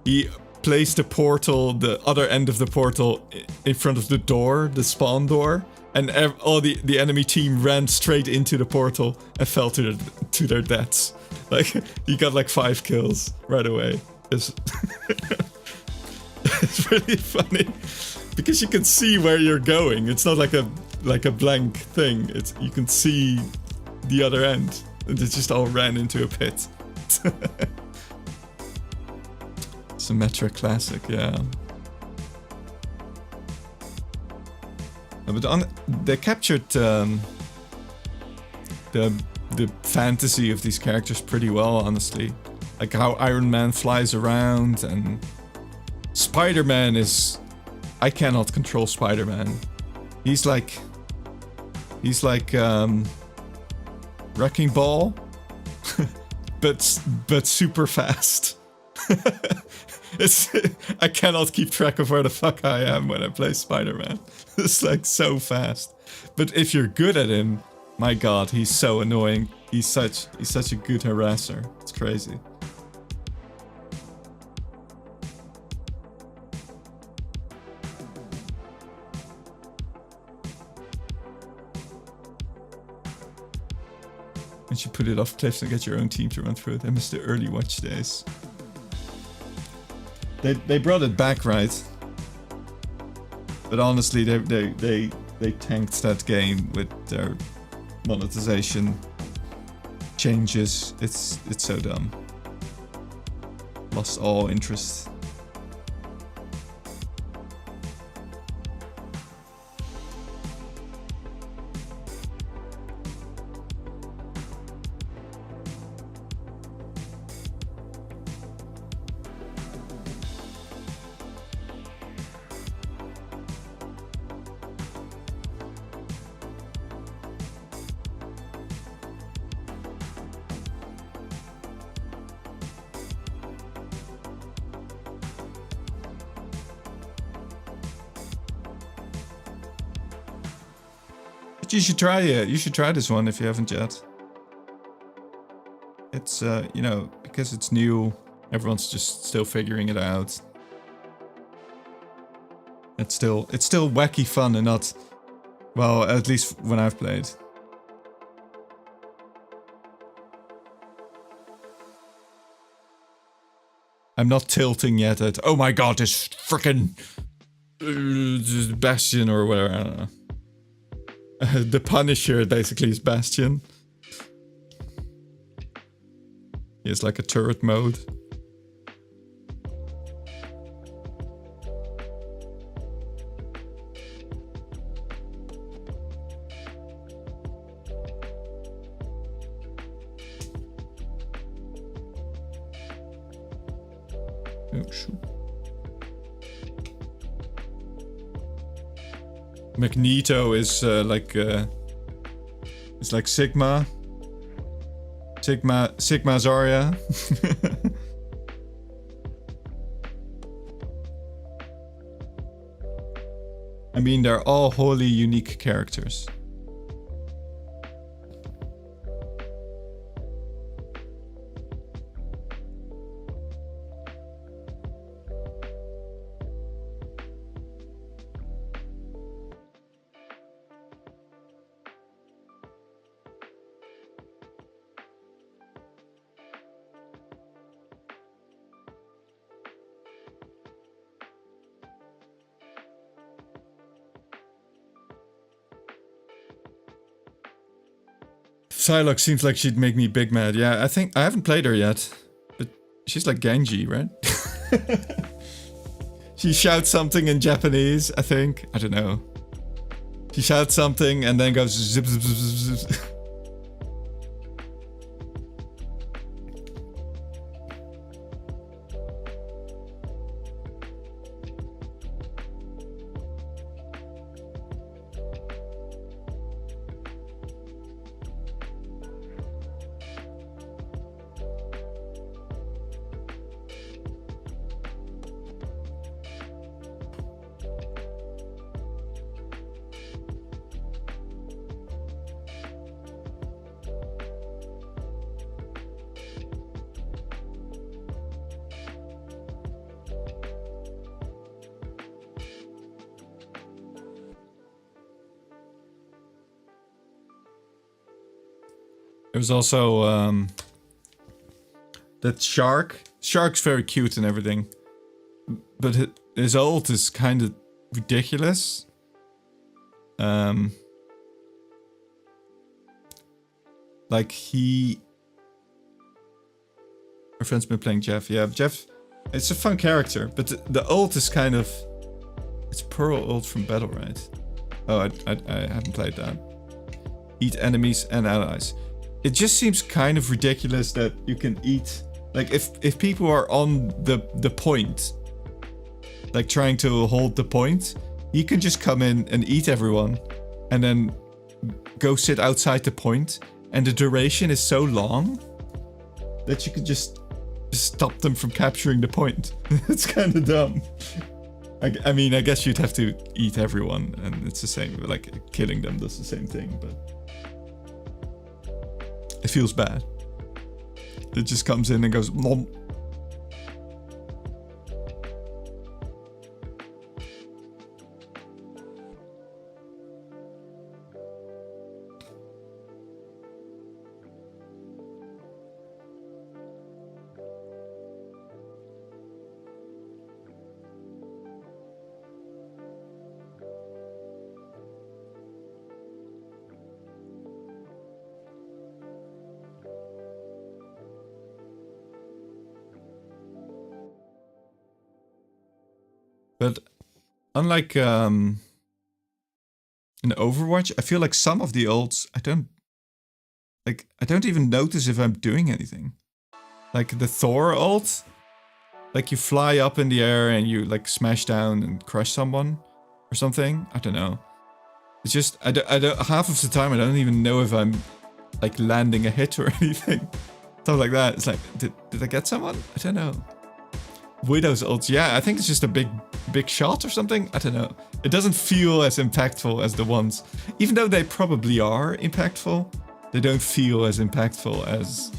he placed the portal, the other end of the portal, in front of the door, the spawn door, and all the enemy team ran straight into the portal and fell to their deaths. Like he got like 5 kills right away. It's really funny because you can see where you're going. It's not like a blank thing. It's, you can see the other end, and they just all ran into a pit. Symmetra classic, yeah. But they captured the fantasy of these characters pretty well, honestly. Like how Iron Man flies around, and Spider-Man is... I cannot control Spider-Man. He's like Wrecking Ball, but super fast. I cannot keep track of where the fuck I am when I play Spider-Man. It's like so fast. But if you're good at him, my god, he's so annoying. He's such a good harasser. It's crazy. Once you put it off cliffs and get your own team to run through it. I miss the early watch days. They brought it back, right? But honestly, they tanked that game with their monetization changes. It's so dumb. Lost all interest. You should try it. You should try this one if you haven't yet. It's you know, because it's new, everyone's just still figuring it out. It's still wacky fun and not, well, at least when I've played. I'm not tilting yet at, oh my god, this frickin' Bastion or whatever, I don't know. The Punisher basically is Bastion. He has like a turret mode. Oh shoot. Magneto is it's like Sigma Zarya. I mean, they're all wholly unique characters. Psylocke seems like she'd make me big mad. Yeah, I think I haven't played her yet, but she's like Genji, right? She shouts something in Japanese, I think. I don't know. She shouts something and then goes zip zip zip zip zip. There was also that shark. Shark's very cute and everything, but his ult is kind of ridiculous. Like my friend's been playing Jeff. Yeah, Jeff. It's a fun character, but the ult is kind of. It's Pearl ult from Battle, right? Oh, I haven't played that. Eat enemies and allies. It just seems kind of ridiculous that you can eat, like if people are on the point, like trying to hold the point, you can just come in and eat everyone and then go sit outside the point, and the duration is so long that you can just stop them from capturing the point. It's kind of dumb. I mean, I guess you'd have to eat everyone and it's the same, like killing them does the same thing, but it feels bad. It just comes in and goes, Mom. But unlike in Overwatch, I feel like some of the ults I don't even notice if I'm doing anything. Like the Thor ult, like you fly up in the air and you like smash down and crush someone or something. I don't know. It's just I don't half of the time I don't even know if I'm like landing a hit or anything. Stuff like that. It's like did I get someone? I don't know. Widow's ult, yeah, I think it's just a big shot or something. I don't know. It doesn't feel as impactful as the ones, even though they probably are impactful. They don't feel as impactful as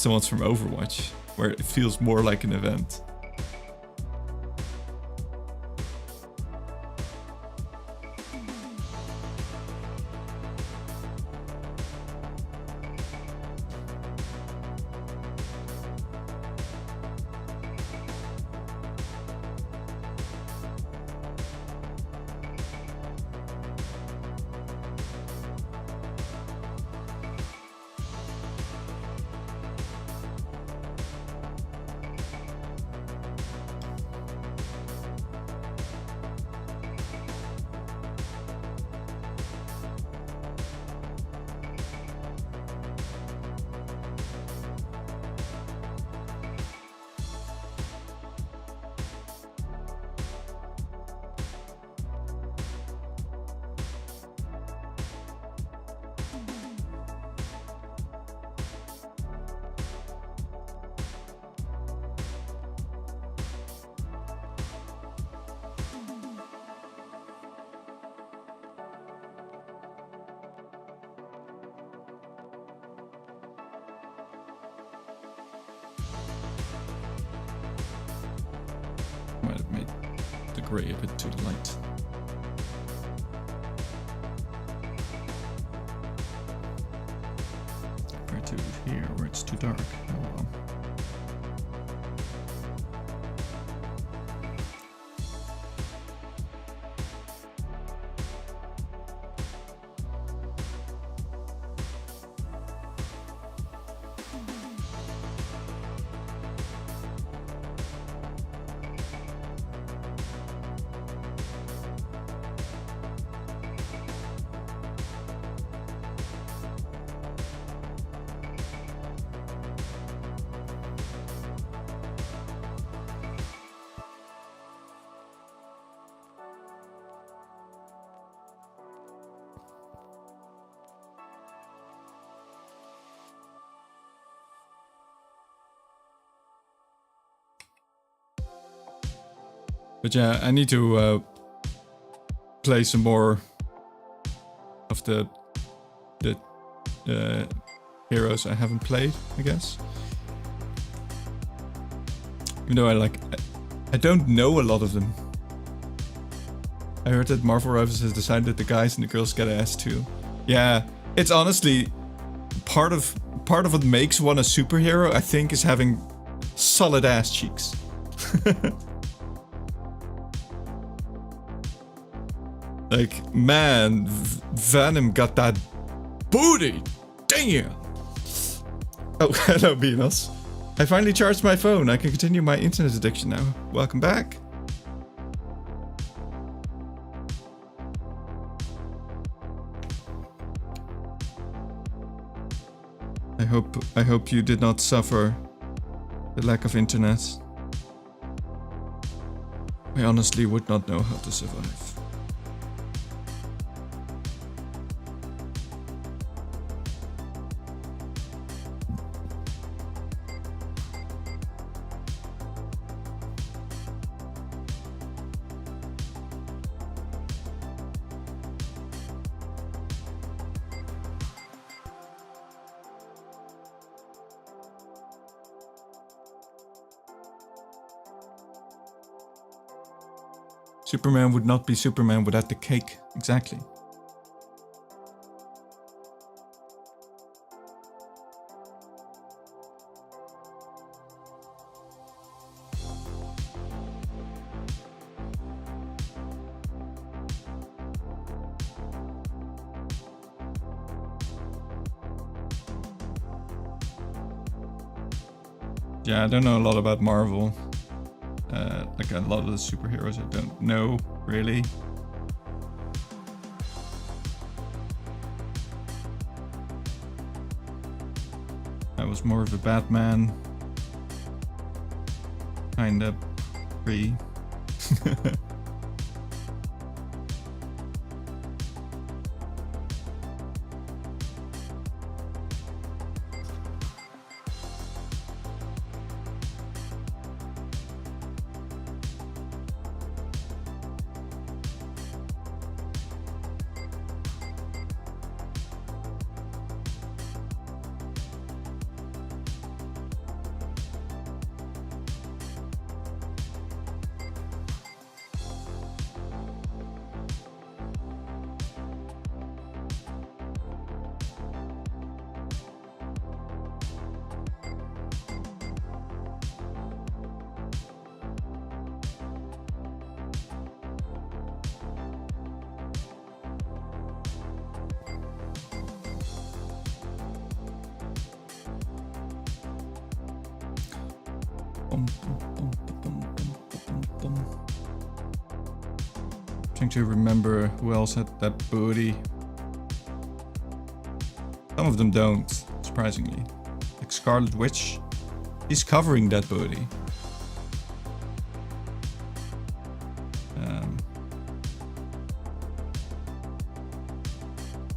the ones from Overwatch, where it feels more like an event. Might have made the grey a bit too light. Compared to here where it's too dark. Oh well. But yeah, I need to play some more of the heroes I haven't played, I guess. Even though I don't know a lot of them. I heard that Marvel Rivals has decided that the guys and the girls get ass too. Yeah, it's honestly part of what makes one a superhero, I think, is having solid ass cheeks. Like, man, Venom got that booty. Damn. Oh, hello, Venus. I finally charged my phone. I can continue my internet addiction now. Welcome back. I hope you did not suffer the lack of internet. I honestly would not know how to survive. Superman would not be Superman without the cake. Exactly. Yeah, I don't know a lot about Marvel. Like a lot of the superheroes I don't know, really. I was more of a Batman kind of free. Trying to remember who else had that booty. Some of them don't, surprisingly. Like Scarlet Witch, he's covering that booty.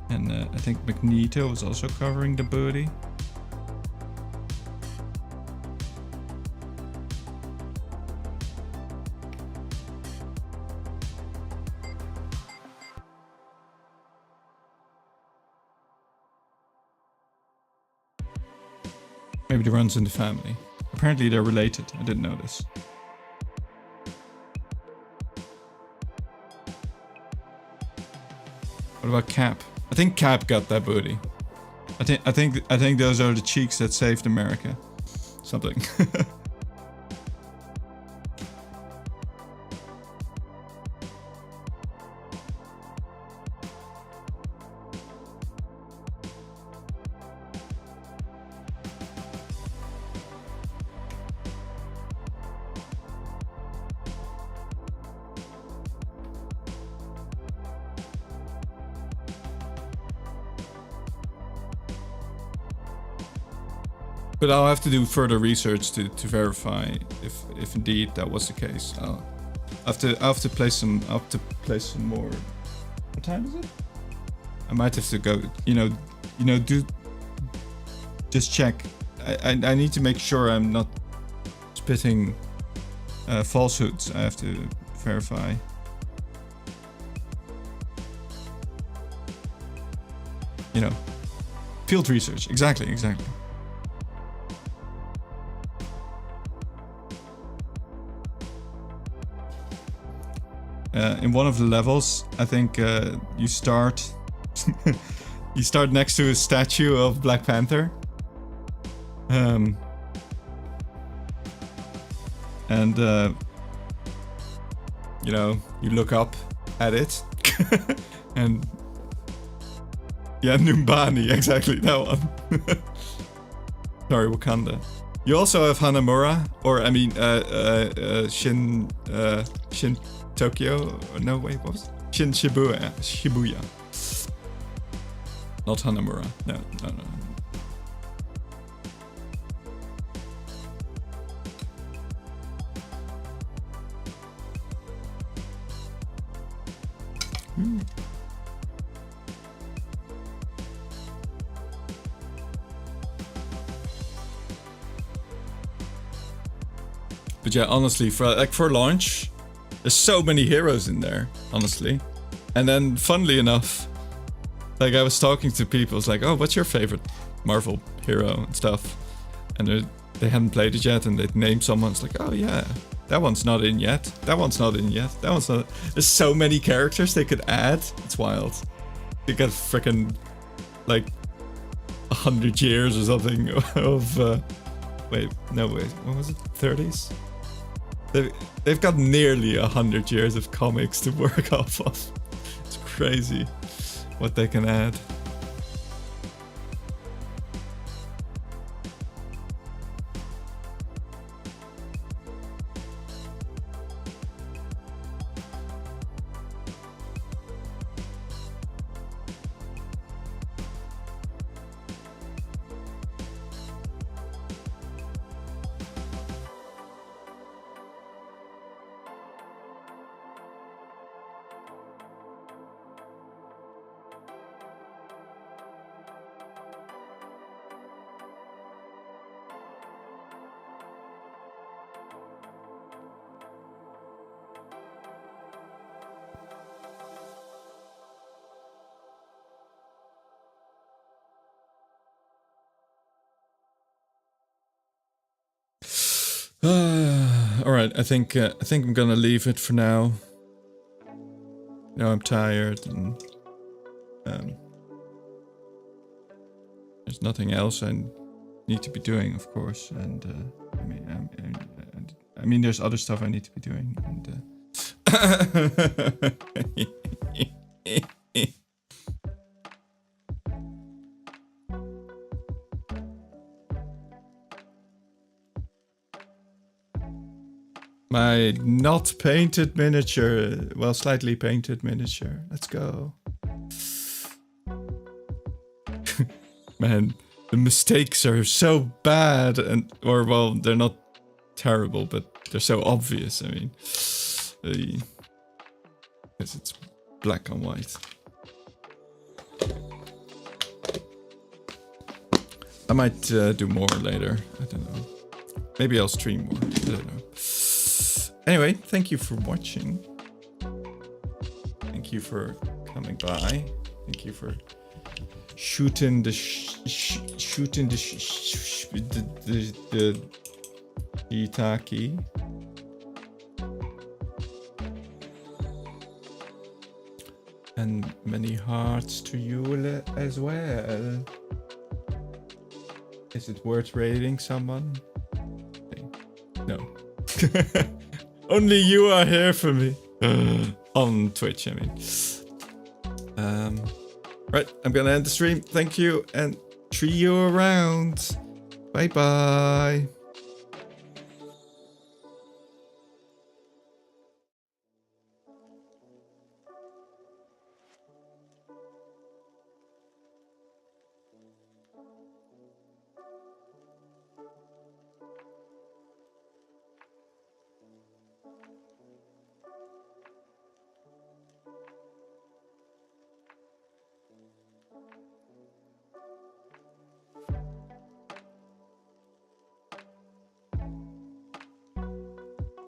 And I think Magneto was also covering the booty. Maybe it runs in the family. Apparently they're related. I didn't know this. What about Cap? I think Cap got that booty. I think those are the cheeks that saved America. Something. But I'll have to do further research to verify if indeed that was the case. I'll have to play some more. What time is it? I might have to go. Do just check. I need to make sure I'm not spitting falsehoods. I have to verify. You know, field research. Exactly. In one of the levels, I think you start you start next to a statue of Black Panther. And you know, you look up at it and yeah, Numbani, exactly that one. Sorry, Wakanda. You also have Hanamura, or I mean, Shin Tokyo. No, wait, what was it? Shin Shibuya. Not Hanamura. No. But yeah, honestly, for launch, there's so many heroes in there, honestly. And then, funnily enough, like I was talking to people, it's like, oh, what's your favorite Marvel hero and stuff? And they hadn't played it yet, and they'd name someone. It's like, oh yeah, that one's not in yet. That one's not in yet. That one's not. There's so many characters they could add. It's wild. They got freaking like 100 years or something of. Wait, what was it? 30s. They've got nearly 100 years of comics to work off of. It's crazy what they can add. All right, I think I'm gonna leave it for now. You know, I'm tired, and there's nothing else I need to be doing, of course. And I mean, there's other stuff I need to be doing. And my not painted miniature, well, slightly painted miniature. Let's go. Man, the mistakes are so bad, or well, they're not terrible, but they're so obvious. I mean, because it's black on white. I might do more later. I don't know. Maybe I'll stream more. I don't know. Anyway, thank you for watching. Thank you for coming by. Thank you for shooting the shiitake. And many hearts to you as well. Is it worth raiding someone? No. Only you are here for me. On Twitch, I mean. Right, I'm gonna end the stream. Thank you, and see you around. Bye bye.